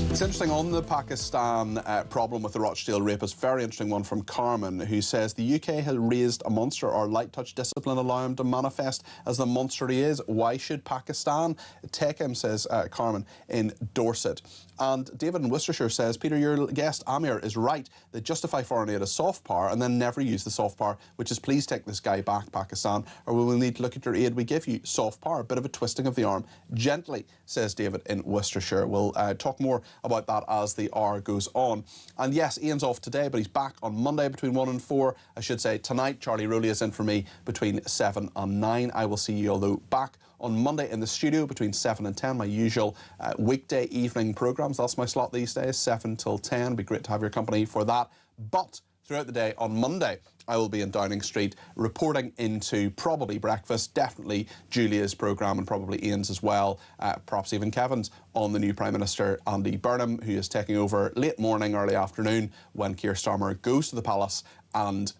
Speaker 2: It's interesting on the Pakistan problem with the Rochdale rapist. Very interesting one from Carmen, who says the UK has raised a monster. Our light touch discipline allow him to manifest as the monster he is. Why should Pakistan take him, says Carmen in Dorset. And David in Worcestershire says, Peter, your guest Amir is right. They justify foreign aid as soft power and then never use the soft power, which is please take this guy back, Pakistan, or we will need to look at your aid we give you. Soft power, a bit of a twisting of the arm. Gently, says David in Worcestershire. We'll talk more about that as the hour goes on. And yes, Ian's off today, but he's back on Monday between 1 and 4. I should say tonight, Charlie Rowley is in for me between 7 and 9. I will see you, although, back on Monday in the studio between 7 and 10, my usual weekday evening programmes. That's my slot these days, 7 till 10. It'd be great to have your company for that. But throughout the day on Monday, I will be in Downing Street reporting into probably breakfast, definitely Julia's programme and probably Ian's as well, perhaps even Kevin's, on the new Prime Minister Andy Burnham, who is taking over late morning, early afternoon when Keir Starmer goes to the palace and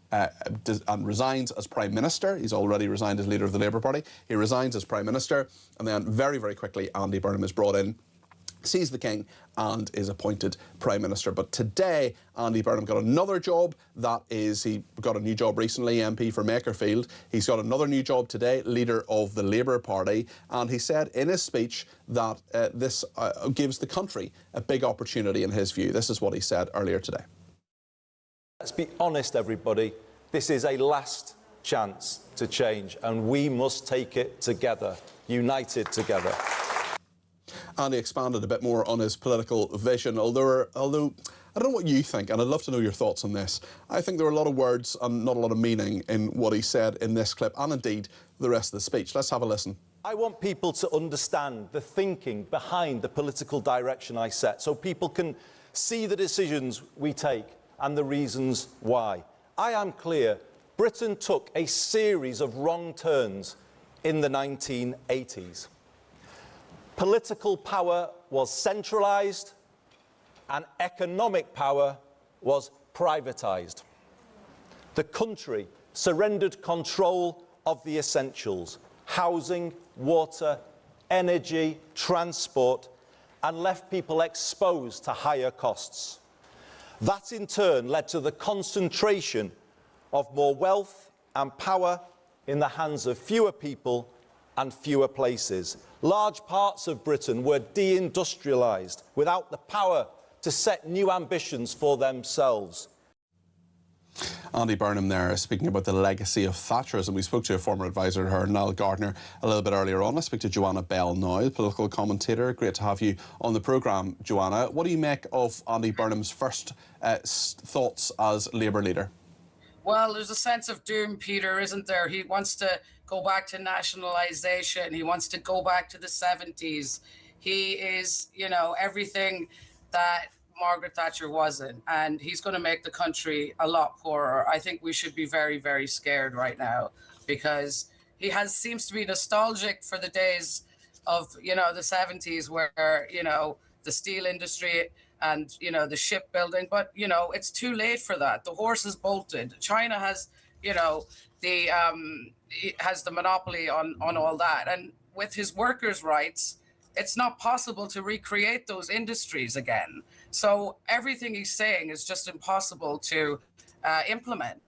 Speaker 2: resigns as Prime Minister. He's already resigned as leader of the Labour Party. He resigns as Prime Minister, and then very, very quickly Andy Burnham is brought in, sees the King and is appointed Prime Minister. But today, Andy Burnham got another job. That is, he got a new job recently, MP for Makerfield. He's got another new job today, leader of the Labour Party. And he said in his speech that this gives the country a big opportunity in his view. This is what he said earlier today.
Speaker 4: Let's be honest, everybody. This is a last chance to change, and we must take it together, united together.
Speaker 2: And he expanded a bit more on his political vision, although I don't know what you think, and I'd love to know your thoughts on this. I think there are a lot of words and not a lot of meaning in what he said in this clip, and indeed the rest of the speech. Let's have a listen.
Speaker 4: I want people to understand the thinking behind the political direction I set, so people can see the decisions we take and the reasons why. I am clear, Britain took a series of wrong turns in the 1980s. Political power was centralised and economic power was privatised. The country surrendered control of the essentials: housing, water, energy, transport, and left people exposed to higher costs. That in turn led to the concentration of more wealth and power in the hands of fewer people and fewer places. Large parts of Britain were deindustrialised without the power to set new ambitions for themselves.
Speaker 2: Andy Burnham there speaking about the legacy of Thatcherism. We spoke to a former advisor to her, Niall Gardner, a little bit earlier on. Let's speak to Joanna Bell now, political commentator. Great to have you on the programme, Joanna. What do you make of Andy Burnham's first thoughts as Labour leader?
Speaker 3: Well, there's a sense of doom, Peter, isn't there? He wants to go back to nationalisation. He wants to go back to the 70s. He is, you know, everything that Margaret Thatcher wasn't, and he's going to make the country a lot poorer. I think we should be very, very scared right now, because he seems to be nostalgic for the days of, you know, the 70s, where, you know, the steel industry and, you know, the shipbuilding, but, you know, it's too late for that. The horse is bolted. China has, you know, has the monopoly on all that, and with his workers' rights, it's not possible to recreate those industries again. So everything he's saying is just impossible to implement.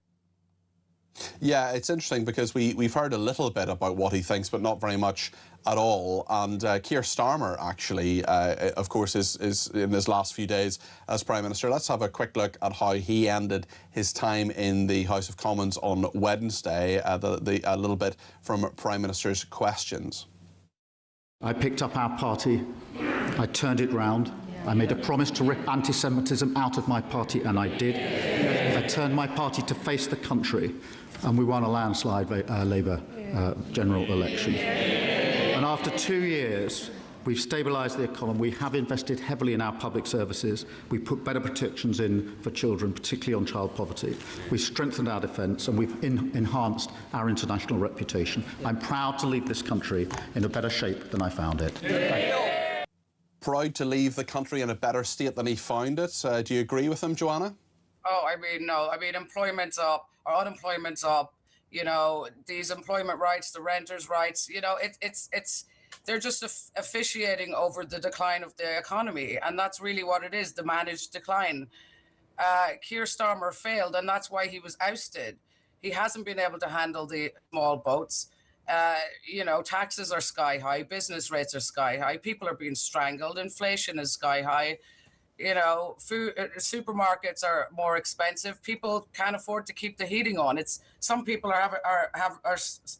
Speaker 2: Yeah, it's interesting because we've heard a little bit about what he thinks, but not very much at all. And Keir Starmer, actually, of course, is in his last few days as Prime Minister. Let's have a quick look at how he ended his time in the House of Commons on Wednesday, a little bit from Prime Minister's questions.
Speaker 8: I picked up our party, I turned it round, I made a promise to rip anti-Semitism out of my party, and I did. I turned my party to face the country, and we won a landslide Labour general election. And after 2 years, we've stabilised the economy, we have invested heavily in our public services, we put better protections in for children, particularly on child poverty, we've strengthened our defence, and we've enhanced our international reputation. I'm proud to leave this country in a better shape than I found it.
Speaker 2: Proud to leave the country in a better state than he found it. Do you agree with him, Joanna?
Speaker 3: Oh, I mean, no. I mean, employment's up, or unemployment's up. You know, these employment rights, the renters' rights. You know, they're just officiating over the decline of the economy, and that's really what it is, the managed decline. Keir Starmer failed, and that's why he was ousted. He hasn't been able to handle the small boats. You know, taxes are sky high, business rates are sky high, people are being strangled, inflation is sky high. You know, food supermarkets are more expensive. People can't afford to keep the heating on. Some people are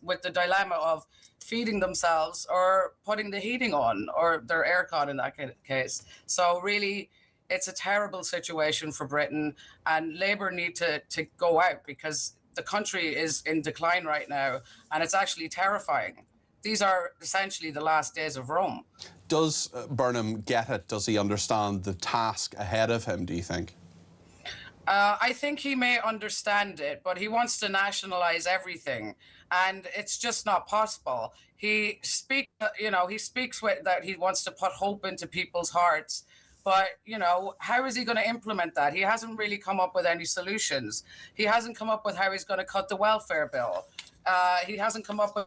Speaker 3: with the dilemma of feeding themselves or putting the heating on, or their aircon in that case. So really, it's a terrible situation for Britain, and Labour need to go out, because the country is in decline right now, and it's actually terrifying. These are essentially the last days of Rome.
Speaker 2: Does Burnham get it? Does he understand the task ahead of him, do you think?
Speaker 3: I think he may understand it, but he wants to nationalise everything, and it's just not possible. He speaks with that he wants to put hope into people's hearts, but, you know, how is he going to implement that? He hasn't really come up with any solutions. He hasn't come up with how he's going to cut the welfare bill. He hasn't come up with...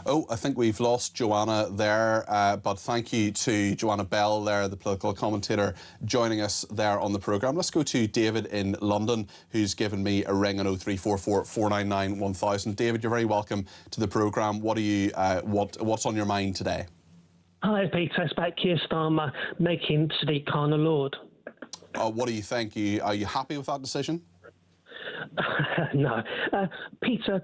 Speaker 2: Oh, I think we've lost Joanna there, but thank you to Joanna Bell there, the political commentator, joining us there on the programme. Let's go to David in London, who's given me a ring on 0344 499 1000. David, you're very welcome to the programme. What's on your mind today?
Speaker 22: Hi, Peter. It's about Keir Starmer making Sadiq Khan a Lord.
Speaker 2: What do you think? Are you happy with that decision?
Speaker 22: No. Peter,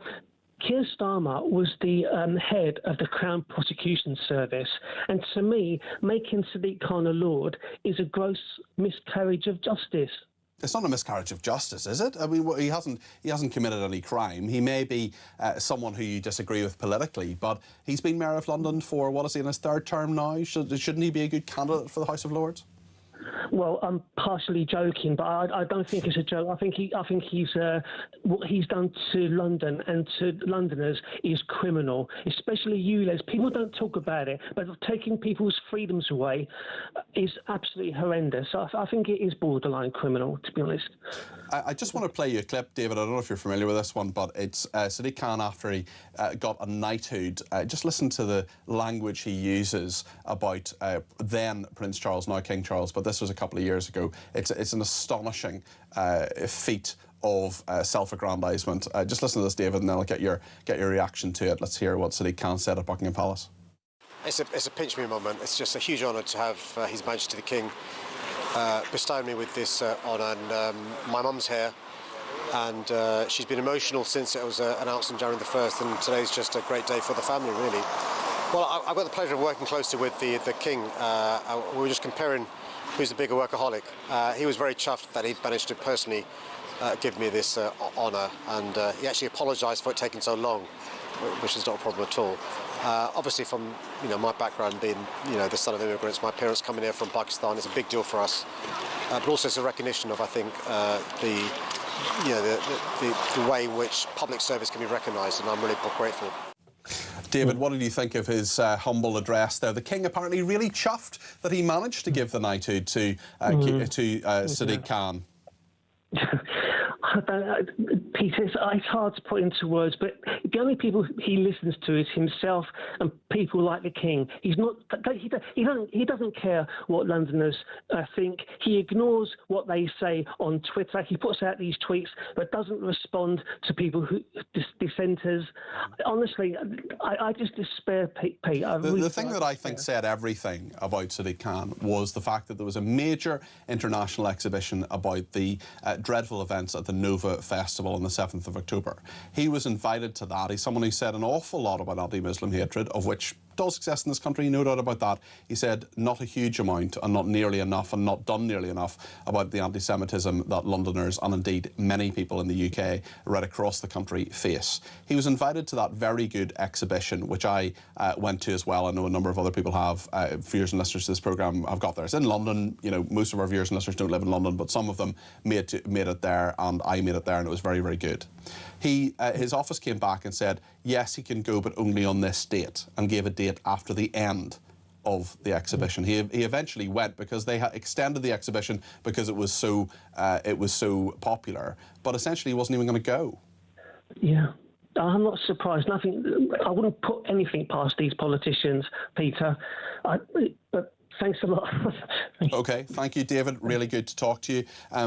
Speaker 22: Keir Starmer was the head of the Crown Prosecution Service, and to me, making Sadiq Khan a Lord is a gross miscarriage of justice.
Speaker 2: It's not a miscarriage of justice, is it? I mean, he hasn't committed any crime. He may be someone who you disagree with politically, but he's been Mayor of London for, what is he, in his third term now? Shouldn't he be a good candidate for the House of Lords?
Speaker 22: Well, I'm partially joking, but I don't think it's a joke. I think he's what he's done to London and to Londoners is criminal, especially you, Les. People don't talk about it, but taking people's freedoms away is absolutely horrendous. I think it is borderline criminal, to be honest.
Speaker 2: I just want to play you a clip, David. I don't know if you're familiar with this one, but it's Sadiq Khan after he got a knighthood. Just listen to the language he uses about then Prince Charles, now King Charles, but this was a couple of years ago. It's an astonishing feat of self-aggrandisement. Just listen to this, David, and then I'll get your reaction to it. Let's hear what Sadiq Khan said at Buckingham Palace.
Speaker 9: It's a pinch me moment. It's just a huge honour to have His Majesty the King bestowed me with this honour, and my mum's here, and she's been emotional since it was announced on January the 1st, and today's just a great day for the family, really. Well, I've got the pleasure of working closely with the King. We were just comparing who's the bigger workaholic. He was very chuffed that he'd managed to personally give me this honour, and he actually apologised for it taking so long, which is not a problem at all. Obviously, from my background being the son of immigrants, my parents coming here from Pakistan is a big deal for us. But also, it's a recognition of, I think, the way in which public service can be recognised, and I'm really grateful.
Speaker 2: David, what did you think of his humble address there? The King apparently really chuffed that he managed to give the knighthood to Sadiq Khan.
Speaker 22: Peter, it's hard to put into words, but the only people he listens to is himself and people like the King. He doesn't care what Londoners think. He ignores what they say on Twitter. He puts out these tweets, but doesn't respond to people who dissenters. Honestly, I just despair, Pete.
Speaker 2: The thing that I think said everything about Sadiq Khan was the fact that there was a major international exhibition about the dreadful events at the Nova Festival on the 7th of October. He was invited to that. He's someone who said an awful lot about anti-Muslim hatred, of which does exist in this country, no doubt about that. He said not a huge amount and not nearly enough and not done nearly enough about the anti-Semitism that Londoners and indeed many people in the UK right across the country face. He was invited to that very good exhibition, which I went to as well. I know a number of other people have. Viewers and listeners to this programme have got there. It's in London. Most of our viewers and listeners don't live in London, but some of them made it there, and I made it there, and it was very, very good. His office came back and said, yes, he can go, but only on this date, and gave a date after the end of the exhibition. He eventually went because they had extended the exhibition because it was so popular, but essentially he wasn't even going to go.
Speaker 22: Yeah. I'm not surprised. I wouldn't put anything past these politicians, Peter. But thanks a lot.
Speaker 2: OK, thank you, David. Really good to talk to you.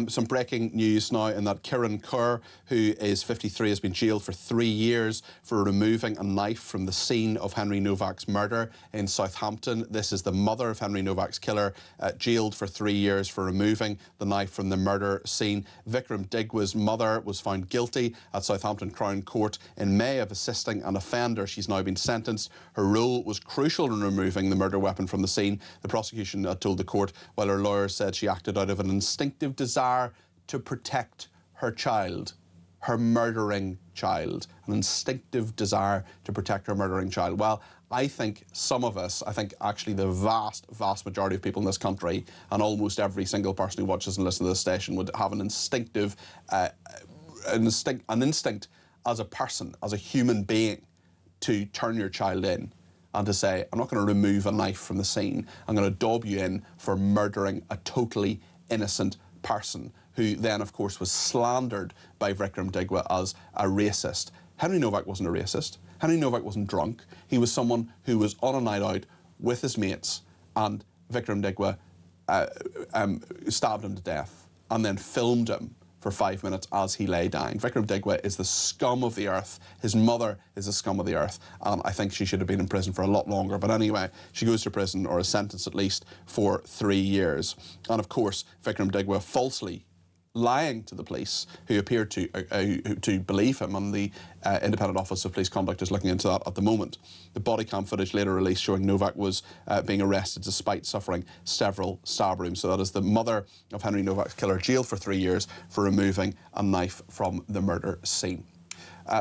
Speaker 2: Some breaking news now in that Kieran Kerr, who is 53, has been jailed for 3 years for removing a knife from the scene of Henry Novak's murder in Southampton. This is the mother of Henry Novak's killer, jailed for 3 years for removing the knife from the murder scene. Vikram Digwa's mother was found guilty at Southampton Crown Court in May of assisting an offender. She's now been sentenced. Her role was crucial in removing the murder weapon from the scene. The prosecution told the court, while her lawyer said she acted out of an instinctive desire to protect her child, her murdering child, an instinctive desire to protect her murdering child. Well, I think some of us, actually the vast, vast majority of people in this country, and almost every single person who watches and listens to this station would have an instinctive, an instinct as a person, as a human being, to turn your child in and to say, I'm not going to remove a knife from the scene. I'm going to dob you in for murdering a totally innocent person, who then, of course, was slandered by Vikram Digwa as a racist. Henry Novak wasn't a racist. Henry Novak wasn't drunk. He was someone who was on a night out with his mates, and Vikram Digwa stabbed him to death and then filmed him for 5 minutes as he lay dying. Vikram Digwa is the scum of the earth. His mother is the scum of the earth, and I think she should have been in prison for a lot longer. But anyway, she goes to prison, or is sentenced at least, for 3 years. And of course, Vikram Digwa falsely lying to the police, who appeared to believe him, and the Independent Office of Police Conduct is looking into that at the moment. The body cam footage later released showing Novak was being arrested despite suffering several stab wounds. So that is the mother of Henry Novak's killer, jailed for 3 years for removing a knife from the murder scene.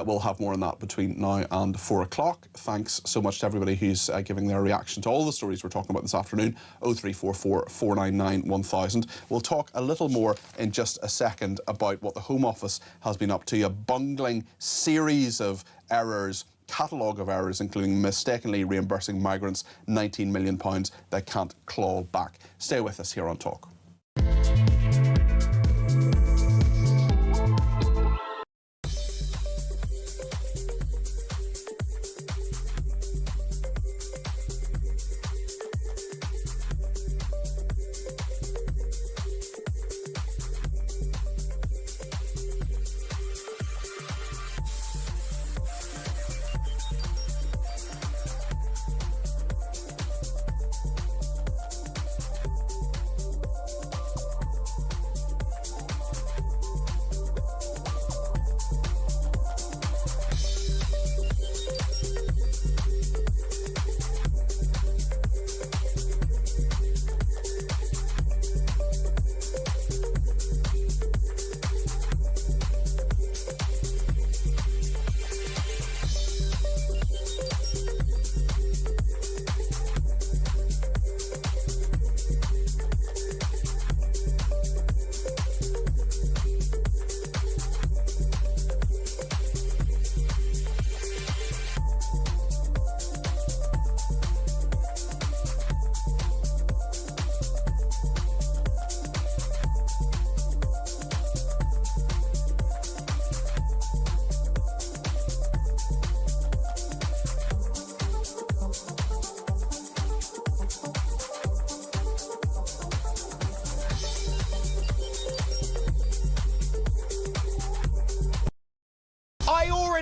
Speaker 2: We'll have more on that between now and 4 o'clock. Thanks so much to everybody who's giving their reaction to all the stories we're talking about this afternoon. 0344 499 1000. We'll talk a little more in just a second about what the Home Office has been up to, a bungling series of errors, catalogue of errors, including mistakenly reimbursing migrants £19 million they can't claw back. Stay with us here on Talk.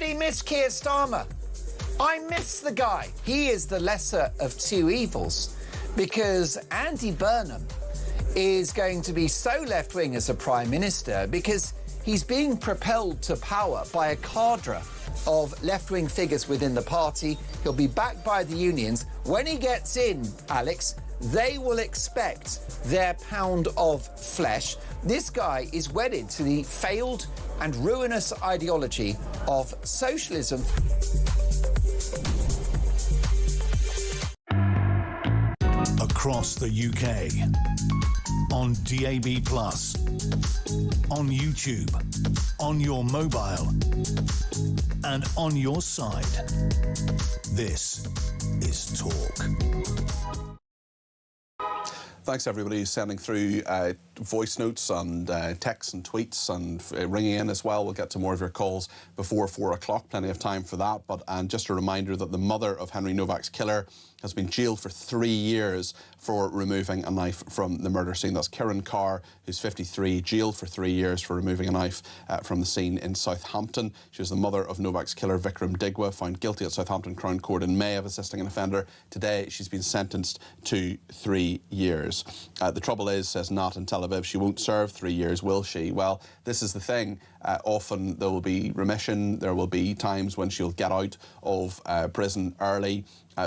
Speaker 15: really miss Keir Starmer. I miss the guy. He is the lesser of two evils because Andy Burnham is going to be so left-wing as a Prime Minister because he's being propelled to power by a cadre of left-wing figures within the party. He'll be backed by the unions. When he gets in, Alex, they will expect their pound of flesh. This guy is wedded to the failed and ruinous ideology of socialism.
Speaker 1: Across the UK, on DAB+, on YouTube, on your mobile, and on your side. This is Talk.
Speaker 2: Thanks everybody who's sending through voice notes and texts and tweets and ringing in as well. We'll get to more of your calls before 4 o'clock. Plenty of time for that. And just a reminder that the mother of Henry Novak's killer has been jailed for 3 years for removing a knife from the murder scene. That's Kieran Carr, who's 53, jailed for 3 years for removing a knife from the scene in Southampton. She was the mother of Novak's killer, Vikram Digwa, found guilty at Southampton Crown Court in May of assisting an offender. Today, she's been sentenced to 3 years. The trouble is, says Nat in Tel Aviv, she won't serve 3 years, will she? Well, this is the thing. Often there will be remission. There will be times when she'll get out of prison early,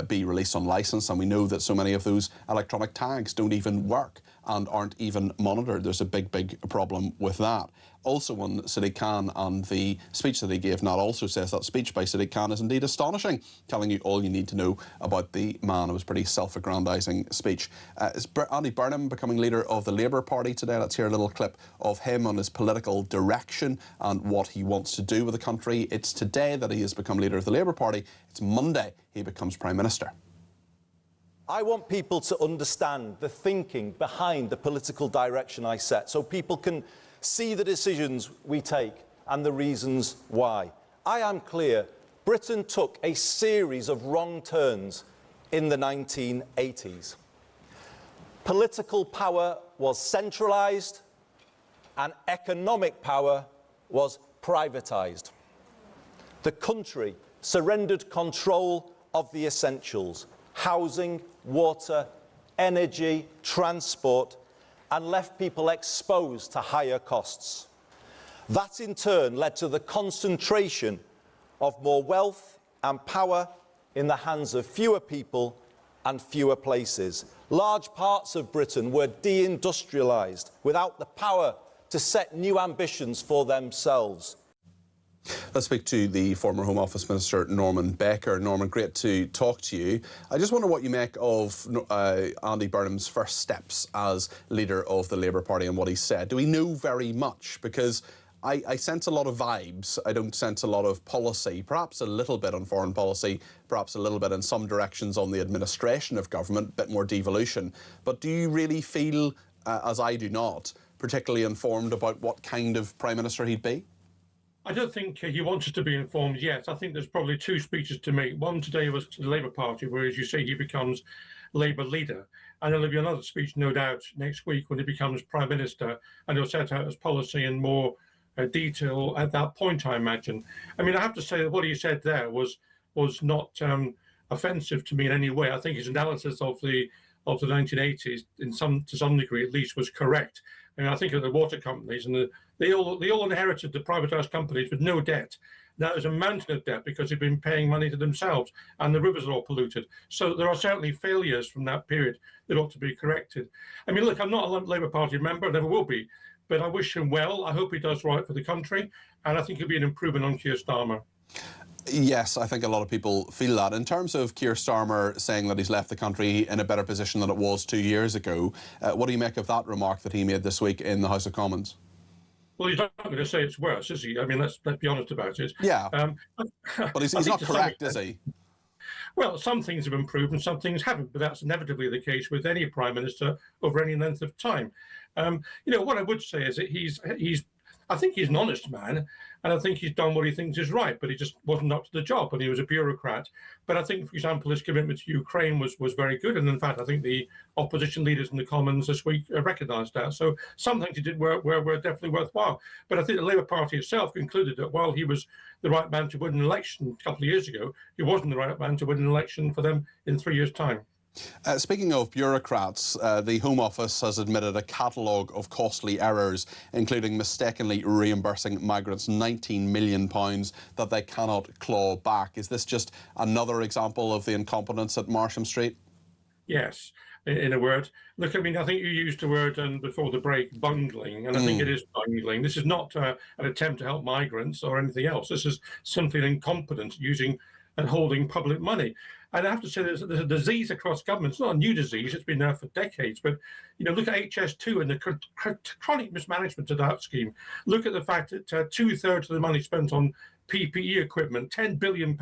Speaker 2: be released on licence, and we know that so many of those electronic tags don't even work and aren't even monitored. There's a big problem with that. Also on Sadiq Khan and the speech that he gave, Nat also says that speech by Sadiq Khan is indeed astonishing, telling you all you need to know about the man. It was a pretty self-aggrandising speech. Is Andy Burnham becoming leader of the Labour Party today? Let's hear a little clip of him on his political direction and what he wants to do with the country. It's today that he has become leader of the Labour Party. It's Monday he becomes Prime Minister.
Speaker 4: I want people to understand the thinking behind the political direction I set so people can see the decisions we take and the reasons why. I am clear Britain took a series of wrong turns in the 1980s. Political power was centralised and economic power was privatised. The country surrendered control of the essentials: housing, water, energy, transport, and left people exposed to higher costs. That in turn led to the concentration of more wealth and power in the hands of fewer people and fewer places. Large parts of Britain were deindustrialised without the power to set new ambitions for themselves.
Speaker 2: Let's speak to the former Home Office Minister, Norman Baker. Norman, great to talk to you. I just wonder what you make of Andy Burnham's first steps as leader of the Labour Party and what he said. Do we know very much? Because I sense a lot of vibes. I don't sense a lot of policy, perhaps a little bit on foreign policy, perhaps a little bit in some directions on the administration of government, a bit more devolution. But do you really feel, as I do not, particularly informed about what kind of Prime Minister he'd be?
Speaker 6: I don't think he wants us to be informed yet. I think there's probably two speeches to make. One today was to the Labour Party, where, as you say, he becomes Labour leader. And there'll be another speech, no doubt, next week when he becomes Prime Minister, and he'll set out his policy in more detail at that point, I imagine. I mean, I have to say that what he said there was not offensive to me in any way. I think his analysis of the 1980s, to some degree at least, was correct. I mean, I think of the water companies, and they all inherited the privatised companies with no debt. Now there's a mountain of debt because they've been paying money to themselves, and the rivers are all polluted. So there are certainly failures from that period that ought to be corrected. I mean, look, I'm not a Labour Party member, never will be, but I wish him well. I hope he does right for the country, and I think it'll be an improvement on Keir Starmer.
Speaker 2: Yes, I think a lot of people feel that. In terms of Keir Starmer saying that he's left the country in a better position than it was 2 years ago, what do you make of that remark that he made this week in the House of Commons?
Speaker 6: Well, he's not going to say it's worse, is he? I mean, let's be honest about it.
Speaker 2: Yeah, but he's not correct, is he?
Speaker 6: Well, some things have improved and some things haven't, but that's inevitably the case with any Prime Minister over any length of time. You know, what I would say is that I think he's an honest man, And I think he's done what he thinks is right, but he just wasn't up to the job, and he was a bureaucrat. But I think, for example, his commitment to Ukraine was very good. And in fact, I think the opposition leaders in the Commons this week recognised that. So some things he did were definitely worthwhile. But I think the Labour Party itself concluded that while he was the right man to win an election a couple of years ago, he wasn't the right man to win an election for them in 3 years' time.
Speaker 2: Speaking of bureaucrats, the Home Office has admitted a catalogue of costly errors, including mistakenly reimbursing migrants £19 million that they cannot claw back. Is this just another example of the incompetence at Marsham Street?
Speaker 6: Yes, in a word. Look, I mean, I think you used the word before the break, bungling, and I think it is bungling. This is not an attempt to help migrants or anything else. This is simply an incompetence using and holding public money. And I have to say, there's a disease across government. It's not a new disease. It's been there for decades. But, you know, look at HS2 and the chronic mismanagement of that scheme. Look at the fact that 2/3 of the money spent on PPE equipment, £10 billion,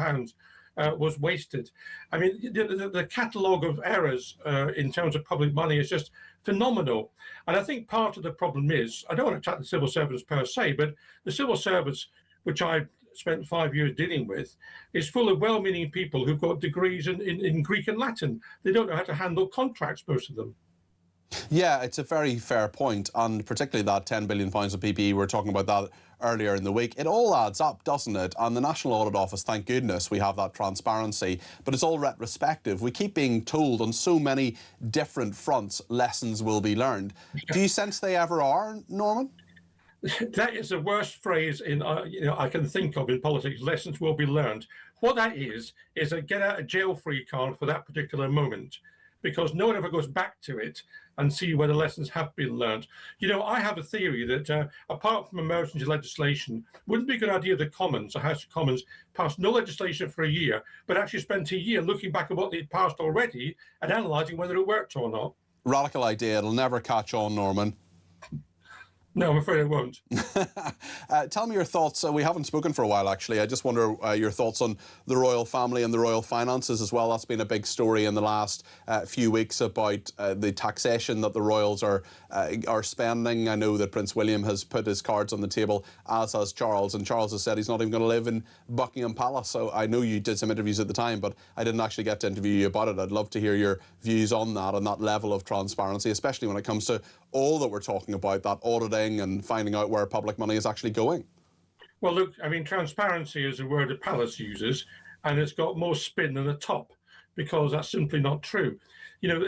Speaker 6: was wasted. I mean, the catalogue of errors in terms of public money is just phenomenal. And I think part of the problem is, I don't want to attack the civil servants per se, but the civil servants, which I spent 5 years dealing with, is full of well-meaning people who've got degrees in Greek and Latin. They don't know how to handle contracts, most of them.
Speaker 2: Yeah, it's a very fair point, and particularly that £10 billion of PPE, we were talking about that earlier in the week. It all adds up, doesn't it? And the National Audit Office, thank goodness we have that transparency, but it's all retrospective. We keep being told on so many different fronts lessons will be learned. Do you sense they ever are, Norman?
Speaker 6: That is the worst phrase I can think of in politics. Lessons will be learned. What that is a get out of jail free card for that particular moment, because no one ever goes back to it and see whether lessons have been learned. You know, I have a theory that apart from emergency legislation, wouldn't it be a good idea if the Commons, the House of Commons, passed no legislation for a year, but actually spent a year looking back at what they'd passed already and analysing whether it worked or not?
Speaker 2: Radical idea. It'll never catch on, Norman.
Speaker 6: No, I'm afraid it won't.
Speaker 2: Tell me your thoughts. We haven't spoken for a while, actually. I just wonder your thoughts on the royal family and the royal finances as well. That's been a big story in the last few weeks about the taxation that the royals are spending. I know that Prince William has put his cards on the table, as has Charles, and Charles has said he's not even going to live in Buckingham Palace. So I know you did some interviews at the time, but I didn't actually get to interview you about it. I'd love to hear your views on that and that level of transparency, especially when it comes to all that we're talking about, that auditing and finding out where public money is actually going.
Speaker 6: Well, look, I mean, transparency is a word the palace uses, and it's got more spin than the top, because that's simply not true. You know,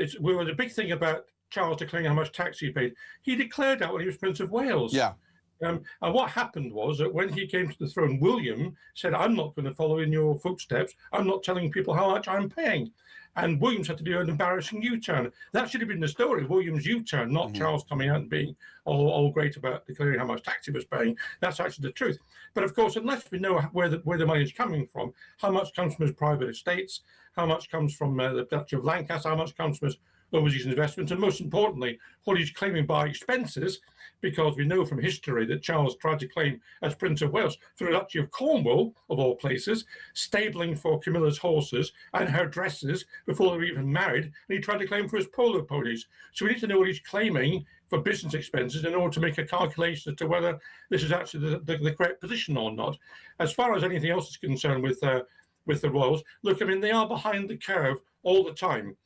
Speaker 6: the big thing about Charles declaring how much tax he paid. He declared that when he was Prince of Wales.
Speaker 2: Yeah.
Speaker 6: And what happened was that when he came to the throne, William said, I'm not going to follow in your footsteps. I'm not telling people how much I'm paying. And Williams had to do an embarrassing U-turn. That should have been the story, William's U-turn, not Charles coming out and being all great about declaring how much tax he was paying. That's actually the truth. But of course, unless we know where the money is coming from, how much comes from his private estates, how much comes from the Duchy of Lancaster, how much comes from his overseas investments, and most importantly, what he's claiming by expenses, because we know from history that Charles tried to claim as Prince of Wales for the Duchy of Cornwall, of all places, stabling for Camilla's horses and her dresses before they were even married, and he tried to claim for his polo ponies. So we need to know what he's claiming for business expenses in order to make a calculation as to whether this is actually the correct position or not. As far as anything else is concerned with the royals, look, I mean, they are behind the curve all the time.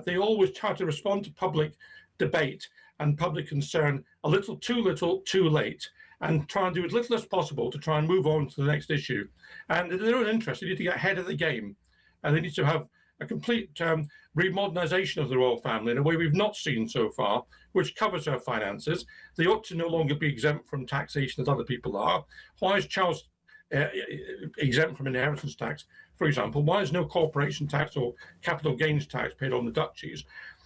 Speaker 6: They always try to respond to public debate and public concern a little, too late, and try and do as little as possible to try and move on to the next issue. And in their own interest, they need to get ahead of the game, and they need to have a complete remodernisation of the royal family in a way we've not seen so far, which covers their finances. They ought to no longer be exempt from taxation as other people are. Why is Charles exempt from inheritance tax, for example? Why is no corporation tax or capital gains tax paid on the duchies?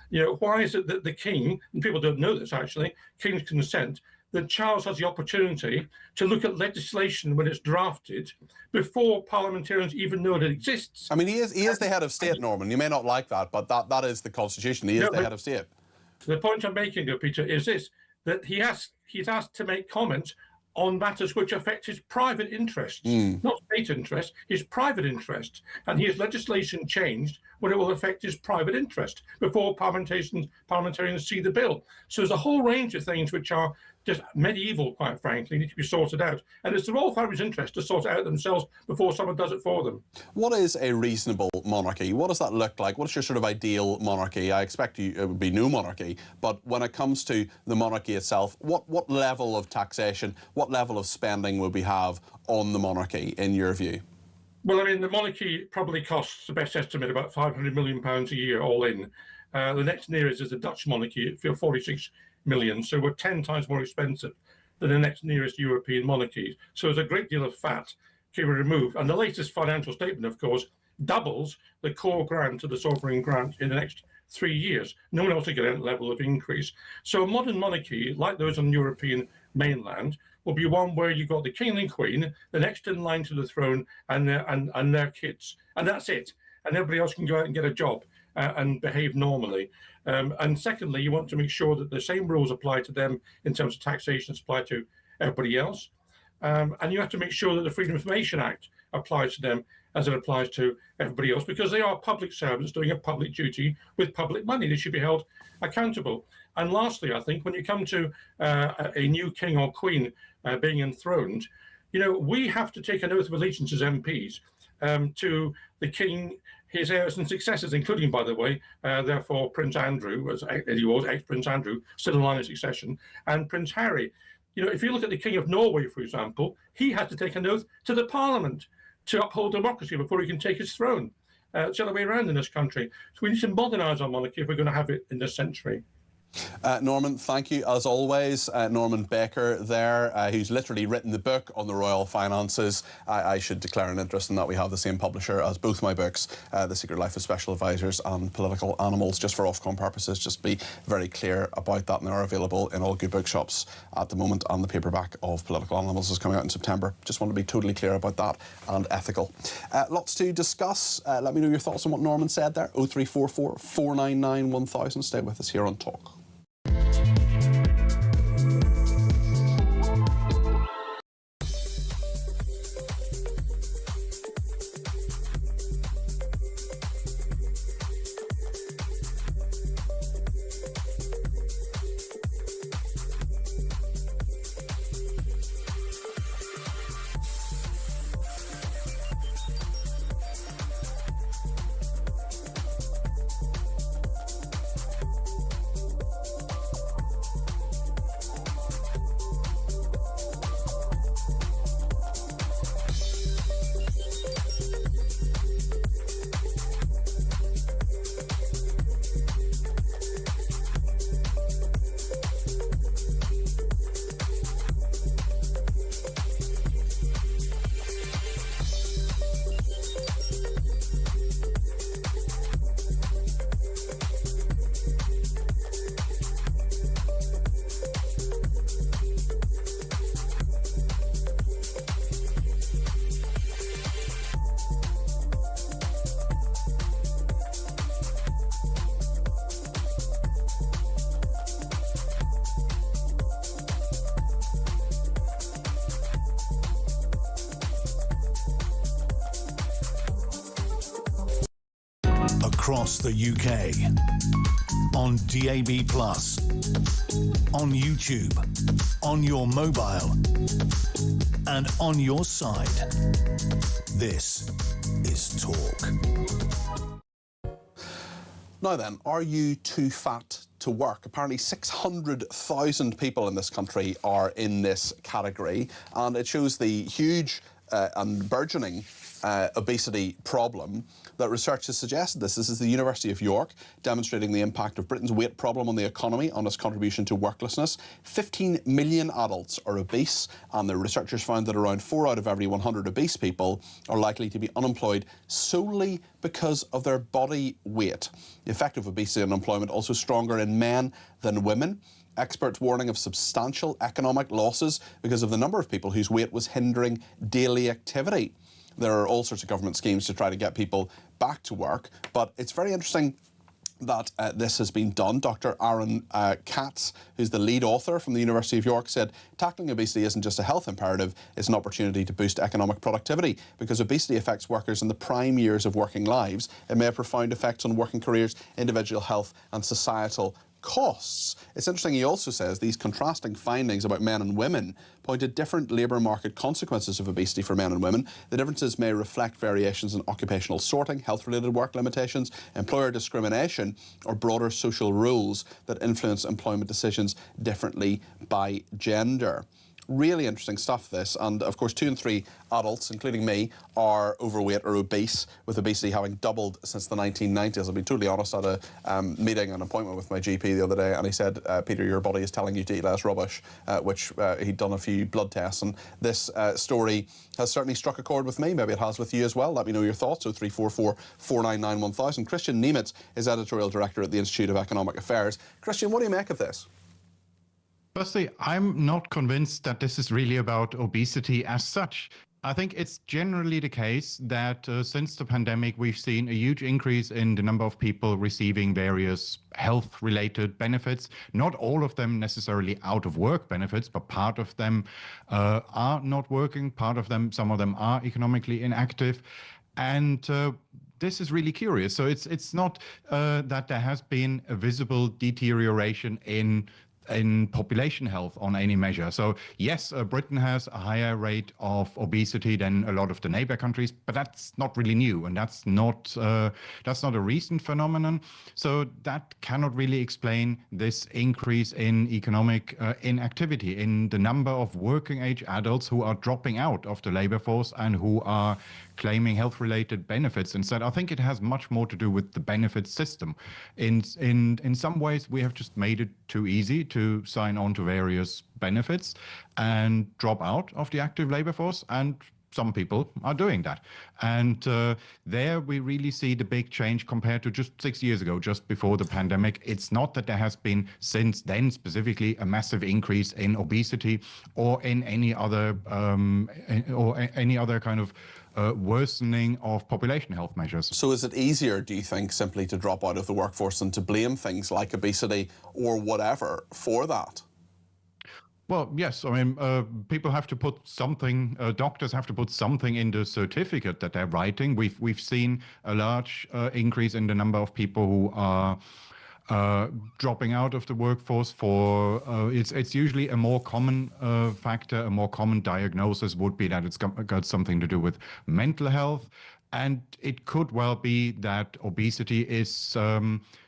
Speaker 6: You know, why is it that the king, and people don't know this actually, kings consent, that Charles has the opportunity to look at legislation when it's drafted before parliamentarians even know it exists?
Speaker 2: I mean, he is the head of state, Norman. You may not like that, but that is the constitution. He is the head of state.
Speaker 6: The point I'm making, though, Peter, is this, that he's asked to make comments on matters which affect his private interests, not state interests, his private interests. And his legislation changed when it will affect his private interest before parliamentarians see the bill. So there's a whole range of things which are just medieval, quite frankly, need to be sorted out. And it's the royal family's interest to sort it out themselves before someone does it for them.
Speaker 2: What is a reasonable monarchy? What does that look like? What is your sort of ideal monarchy? I expect it would be no monarchy, but when it comes to the monarchy itself, what level of taxation, what level of spending would we have on the monarchy, in your view?
Speaker 6: Well, I mean, the monarchy probably costs, the best estimate, about £500 million a year, all in. The next nearest is the Dutch monarchy at 46 million, so we're 10 times more expensive than the next nearest European monarchies. So there's a great deal of fat to be removed. And the latest financial statement, of course, doubles the core grant to the sovereign grant in the next 3 years. No one else will get that level of increase. So a modern monarchy, like those on the European mainland, will be one where you've got the king and queen, the next in line to the throne, and their kids. And that's it. And everybody else can go out and get a job and behave normally. And secondly, you want to make sure that the same rules apply to them in terms of taxation as apply to everybody else. And you have to make sure that the Freedom of Information Act applies to them as it applies to everybody else, because they are public servants doing a public duty with public money. They should be held accountable. And lastly, I think when you come to a new king or queen being enthroned, you know, we have to take an oath of allegiance as MPs to the king, his heirs and successors, including, by the way, therefore, Prince Andrew, as he was, ex-Prince Andrew, still in line of succession, and Prince Harry. You know, if you look at the King of Norway, for example, he had to take an oath to the Parliament to uphold democracy before he can take his throne. It's the other way around in this country. So we need to modernise our monarchy if we're going to have it in this century.
Speaker 2: Norman, thank you as always. Norman Baker there, who's literally written the book on the royal finances. I should declare an interest in that. We have the same publisher as both my books, The Secret Life of Special Advisors and Political Animals, just for Ofcom purposes. Just be very clear about that, and they are available in all good bookshops at the moment, and the paperback of Political Animals is coming out in September. Just want to be totally clear about that, and ethical. Lots to discuss. Let me know your thoughts on what Norman said there. 0344 499 1000. Stay with us here on Talk.
Speaker 1: Across the UK, on DAB+, on YouTube, on your mobile, and on your side. This is Talk.
Speaker 2: Now then, are you too fat to work? Apparently 600,000 people in this country are in this category, and it shows the huge and burgeoning obesity problem that research has suggested this. This is the University of York demonstrating the impact of Britain's weight problem on the economy, on its contribution to worklessness. 15 million adults are obese, and the researchers found that around 4 out of every 100 obese people are likely to be unemployed solely because of their body weight. The effect of obesity on unemployment also stronger in men than women. Experts warning of substantial economic losses because of the number of people whose weight was hindering daily activity. There are all sorts of government schemes to try to get people back to work, but it's very interesting that this has been done. Dr. Aaron Katz, who's the lead author from the University of York, said tackling obesity isn't just a health imperative, it's an opportunity to boost economic productivity. Because obesity affects workers in the prime years of working lives, it may have profound effects on working careers, individual health and societal costs. It's interesting, he also says these contrasting findings about men and women point to different labour market consequences of obesity for men and women. The differences may reflect variations in occupational sorting, health-related work limitations, employer discrimination, or broader social rules that influence employment decisions differently by gender. Really interesting stuff, this. And of course, 2 in 3 adults, including me, are overweight or obese, with obesity having doubled since the 1990s. I'll be totally honest, I had a meeting, an appointment with my GP the other day, and he said, Peter, your body is telling you to eat less rubbish, which he'd done a few blood tests. And this story has certainly struck a chord with me. Maybe it has with you as well. Let me know your thoughts. 0344 499 1000. Christian Niemitz is editorial director at the Institute of Economic Affairs. Christian, what do you make of this?
Speaker 5: Firstly, I'm not convinced that this is really about obesity as such. I think it's generally the case that since the pandemic, we've seen a huge increase in the number of people receiving various health-related benefits. Not all of them necessarily out-of-work benefits, but part of them are not working. Part of them, some of them are economically inactive. And this is really curious. So it's not that there has been a visible deterioration in population health on any measure. So yes, Britain has a higher rate of obesity than a lot of the neighbor countries, but that's not really new, and that's not a recent phenomenon. So that cannot really explain this increase in economic inactivity, in the number of working age adults who are dropping out of the labor force and who are claiming health-related benefits instead. I think it has much more to do with the benefit system. In some ways, we have just made it too easy to sign on to various benefits and drop out of the active labor force, and some people are doing that. And there we really see the big change compared to just 6 years ago, just before the pandemic. It's not that there has been since then specifically a massive increase in obesity or in any other kind of worsening of population health measures.
Speaker 2: So is it easier, do you think, simply to drop out of the workforce and to blame things like obesity or whatever for that?
Speaker 5: Well, yes. I mean, people have to put something, doctors have to put something in the certificate that they're writing. We've seen a large increase in the number of people who are dropping out of the workforce for it's usually a more common factor, a more common diagnosis would be that it's got something to do with mental health. And it could well be that obesity is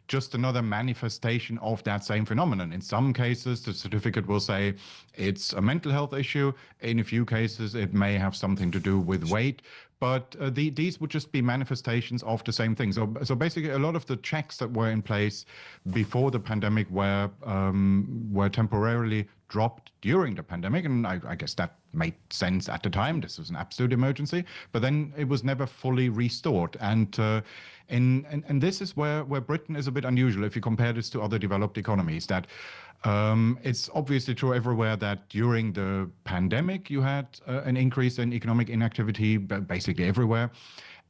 Speaker 5: just another manifestation of that same phenomenon. In some cases, the certificate will say it's a mental health issue. In a few cases, it may have something to do with weight. But these would just be manifestations of the same thing. So basically, a lot of the checks that were in place before the pandemic were temporarily dropped during the pandemic. And I guess that made sense at the time. This was an absolute emergency. But then it was never fully restored. And this is where Britain is a bit unusual if you compare this to other developed economies, that it's obviously true everywhere that during the pandemic you had an increase in economic inactivity, basically everywhere.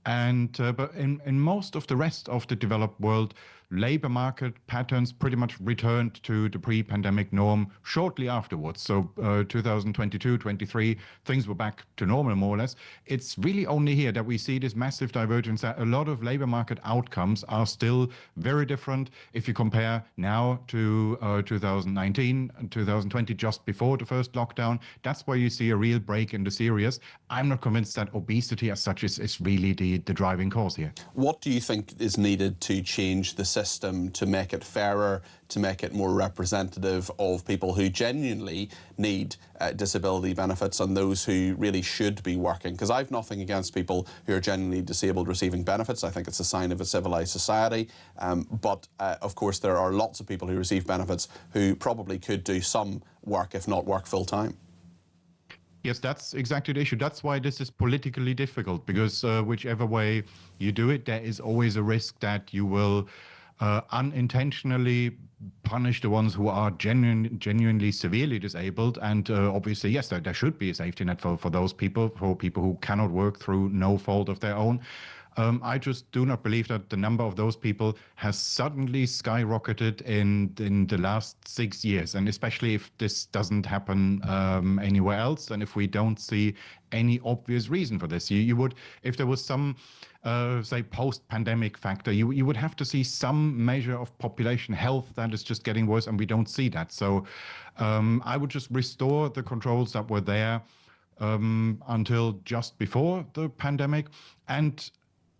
Speaker 5: And but in most of the rest of the developed world, labor market patterns pretty much returned to the pre-pandemic norm shortly afterwards. So 2022, 23, things were back to normal more or less. It's really only here that we see this massive divergence, that a lot of labor market outcomes are still very different. If you compare now to 2019 and 2020, just before the first lockdown, that's where you see a real break in the series. I'm not convinced that obesity as such is really the driving cause here.
Speaker 2: What do you think is needed to change the system to make it fairer, to make it more representative of people who genuinely need disability benefits and those who really should be working? Because I've nothing against people who are genuinely disabled receiving benefits. I think it's a sign of a civilised society. But of course, there are lots of people who receive benefits who probably could do some work, if not work full time.
Speaker 5: Yes, that's exactly the issue. That's why this is politically difficult, because whichever way you do it, there is always a risk that you will unintentionally punish the ones who are genuinely severely disabled. And obviously, yes, there should be a safety net for those people, for people who cannot work through no fault of their own. I just do not believe that the number of those people has suddenly skyrocketed in the last 6 years, and especially if this doesn't happen anywhere else, and if we don't see any obvious reason for this. You would, if there was some, say, post-pandemic factor, you would have to see some measure of population health that is just getting worse, and we don't see that. So I would just restore the controls that were there until just before the pandemic. And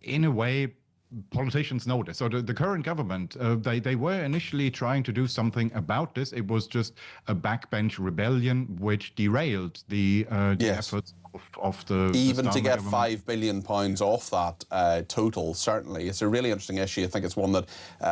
Speaker 5: in a way, politicians know this. So the current government, they were initially trying to do something about this. It was just a backbench rebellion which derailed the efforts of the
Speaker 2: even
Speaker 5: the
Speaker 2: to get
Speaker 5: government.
Speaker 2: £5 billion off that total, certainly. It's a really interesting issue. I think it's one that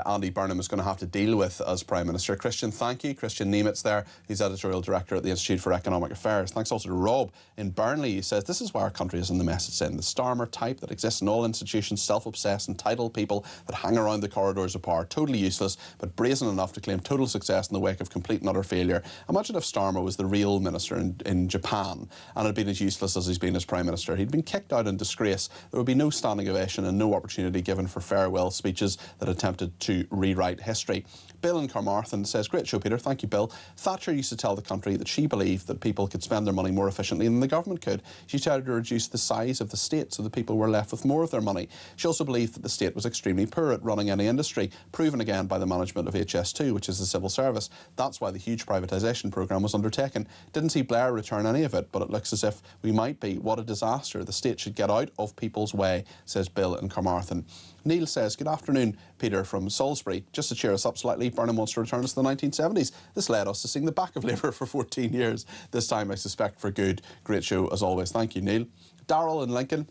Speaker 2: Andy Burnham is going to have to deal with as Prime Minister. Christian, thank you. Christian Nemitz there, he's Editorial Director at the Institute for Economic Affairs. Thanks also to Rob in Burnley. He says, this is why our country is in the mess it's in. The Starmer type that exists in all institutions, self-obsessed, entitled people that hang around the corridors of power, totally useless, but brazen enough to claim total success in the wake of complete and utter failure. Imagine if Starmer was the real minister in Japan and had been as useless as he's been as Prime Minister. He'd been kicked out in disgrace. There would be no standing ovation and no opportunity given for farewell speeches that attempted to rewrite history. Bill in Carmarthen says, great show, Peter. Thank you, Bill. Thatcher used to tell the country that she believed that people could spend their money more efficiently than the government could. She tried to reduce the size of the state so that people were left with more of their money. She also believed that the state was extremely poor at running any industry, proven again by the management of HS2, which is the civil service. That's why the huge privatisation programme was undertaken. Didn't see Blair return any of it, but it looks as if we might be. What a disaster. The state should get out of people's way, says Bill in Carmarthen. Neil says, good afternoon, Peter from Salisbury. Just to cheer us up slightly, Burnham wants to return us to the 1970s. This led us to seeing the back of Labour for 14 years. This time, I suspect, for good. Great show, as always. Thank you, Neil. Darryl in Lincoln.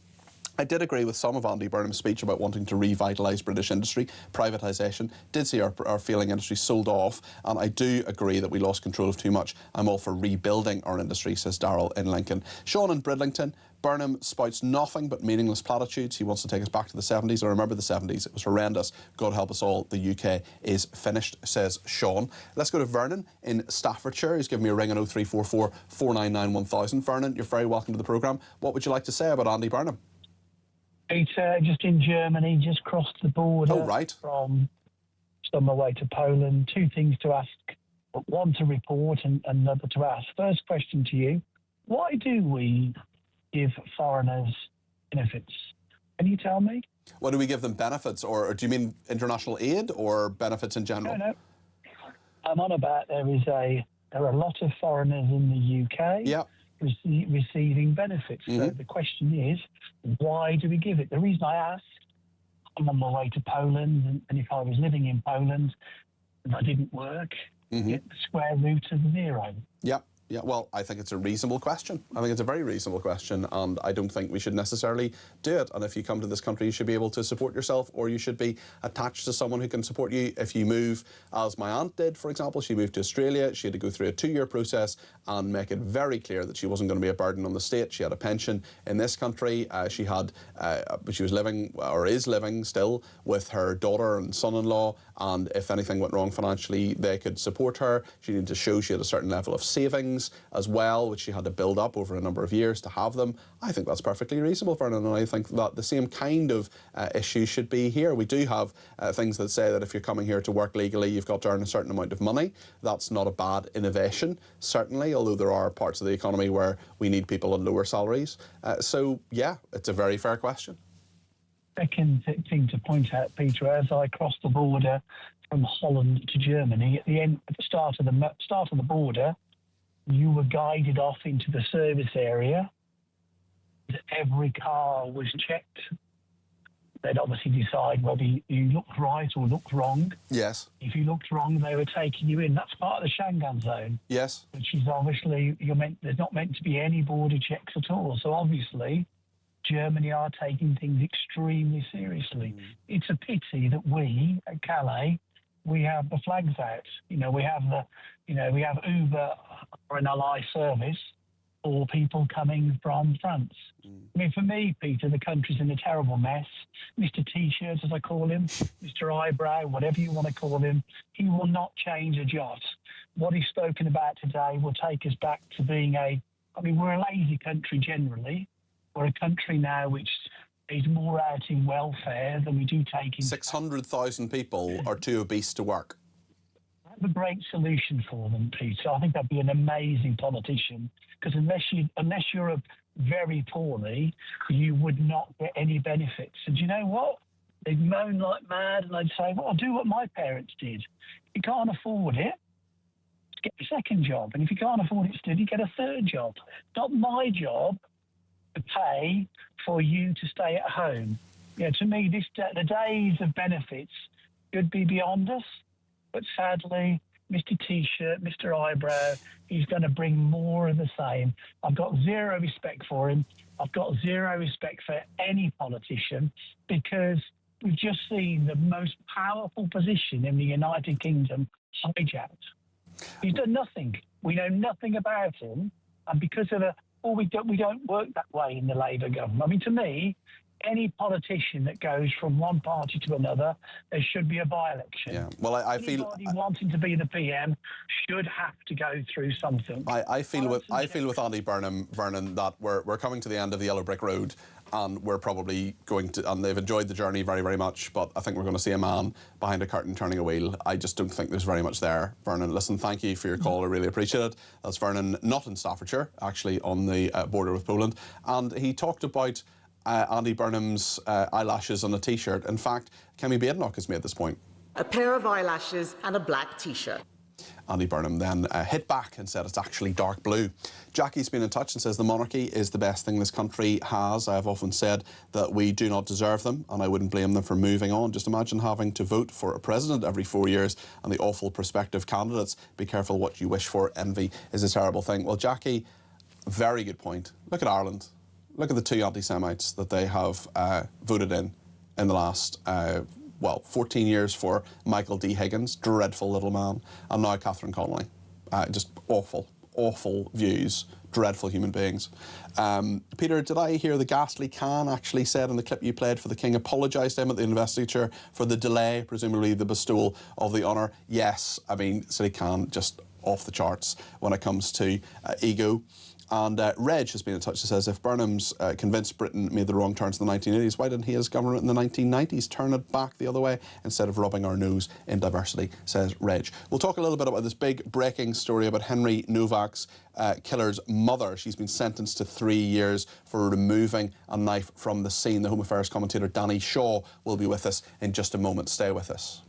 Speaker 2: I did agree with some of Andy Burnham's speech about wanting to revitalise British industry, privatisation. Did see our failing industry sold off, and I do agree that we lost control of too much. I'm all for rebuilding our industry, says Darryl in Lincoln. Sean in Bridlington. Burnham spouts nothing but meaningless platitudes. He wants to take us back to the 70s. I remember the 70s. It was horrendous. God help us all. The UK is finished, says Sean. Let's go to Vernon in Staffordshire. He's given me a ring on 0344 499 1000. Vernon, you're very welcome to the programme. What would you like to say about Andy Burnham?
Speaker 7: Peter, just in Germany, just crossed the border from somewhere away to Poland. Two things to ask, one to report and another to ask. First question to you, why do we give foreigners benefits? Can you tell me?
Speaker 2: Why do we give them benefits, or do you mean international aid or benefits in general?
Speaker 7: No. I'm on about there are a lot of foreigners in the UK receiving benefits. So the question is, why do we give it? The reason I ask, I'm on my way to Poland, and if I was living in Poland and I didn't work, get the square root of 0.
Speaker 2: Yeah, well, I think it's a reasonable question. I think it's a very reasonable question, and I don't think we should necessarily do it. And if you come to this country, you should be able to support yourself, or you should be attached to someone who can support you. If you move, as my aunt did, for example, she moved to Australia. She had to go through a 2-year process and make it very clear that she wasn't going to be a burden on the state. She had a pension in this country. She was living, or is living still, with her daughter and son-in-law, and if anything went wrong financially, they could support her. She needed to show she had a certain level of savings as well, which she had to build up over a number of years to have them. I think that's perfectly reasonable, Vernon, and I think that the same kind of issue should be here. We do have things that say that if you're coming here to work legally, you've got to earn a certain amount of money. That's not a bad innovation, certainly, although there are parts of the economy where we need people on lower salaries. So, yeah, it's a very fair question.
Speaker 7: Second thing to point out, Peter, as I crossed the border from Holland to Germany, at the start of the border, you were guided off into the service area. Every car was checked. They'd obviously decide whether you looked right or looked wrong.
Speaker 2: Yes.
Speaker 7: If you looked wrong, they were taking you in. That's part of the Schengen zone.
Speaker 2: Yes.
Speaker 7: Which is obviously, there's not meant to be any border checks at all. So obviously, Germany are taking things extremely seriously. It's a pity that we, at Calais, we have the flags out. We have Uber or an ally service for people coming from France. I mean, for me, Peter, the country's in a terrible mess. Mr. T-shirt, as I call him, Mr. Eyebrow, whatever you want to call him, he will not change a jot. What he's spoken about today will take us back to being we're a lazy country generally. We're a country now which is more out in welfare than we do take in.
Speaker 2: 600,000 people are too obese to work.
Speaker 7: Have a great solution for them, Peter. I think that'd be an amazing politician, because unless you're a very poorly, you would not get any benefits. And you know what? They'd moan like mad, and I'd say, well, I'll do what my parents did. If you can't afford it, get a second job. And if you can't afford it still, you get a third job. Not my job to pay for you to stay at home. You know, to me, the days of benefits should be beyond us. But sadly, Mr. T-shirt, Mr. Eyebrow, he's going to bring more of the same. I've got zero respect for him. I've got zero respect for any politician, because we've just seen the most powerful position in the United Kingdom hijacked. He's done nothing. We know nothing about him, and because of we don't work that way in the Labour government. I mean, to me, any politician that goes from one party to another, there should be a by-election.
Speaker 2: Yeah. Well, I feel
Speaker 7: anybody wanting to be the PM should have to go through something.
Speaker 2: I feel with Andy Burnham, Vernon, that we're coming to the end of the yellow brick road, and we're probably going to, and they've enjoyed the journey very, very much, but I think we're going to see a man behind a curtain turning a wheel. I just don't think there's very much there. Vernon, listen, thank you for your call. I really appreciate it. That's Vernon, not in Staffordshire, actually on the border with Poland, and he talked about Andy Burnham's eyelashes on a T-shirt. In fact, Kemi Badenoch has made this point.
Speaker 10: A pair of eyelashes and a black T-shirt.
Speaker 2: Andy Burnham then hit back and said it's actually dark blue. Jackie's been in touch and says the monarchy is the best thing this country has. I have often said that we do not deserve them, and I wouldn't blame them for moving on. Just imagine having to vote for a president every 4 years and the awful prospective candidates. Be careful what you wish for. Envy is a terrible thing. Well, Jackie, very good point. Look at Ireland. Look at the two anti-Semites that they have voted in the last, 14 years for Michael D. Higgins, dreadful little man, and now Catherine Connolly. Just awful, awful views, dreadful human beings. Peter, did I hear the ghastly Khan actually said in the clip you played for the King apologised to him at the investiture for the delay, presumably the bestowal of the honour? Yes, I mean, City Khan just off the charts when it comes to ego. And Reg has been in touch and says, if Burnham's convinced Britain made the wrong turns in the 1980s, why didn't he as government in the 1990s turn it back the other way instead of rubbing our nose in diversity, says Reg. We'll talk a little bit about this big breaking story about Henry Novak's killer's mother. She's been sentenced to 3 years for removing a knife from the scene. The Home Affairs commentator Danny Shaw will be with us in just a moment. Stay with us.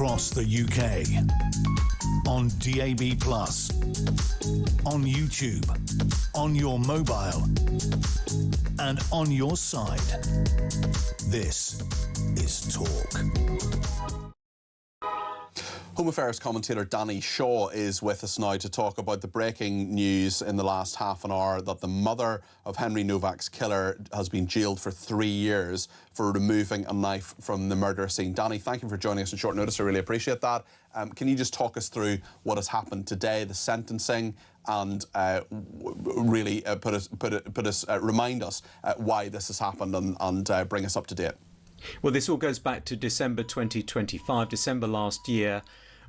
Speaker 1: across the UK. On DAB+, on YouTube, on your mobile, and on your side. This is Talk.
Speaker 2: Home Affairs commentator Danny Shaw is with us now to talk about the breaking news in the last half an hour that the mother of Henry Novak's killer has been jailed for 3 years for removing a knife from the murder scene. Danny, thank you for joining us on short notice. I really appreciate that. Can you just talk us through what has happened today, the sentencing, and really remind us why this has happened and bring us up to date?
Speaker 11: Well, this all goes back to December 2025, December last year,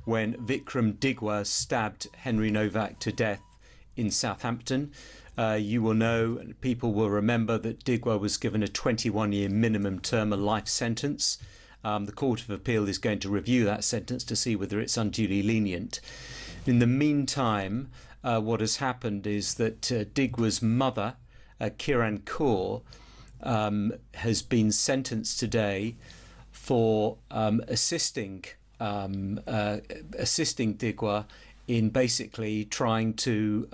Speaker 11: when Vikram Digwa stabbed Henry Novak to death in Southampton. You will know, people will remember, that Digwa was given a 21-year minimum term, a life sentence. The Court of Appeal is going to review that sentence to see whether it's unduly lenient. In the meantime, what has happened is that Digwa's mother, Kiran Kaur, has been sentenced today for assisting Digwa in basically trying to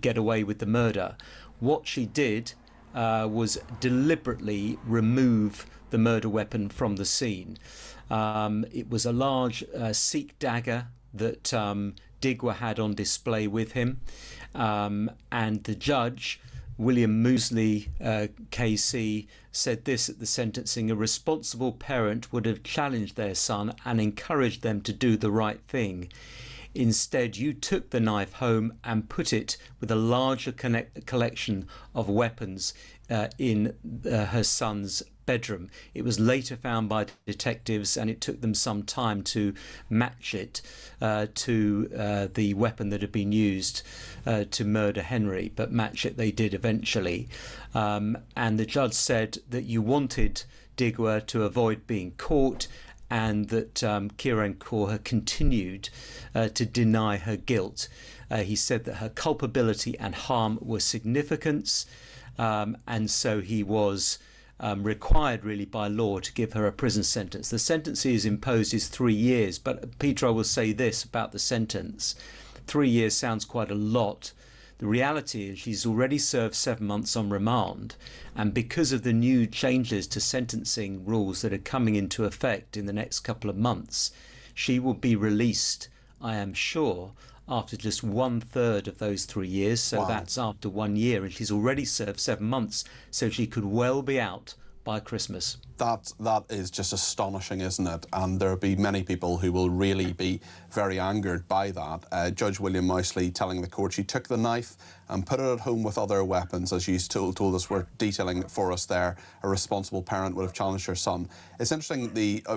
Speaker 11: get away with the murder. What she did was deliberately remove the murder weapon from the scene. It was a large Sikh dagger that Digwa had on display with him, and the judge, William Moosley, KC, said this at the sentencing: a responsible parent would have challenged their son and encouraged them to do the right thing. Instead, you took the knife home and put it with a larger collection of weapons in her son's bedroom. It was later found by detectives, and it took them some time to match it to the weapon that had been used to murder Henry, but match it they did eventually. And the judge said that you wanted Digwa to avoid being caught, and that Kiran Kaur had continued to deny her guilt. He said that her culpability and harm were significant, and so he was required really by law to give her a prison sentence. The sentence he is imposed is 3 years, but Peter, I will say this about the sentence. 3 years sounds quite a lot. The reality is she's already served 7 months on remand, and because of the new changes to sentencing rules that are coming into effect in the next couple of months, she will be released, I am sure, after just 1/3 of those 3 years. So that's after 1 year, and she's already served 7 months, so she could well be out by Christmas.
Speaker 2: That is just astonishing, isn't it? And there'll be many people who will really be very angered by that. Judge William Moosley telling the court she took the knife and put it at home with other weapons, as you told us, were detailing for us there. A responsible parent would have challenged her son. It's interesting,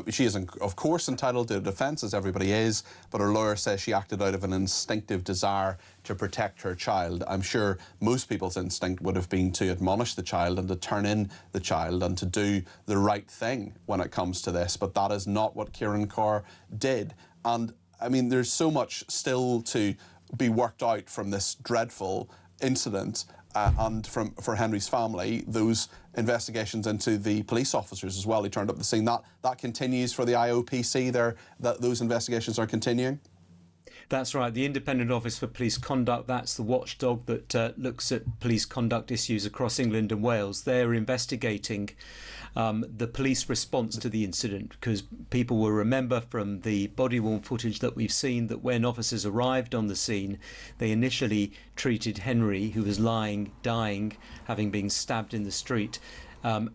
Speaker 2: she is of course entitled to a defence, as everybody is, but her lawyer says she acted out of an instinctive desire to protect her child. I'm sure most people's instinct would have been to admonish the child and to turn in the child and to do the right thing when it comes to this, but that is not what Kiran Kaur did. And I mean, there's so much still to be worked out from this dreadful incident and for Henry's family, those investigations into the police officers as well who turned up the scene. That continues for the IOPC there, that those investigations are continuing?
Speaker 11: That's right. The Independent Office for Police Conduct, that's the watchdog that looks at police conduct issues across England and Wales. They're investigating the police response to the incident, because people will remember from the body-worn footage that we've seen that when officers arrived on the scene, they initially treated Henry, who was dying, having been stabbed in the street,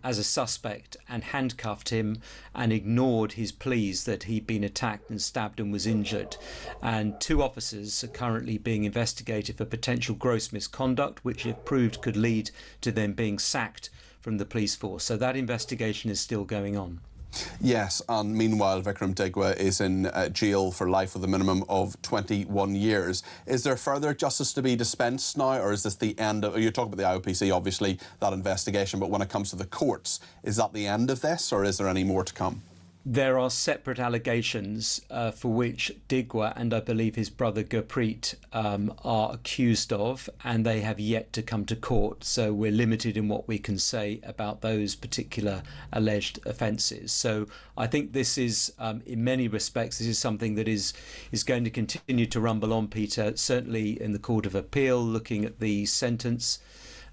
Speaker 11: as a suspect, and handcuffed him and ignored his pleas that he'd been attacked and stabbed and was injured. And 2 officers are currently being investigated for potential gross misconduct, which if proved could lead to them being sacked from the police force. So that investigation is still going on.
Speaker 2: Yes, and meanwhile Vikram Digwa is in jail for life with a minimum of 21 years. Is there further justice to be dispensed now, or is this the end of... You're talking about the IOPC, obviously, that investigation, but when it comes to the courts, is that the end of this, or is there any more to come?
Speaker 11: There are separate allegations for which Digwa and I believe his brother Gurpreet are accused of, and they have yet to come to court. So we're limited in what we can say about those particular alleged offences. So I think this is, in many respects, this is something that is going to continue to rumble on, Peter, certainly in the Court of Appeal, looking at the sentence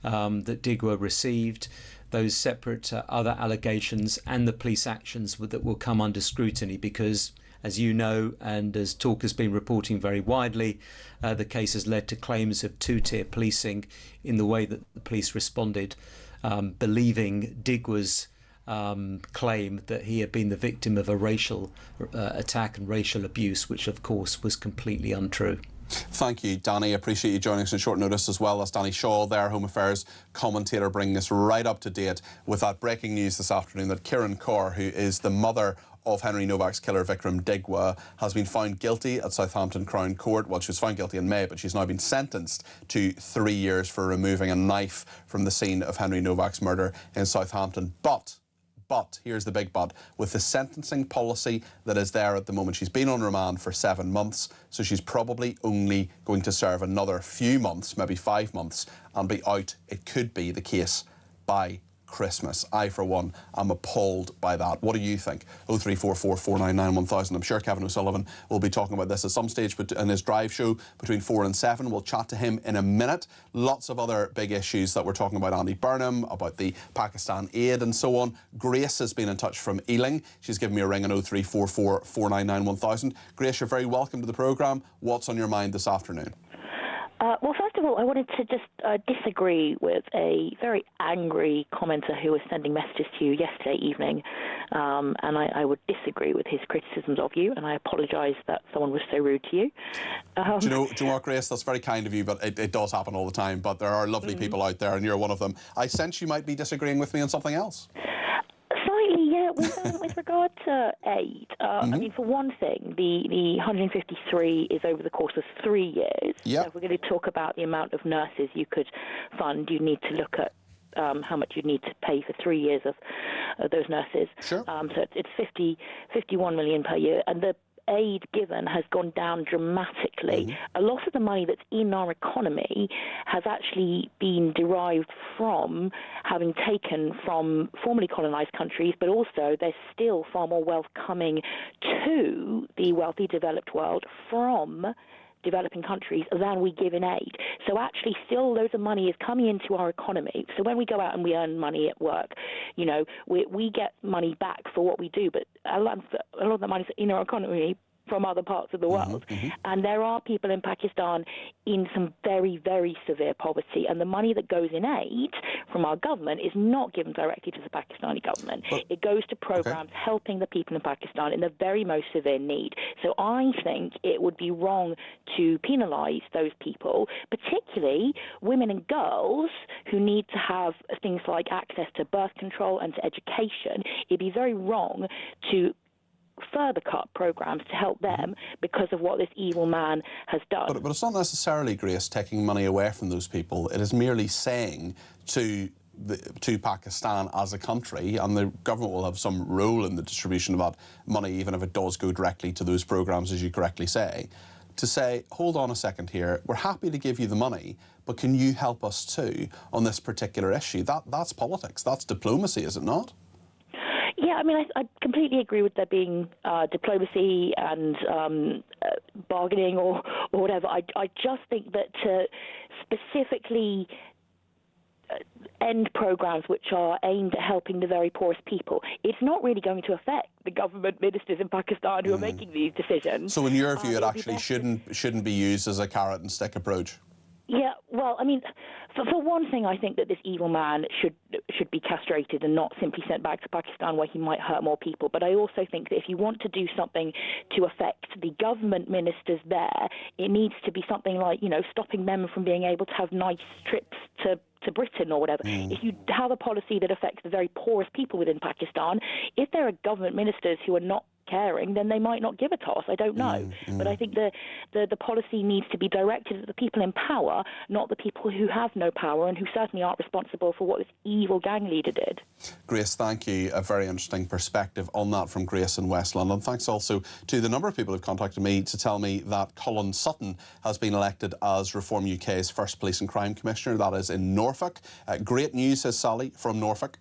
Speaker 11: that Digwa received, those separate other allegations and the police actions that will come under scrutiny because, as you know, and as talk has been reporting very widely, the case has led to claims of two-tier policing in the way that the police responded, believing Digwa's claim that he had been the victim of a racial attack and racial abuse, which of course was completely untrue.
Speaker 2: Thank you, Danny. Appreciate you joining us on short notice, as well as Danny Shaw, their Home Affairs commentator, bringing us right up to date with that breaking news this afternoon that Kieran Kaur, who is the mother of Henry Novak's killer Vikram Digwa, has been found guilty at Southampton Crown Court. Well, she was found guilty in May, but she's now been sentenced to 3 years for removing a knife from the scene of Henry Novak's murder in Southampton. But, here's the big but, with the sentencing policy that is there at the moment, she's been on remand for 7 months, so she's probably only going to serve another few months, maybe 5 months, and be out, it could be the case, by Christmas. I, for one, am appalled by that. What do you think? 0344 499 1000. I'm sure Kevin O'Sullivan will be talking about this at some stage in his drive show between 4 and 7. We'll chat to him in a minute. Lots of other big issues that we're talking about. Andy Burnham, about the Pakistan aid and so on. Grace has been in touch from Ealing. She's given me a ring on 0344 499 1000. Grace, you're very welcome to the programme. What's on your mind this afternoon?
Speaker 12: Well, first of all, I wanted to just disagree with a very angry commenter who was sending messages to you yesterday evening, and I would disagree with his criticisms of you, and I apologise that someone was so rude to you.
Speaker 2: Do you know what, Grace? That's very kind of you, but it does happen all the time. But there are lovely people out there, and you're one of them. I sense you might be disagreeing with me on something else.
Speaker 12: Slightly, yeah. Well, with regard to aid, I mean, for one thing, the 153 is over the course of 3 years.
Speaker 2: Yep.
Speaker 12: So if we're going to talk about the amount of nurses you could fund, you need to look at how much you'd need to pay for 3 years of those nurses.
Speaker 2: Sure.
Speaker 12: So it's 51 million per year, and the aid given has gone down dramatically. A lot of the money that's in our economy has actually been derived from having taken from formerly colonised countries, but also there's still far more wealth coming to the wealthy developed world from developing countries than we give in aid. So actually still loads of money is coming into our economy. So when we go out and we earn money at work, you know, we get money back for what we do, but a lot of the money is in our economy from other parts of the world. And there are people in Pakistan in some very, very severe poverty, and the money that goes in aid from our government is not given directly to the Pakistani government. It goes to programs helping the people in Pakistan in the very most severe need. So I think it would be wrong to penalise those people, particularly women and girls who need to have things like access to birth control and to education. It'd be very wrong to further cut programs to help them because of what this evil man has done.
Speaker 2: But it's not necessarily, Grace, taking money away from those people. It is merely saying to Pakistan as a country, and the government will have some role in the distribution of that money, even if it does go directly to those programs, as you correctly say, to say, hold on a second here, we're happy to give you the money, but can you help us too on this particular issue? That's politics, that's diplomacy, is it not?
Speaker 12: Yeah, I mean, I completely agree with there being diplomacy and bargaining or whatever. I just think that to specifically end programs which are aimed at helping the very poorest people, it's not really going to affect the government ministers in Pakistan who are making these decisions.
Speaker 2: So in your view, it actually shouldn't be used as a carrot and stick approach?
Speaker 12: Yeah, well, I mean, for one thing, I think that this evil man should be castrated and not simply sent back to Pakistan where he might hurt more people. But I also think that if you want to do something to affect the government ministers there, it needs to be something like, you know, stopping them from being able to have nice trips to Britain or whatever. If you have a policy that affects the very poorest people within Pakistan, if there are government ministers who are not caring, then they might not give a toss. I don't know. But I think the policy needs to be directed at the people in power, not the people who have no power and who certainly aren't responsible for what this evil gang leader did.
Speaker 2: Grace, thank you. A very interesting perspective on that from Grace in West London. Thanks also to the number of people who've contacted me to tell me that Colin Sutton has been elected as Reform UK's first Police and Crime Commissioner. That is in Norfolk. Great news, says Sally from Norfolk.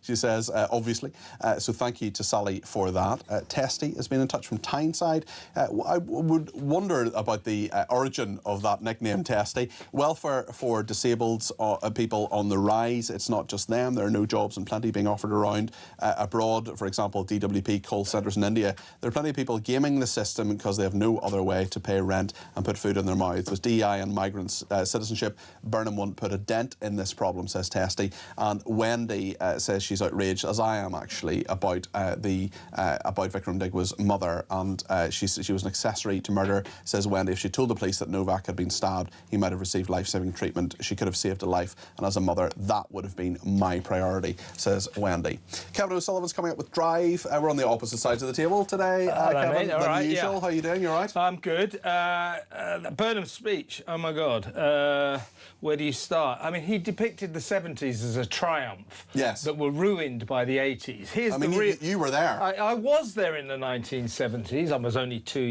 Speaker 2: She says, obviously. So thank you to Sally for that. Testy has been in touch from Tyneside. I would wonder about the origin of that nickname, Testy. Welfare for disabled people on the rise. It's not just them. There are no jobs and plenty being offered around abroad. For example, DWP call centres in India. There are plenty of people gaming the system because they have no other way to pay rent and put food in their mouths. With DEI and migrants' citizenship, Burnham won't put a dent in this problem, says Testy. And Wendy says she's outraged, as I am actually, about Vikram Digwa's mother, and she was an accessory to murder. Says Wendy, if she told the police that Novak had been stabbed, he might have received life-saving treatment. She could have saved a life, and as a mother, that would have been my priority, says Wendy. Kevin O'Sullivan's coming up with Drive. We're on the opposite sides of the table today, Kevin, than usual. How are you doing? You all right?
Speaker 13: I'm good. Burnham's speech, oh my God. Where do you start? I mean, he depicted the 70s as a triumph that were ruined by the 80s.
Speaker 2: You were there.
Speaker 13: I was there in the 1970s. I was only 2 years